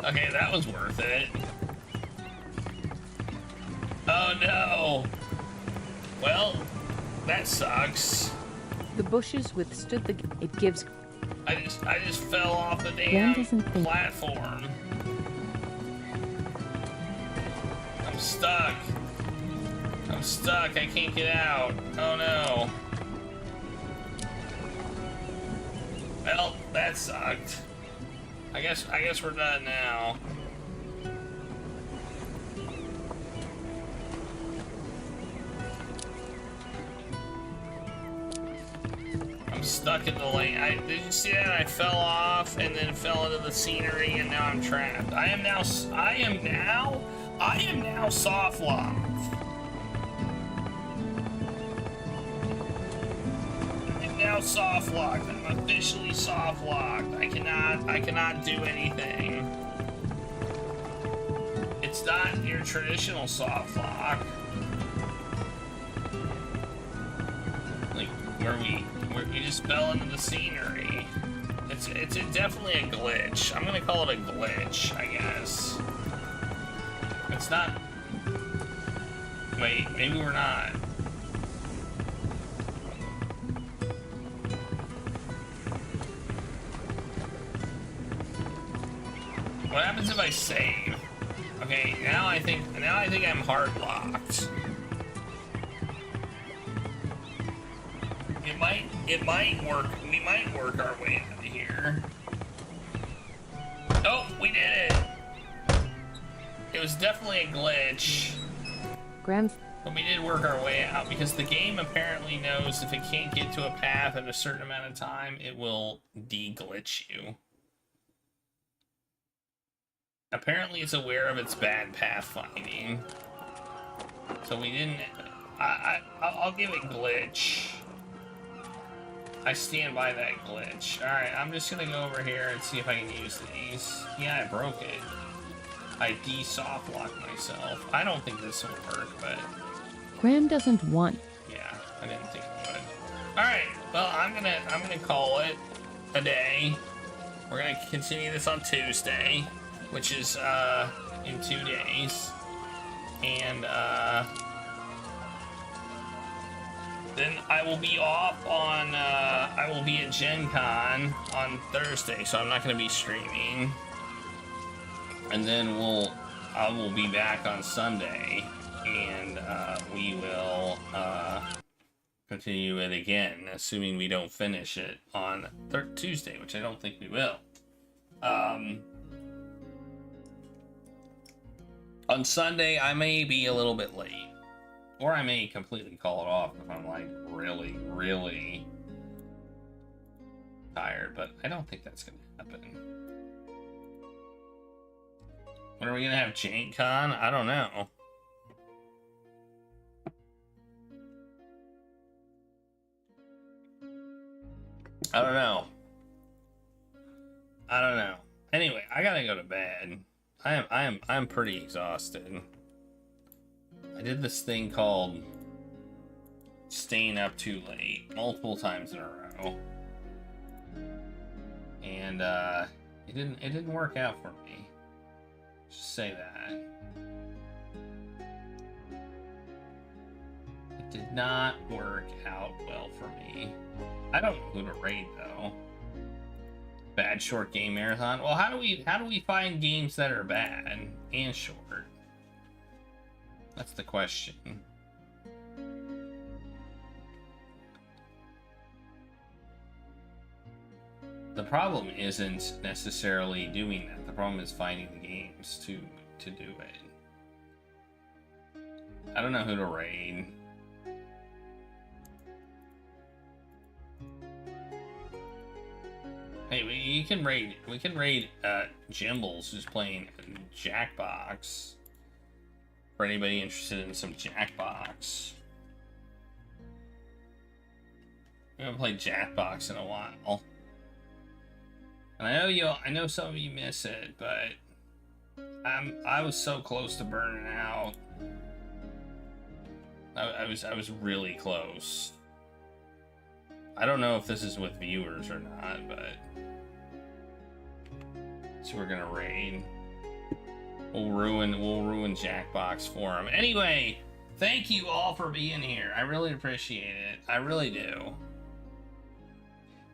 Okay, that was worth it. Oh no. Well, that sucks. The bushes withstood the... It gives... I just fell off the Gwen damn doesn't think... platform. I'm stuck. I'm stuck. I can't get out. Oh no. Well, that sucked. I guess we're done now. I'm stuck in the lane. Did you see that? I fell off and then fell into the scenery and now I'm trapped. I am now soft locked. I'm now soft locked. I'm officially soft locked. I cannot do anything. It's not your traditional soft lock. Like where we just fell into the scenery. It's definitely a glitch. I'm gonna call it a glitch, I guess. It's not. Wait, maybe we're not. What happens if I save? Okay, now I think I'm hard locked. It might work. We might work our way out of here. Oh, we did it. It was definitely a glitch. Graham. But we did work our way out because the game apparently knows if it can't get to a path in a certain amount of time, it will de-glitch you. Apparently it's aware of its bad pathfinding. So we didn't... I'll give it glitch. I stand by that glitch. Alright, I'm just gonna go over here and see if I can use these. Yeah, I broke it. I de-soft locked myself. I don't think this will work, but... Graham doesn't want... Yeah, I didn't think it would. Alright, well, I'm gonna call it a day. We're gonna continue this on Tuesday, which is, in 2 days. And, then I will be off on, I will be at Gen Con on Thursday, so I'm not gonna be streaming. And then I will be back on Sunday, and, we will, continue it again, assuming we don't finish it on Tuesday, which I don't think we will. On Sunday, I may be a little bit late. Or I may completely call it off if I'm, like, really, really tired, but I don't think that's gonna happen. When are we gonna have Gen Con? I don't know. I don't know. Anyway, I gotta go to bed. I'm pretty exhausted. I did this thing called staying up too late multiple times in a row. And it didn't work out for me. Just say that. It did not work out well for me. I don't know who to raid though. Bad short game marathon. Well, how do we find games that are bad and short? That's the question. The problem isn't necessarily doing that. The problem is finding the games to do it. I don't know who to raid. Hey, we can raid Jimbles, who's playing Jackbox. For anybody interested in some Jackbox. We haven't played Jackbox in a while. And I know some of you miss it, but I was so close to burning out. I was really close. I don't know if this is with viewers or not, but so we're gonna raid. We'll ruin Jackbox for him. Anyway, thank you all for being here. I really appreciate it. I really do.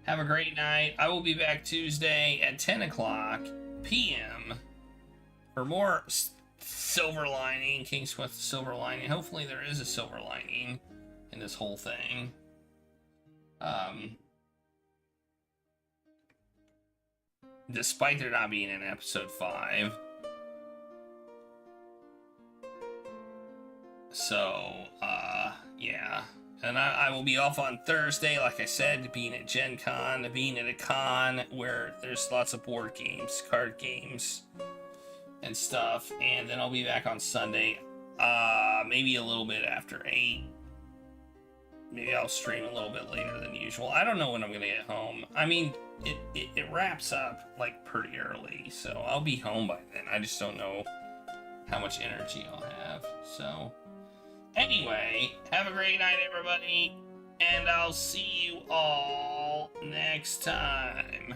Have a great night. I will be back Tuesday at 10 o'clock p.m. for more Silver Lining, King's Quest Silver Lining. Hopefully there is a silver lining in this whole thing. Despite there not being an episode 5. So, yeah. And I will be off on Thursday, like I said, being at Gen Con, being at a con where there's lots of board games, card games, and stuff. And then I'll be back on Sunday, maybe a little bit after 8. Maybe I'll stream a little bit later than usual. I don't know when I'm going to get home. I mean, it wraps up, like, pretty early, so I'll be home by then. I just don't know how much energy I'll have, so... Anyway, have a great night, everybody, and I'll see you all next time.